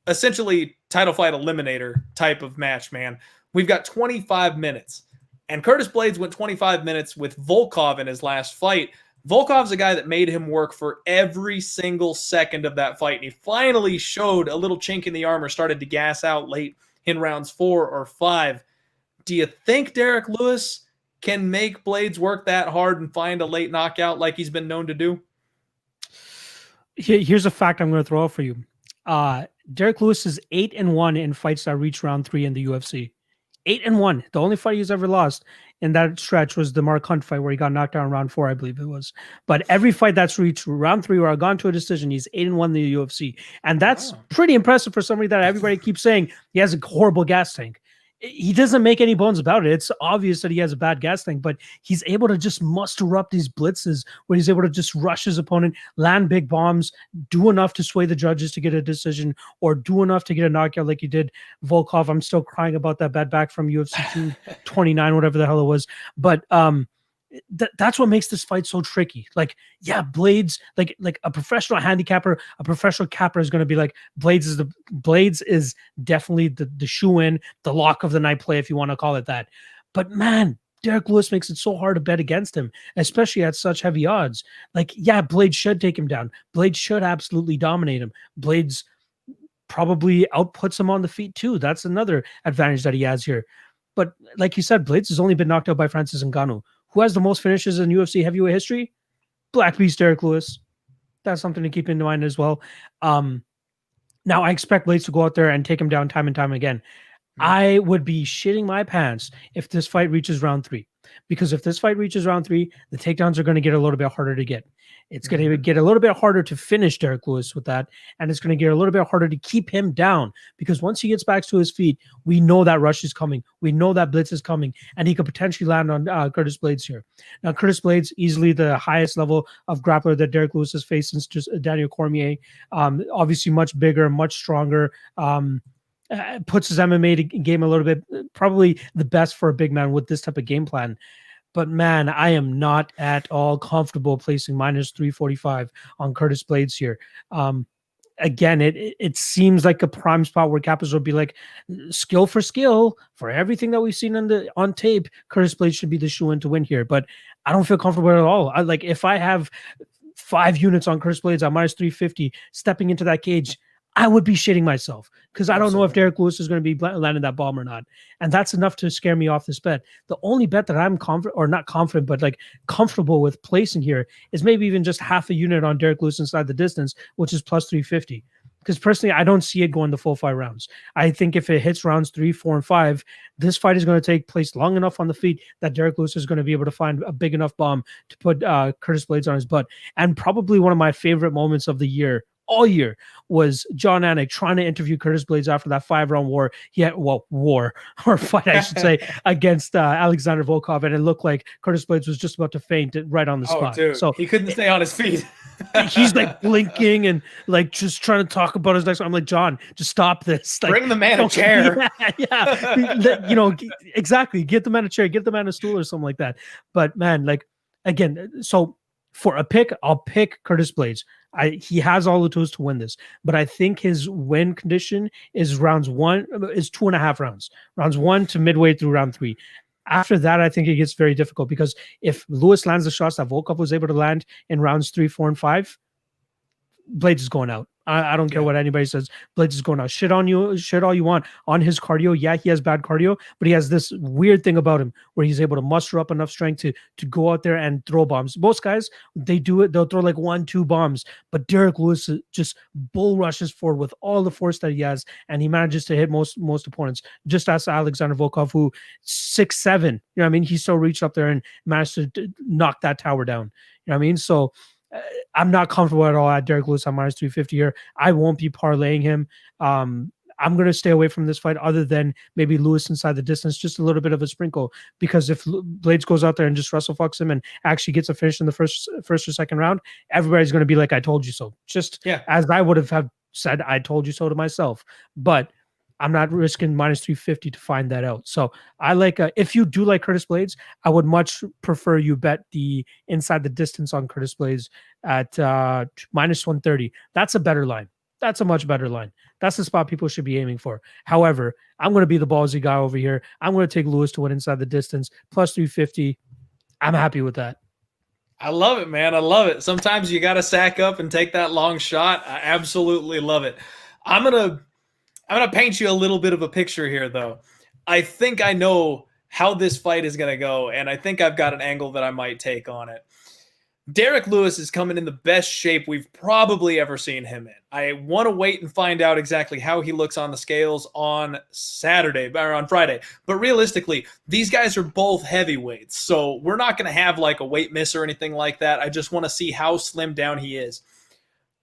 essentially title fight eliminator type of match, man. We've got 25 minutes. And Curtis Blaydes went 25 minutes with Volkov in his last fight. Volkov's a guy that made him work for every single second of that fight. And he finally showed a little chink in the armor, started to gas out late in rounds 4 or 5. Do you think Derrick Lewis can make Blaydes work that hard and find a late knockout like he's been known to do? Here's a fact I'm going to throw out for you. Derrick Lewis is 8-1 in fights that reach round 3 in the UFC. 8-1. The only fight he's ever lost in that stretch was the Mark Hunt fight where he got knocked down in round 4, I believe it was. But every fight that's reached round 3 or gone to a decision, he's 8-1 in the UFC. And that's pretty impressive for somebody that everybody keeps saying he has a horrible gas tank. He doesn't make any bones about it. It's obvious that he has a bad gas tank, but he's able to just muster up these blitzes where he's able to just rush his opponent, land big bombs, do enough to sway the judges to get a decision, or do enough to get a knockout like he did Volkov. I'm still crying about that bad back from UFC 229, whatever the hell it was. But that's what makes this fight so tricky. Like, yeah, Blaydes, like a professional handicapper, a professional capper is going to be like, Blaydes is definitely the shoe-in, the lock of the night play, if you want to call it that. But man, Derrick Lewis makes it so hard to bet against him, especially at such heavy odds. Like, yeah, Blaydes should take him down. Blaydes should absolutely dominate him. Blaydes probably outputs him on the feet too. That's another advantage that he has here. But like you said, Blaydes has only been knocked out by Francis Ngannou. Who has the most finishes in UFC heavyweight history? Black Beast Derrick Lewis. That's something to keep in mind as well. Now, I expect Blaydes to go out there and take him down time and time again. I would be shitting my pants if this fight reaches round 3. Because if this fight reaches round 3, the takedowns are going to get a little bit harder to get. It's going to get a little bit harder to finish Derrick Lewis with that, and it's going to get a little bit harder to keep him down, because once he gets back to his feet, we know that rush is coming. We know that blitz is coming, and he could potentially land on Curtis Blaydes here. Now, Curtis Blaydes, easily the highest level of grappler that Derrick Lewis has faced since just Daniel Cormier. Obviously much bigger, much stronger, puts his MMA game a little bit, probably the best for a big man with this type of game plan. But man, I am not at all comfortable placing minus 345 on Curtis Blaydes here. Again, it seems like a prime spot where Kappas will be like, skill for skill, for everything that we've seen on tape, Curtis Blaydes should be the shoe-in to win here. But I don't feel comfortable at all. If I have 5 units on Curtis Blaydes at minus 350 stepping into that cage, I would be shitting myself, because I don't know if Derrick Lewis is going to be landing that bomb or not. And that's enough to scare me off this bet. The only bet that I'm comfortable with placing here is maybe even just half a unit on Derrick Lewis inside the distance, which is plus 350. Because personally, I don't see it going the full 5 rounds. I think if it hits rounds 3, 4, and 5, this fight is going to take place long enough on the feet that Derrick Lewis is going to be able to find a big enough bomb to put Curtis Blaydes on his butt. And probably one of my favorite moments of the year, all year, was John Anik trying to interview Curtis Blaydes after that 5-round war. War or fight, I should say, against Alexander Volkov, and it looked like Curtis Blaydes was just about to faint right on the spot. Dude, so he couldn't stay on his feet. He's like blinking and like just trying to talk about his next. I'm like, John, just stop this. Like, bring the man a chair. Yeah. Exactly. Get the man a chair. Get the man a stool or something like that. But man, like again, so for a pick, I'll pick Curtis Blaydes. He has all the tools to win this, but I think his win condition is 2.5 rounds. Rounds 1 to midway through round 3. After that, I think it gets very difficult because if Lewis lands the shots that Volkov was able to land in rounds 3, 4, and 5, Blaydes is going out. I don't care what anybody says. Blaydes is going out. Shit all you want on his cardio. Yeah, he has bad cardio, but he has this weird thing about him where he's able to muster up enough strength to go out there and throw bombs. Most guys, they do it. They'll throw like 1, 2 bombs, but Derrick Lewis just bull rushes forward with all the force that he has, and he manages to hit most opponents. Just as Alexander Volkov, who 6'7", you know what I mean? He still reached up there and managed to knock that tower down. You know what I mean? So I'm not comfortable at all at Derrick Lewis on minus 350 here. I won't be parlaying him. I'm going to stay away from this fight other than maybe Lewis inside the distance, just a little bit of a sprinkle. Because if Blaydes goes out there and just wrestle fucks him and actually gets a finish in the first or second round, everybody's going to be like, I told you so. Just as I would have said, I told you so to myself. But I'm not risking minus 350 to find that out. So I like, if you do like Curtis Blaydes, I would much prefer you bet the inside the distance on Curtis Blaydes at minus 130. That's a better line. That's a much better line. That's the spot people should be aiming for. However, I'm going to be the ballsy guy over here. I'm going to take Lewis to win inside the distance, plus 350. I'm happy with that. I love it, man. I love it. Sometimes you got to sack up and take that long shot. I absolutely love it. I'm going to paint you a little bit of a picture here, though. I think I know how this fight is going to go, and I think I've got an angle that I might take on it. Derrick Lewis is coming in the best shape we've probably ever seen him in. I want to wait and find out exactly how he looks on the scales on Friday. But realistically, these guys are both heavyweights, so we're not going to have like a weight miss or anything like that. I just want to see how slimmed down he is.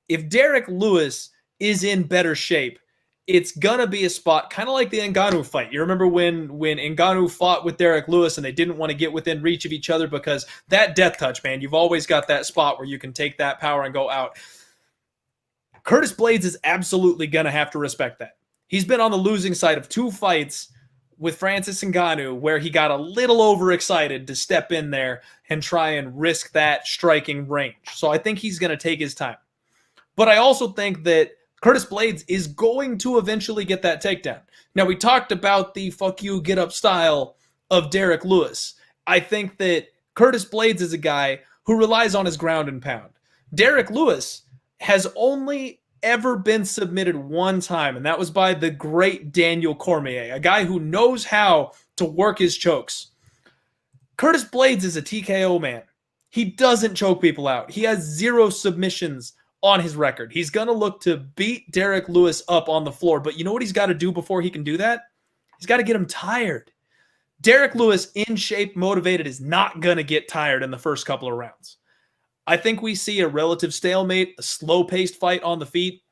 If Derrick Lewis is in better shape, it's going to be a spot kind of like the Ngannou fight. You remember when Ngannou fought with Derrick Lewis and they didn't want to get within reach of each other because that death touch, man, you've always got that spot where you can take that power and go out. Curtis Blaydes is absolutely going to have to respect that. He's been on the losing side of 2 fights with Francis Ngannou where he got a little overexcited to step in there and try and risk that striking range. So I think he's going to take his time. But I also think that Curtis Blaydes is going to eventually get that takedown. Now, we talked about the fuck you, get up style of Derrick Lewis. I think that Curtis Blaydes is a guy who relies on his ground and pound. Derrick Lewis has only ever been submitted one time, and that was by the great Daniel Cormier, a guy who knows how to work his chokes. Curtis Blaydes is a TKO man. He doesn't choke people out. He has 0 submissions on his record. He's going to look to beat Derrick Lewis up on the floor, but you know what he's got to do before he can do that? He's got to get him tired. Derrick Lewis, in shape, motivated, is not going to get tired in the first couple of rounds. I think we see a relative stalemate, a slow-paced fight on the feet.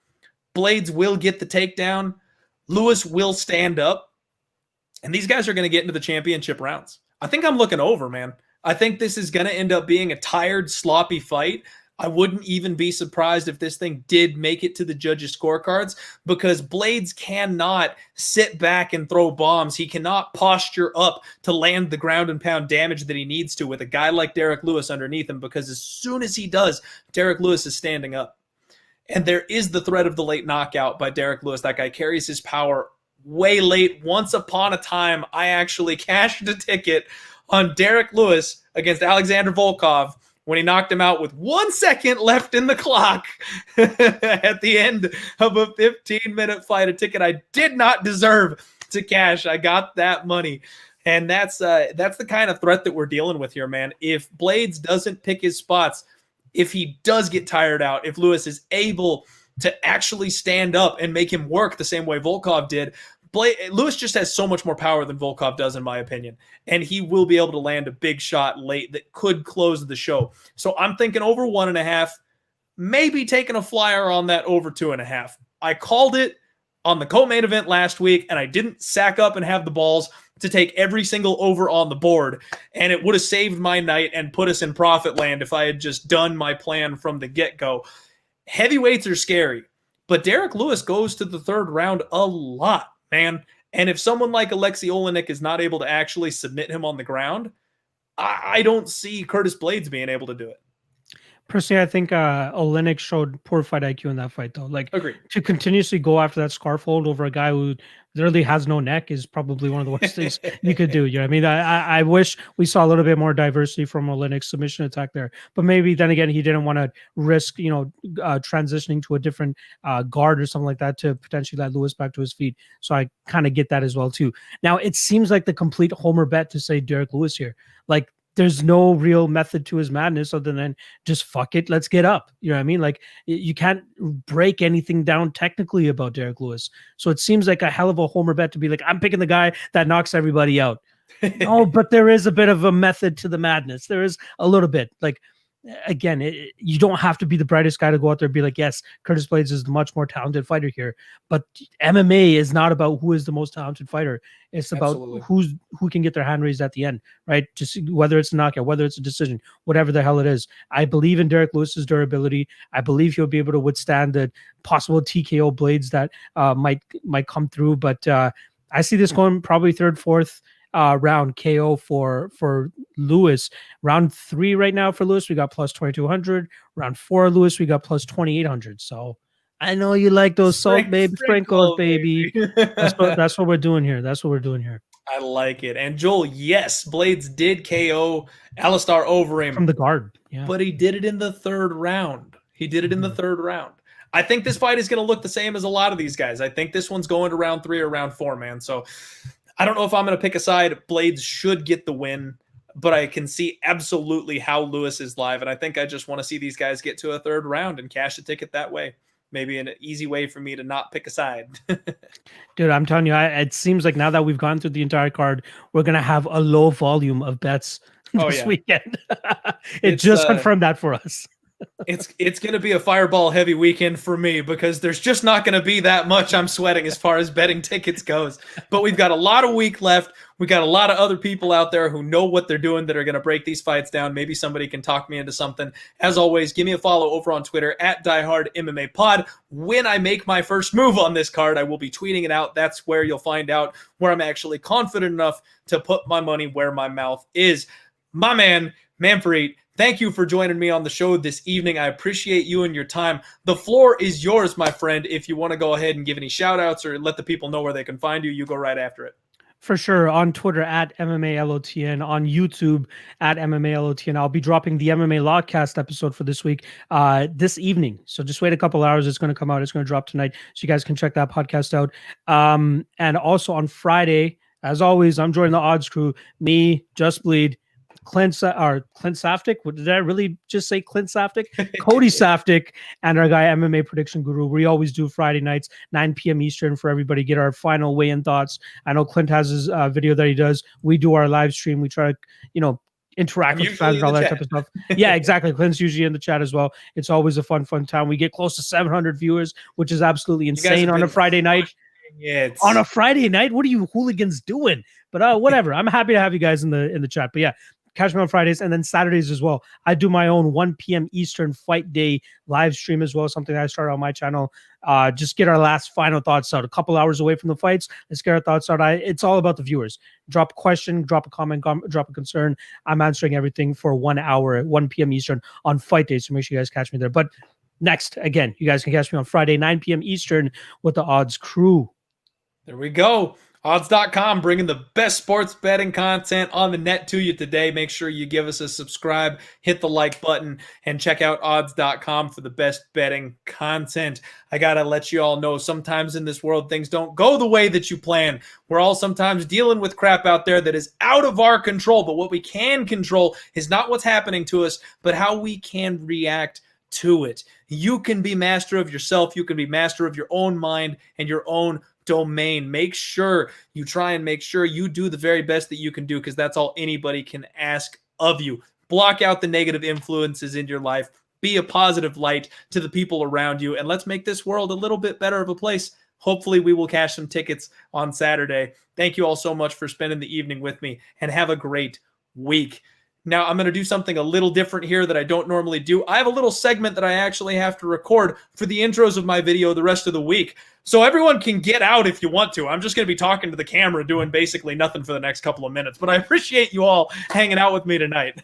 Blaydes will get the takedown. Lewis will stand up. And these guys are going to get into the championship rounds. I think I'm looking over, man. I think this is going to end up being a tired, sloppy fight. I wouldn't even be surprised if this thing did make it to the judges' scorecards because Blaydes cannot sit back and throw bombs. He cannot posture up to land the ground and pound damage that he needs to with a guy like Derrick Lewis underneath him because as soon as he does, Derrick Lewis is standing up. And there is the threat of the late knockout by Derrick Lewis. That guy carries his power way late. Once upon a time, I actually cashed a ticket on Derrick Lewis against Alexander Volkov when he knocked him out with 1 second left in the clock at the end of a 15-minute fight, a ticket I did not deserve to cash. I got that money. And that's the kind of threat that we're dealing with here, man. If Blaydes doesn't pick his spots, if he does get tired out, if Lewis is able to actually stand up and make him work the same way Volkov did. Lewis just has so much more power than Volkov does, in my opinion, and he will be able to land a big shot late that could close the show. So I'm thinking over 1.5, maybe taking a flyer on that over 2.5. I called it on the co-main event last week, and I didn't sack up and have the balls to take every single over on the board, and it would have saved my night and put us in profit land if I had just done my plan from the get-go. Heavyweights are scary, but Derrick Lewis goes to the third round a lot, man. And if someone like Alexei Olenek is not able to actually submit him on the ground, I don't see Curtis Blaydes being able to do it. Personally, I think Olenek showed poor fight IQ in that fight, though. Like, agreed. To continuously go after that scarf hold over a guy who literally has no neck is probably one of the worst things you could do. You know what I mean? I wish we saw a little bit more diversity from Olenek's submission attack there. But maybe then again, he didn't want to risk, transitioning to a different guard or something like that to potentially let Lewis back to his feet. So I kind of get that as well, too. Now, it seems like the complete homer bet to say Derrick Lewis here. Like, there's no real method to his madness other than just fuck it, let's get up. You know what I mean? Like, you can't break anything down technically about Derrick Lewis. So it seems like a hell of a homer bet to be like, I'm picking the guy that knocks everybody out. Oh, but there is a bit of a method to the madness. There is a little bit. Like, again, you don't have to be the brightest guy to go out there and be like, yes, Curtis Blaydes is the much more talented fighter here. But MMA is not about who is the most talented fighter. It's about who can get their hand raised at the end, right? Just whether it's a knockout, whether it's a decision, whatever the hell it is. I believe in Derrick Lewis's durability. I believe he'll be able to withstand the possible TKO Blaydes that might come through. But I see this going probably third, fourth round KO for Lewis. Round 3 right now for Lewis, we got plus 2,200. Round 4 Lewis, we got plus 2,800. So I know you like those sprinkles, baby. That's what we're doing here. That's what we're doing here. I like it. And Joel, yes, Blaydes did KO Alistar Overeem from the guard, yeah, but he did it in the third round. I think this fight is going to look the same as a lot of these guys. I think this one's going to round 3 or round 4, man. So I don't know if I'm going to pick a side. Blaydes should get the win, but I can see absolutely how Lewis is live, and I think I just want to see these guys get to a third round and cash the ticket that way. Maybe an easy way for me to not pick a side. Dude, I'm telling you, it seems like now that we've gone through the entire card, we're going to have a low volume of bets this weekend. It just confirmed that for us. It's going to be a fireball heavy weekend for me because there's just not going to be that much I'm sweating as far as betting tickets goes. But we've got a lot of week left. We got a lot of other people out there who know what they're doing that are going to break these fights down. Maybe somebody can talk me into something. As always, give me a follow over on Twitter at Diehard MMA Pod. When I make my first move on this card, I will be tweeting it out. That's where you'll find out where I'm actually confident enough to put my money where my mouth is. My man, Manpreet, thank you for joining me on the show this evening. I appreciate you and your time. The floor is yours, my friend. If you want to go ahead and give any shout outs or let the people know where they can find you, you go right after it. For sure. On Twitter at MMA LOTN, on YouTube at MMA LOTN. I'll be dropping the MMA Lawcast episode for this week this evening. So just wait a couple hours. It's going to come out. It's going to drop tonight. So you guys can check that podcast out. And also on Friday, as always, I'm joining the odds crew. Me, Just Bleed, Clint Saftik. Did I really just say Clint Saftik? Cody Saftik and our guy MMA Prediction Guru. We always do Friday nights, 9 p.m. Eastern for everybody. Get our final weigh-in thoughts. I know Clint has his video that he does. We do our live stream. We try to, interact with fans and all that type of stuff. Yeah, exactly. Clint's usually in the chat as well. It's always a fun time. We get close to 700 viewers, which is absolutely insane on a Friday night. On a Friday night, what are you hooligans doing? But whatever. I'm happy to have you guys in the chat. But yeah, catch me on Fridays and then Saturdays as well. I do my own 1 p.m. Eastern fight day live stream as well, something I started on my channel. Just get our last final thoughts out. A couple hours away from the fights. Let's get our thoughts out. It's all about the viewers. Drop a question, drop a comment, drop a concern. I'm answering everything for 1 hour at 1 p.m. Eastern on fight day. So make sure you guys catch me there. But next, again, you guys can catch me on Friday, 9 p.m. Eastern with the Odds crew. There we go. Odds.com bringing the best sports betting content on the net to you today. Make sure you give us a subscribe, hit the like button, and check out odds.com for the best betting content. I got to let you all know sometimes in this world things don't go the way that you plan. We're all sometimes dealing with crap out there that is out of our control. But what we can control is not what's happening to us, but how we can react to it. You can be master of yourself. You can be master of your own mind and your own domain. Make sure you try and make sure you do the very best that you can do, because that's all anybody can ask of you. Block out the negative influences in your life. Be a positive light to the people around you, and let's make this world a little bit better of a place. Hopefully we will cash some tickets on Saturday. Thank you all so much for spending the evening with me, and have a great week. Now, I'm going to do something a little different here that I don't normally do. I have a little segment that I actually have to record for the intros of my video the rest of the week. So everyone can get out if you want to. I'm just going to be talking to the camera, doing basically nothing for the next couple of minutes. But I appreciate you all hanging out with me tonight.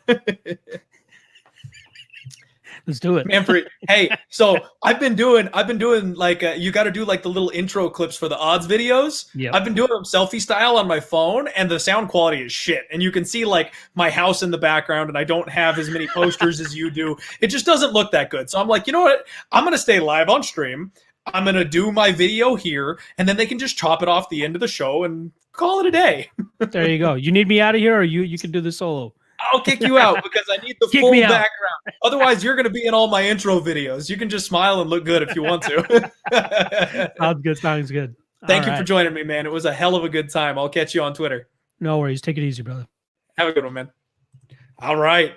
Let's do it. Manpreet. Hey, so I've been doing like you got to do like the little intro clips for the odds videos. Yep. I've been doing them selfie style on my phone, and the sound quality is shit. And you can see like my house in the background, and I don't have as many posters as you do. It just doesn't look that good. So I'm like, you know what? I'm going to stay live on stream. I'm going to do my video here, and then they can just chop it off the end of the show and call it a day. There you go. You need me out of here, or you can do this solo? I'll kick you out because I need the full background. Otherwise, you're going to be in all my intro videos. You can just smile and look good if you want to. Sounds good. Sounds good. Thank you for joining me, man. It was a hell of a good time. I'll catch you on Twitter. No worries. Take it easy, brother. Have a good one, man. All right.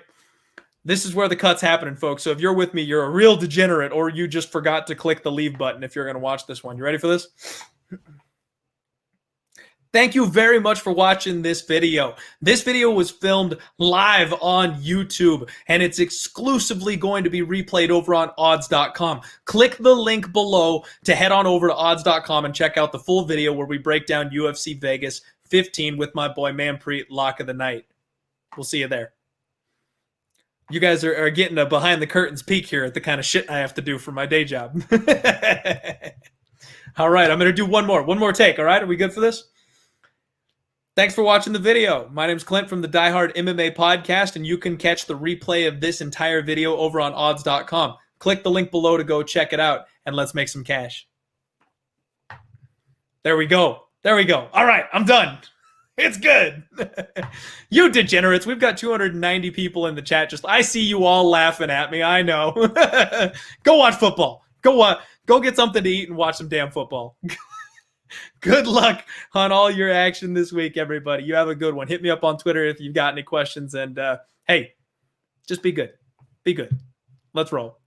This is where the cut's happening, folks. So if you're with me, you're a real degenerate, or you just forgot to click the leave button if you're going to watch this one. You ready for this? Thank you very much for watching this video. This video was filmed live on YouTube, and it's exclusively going to be replayed over on odds.com. Click the link below to head on over to odds.com and check out the full video where we break down UFC Vegas 15 with my boy Manpreet, lock of the night. We'll see you there. You guys are getting a behind the curtains peek here at the kind of shit I have to do for my day job. All right, I'm going to do one more take. All right, are we good for this? Thanks for watching the video. My name's Clint from the Diehard MMA Podcast, and you can catch the replay of this entire video over on odds.com. Click the link below to go check it out, and let's make some cash. There we go. There we go. All right, I'm done. It's good. You degenerates. We've got 290 people in the chat. I see you all laughing at me. I know. Go watch football. Go get something to eat and watch some damn football. Good luck on all your action this week, everybody. You have a good one. Hit me up on Twitter if you've got any questions. And hey, just be good. Be good. Let's roll.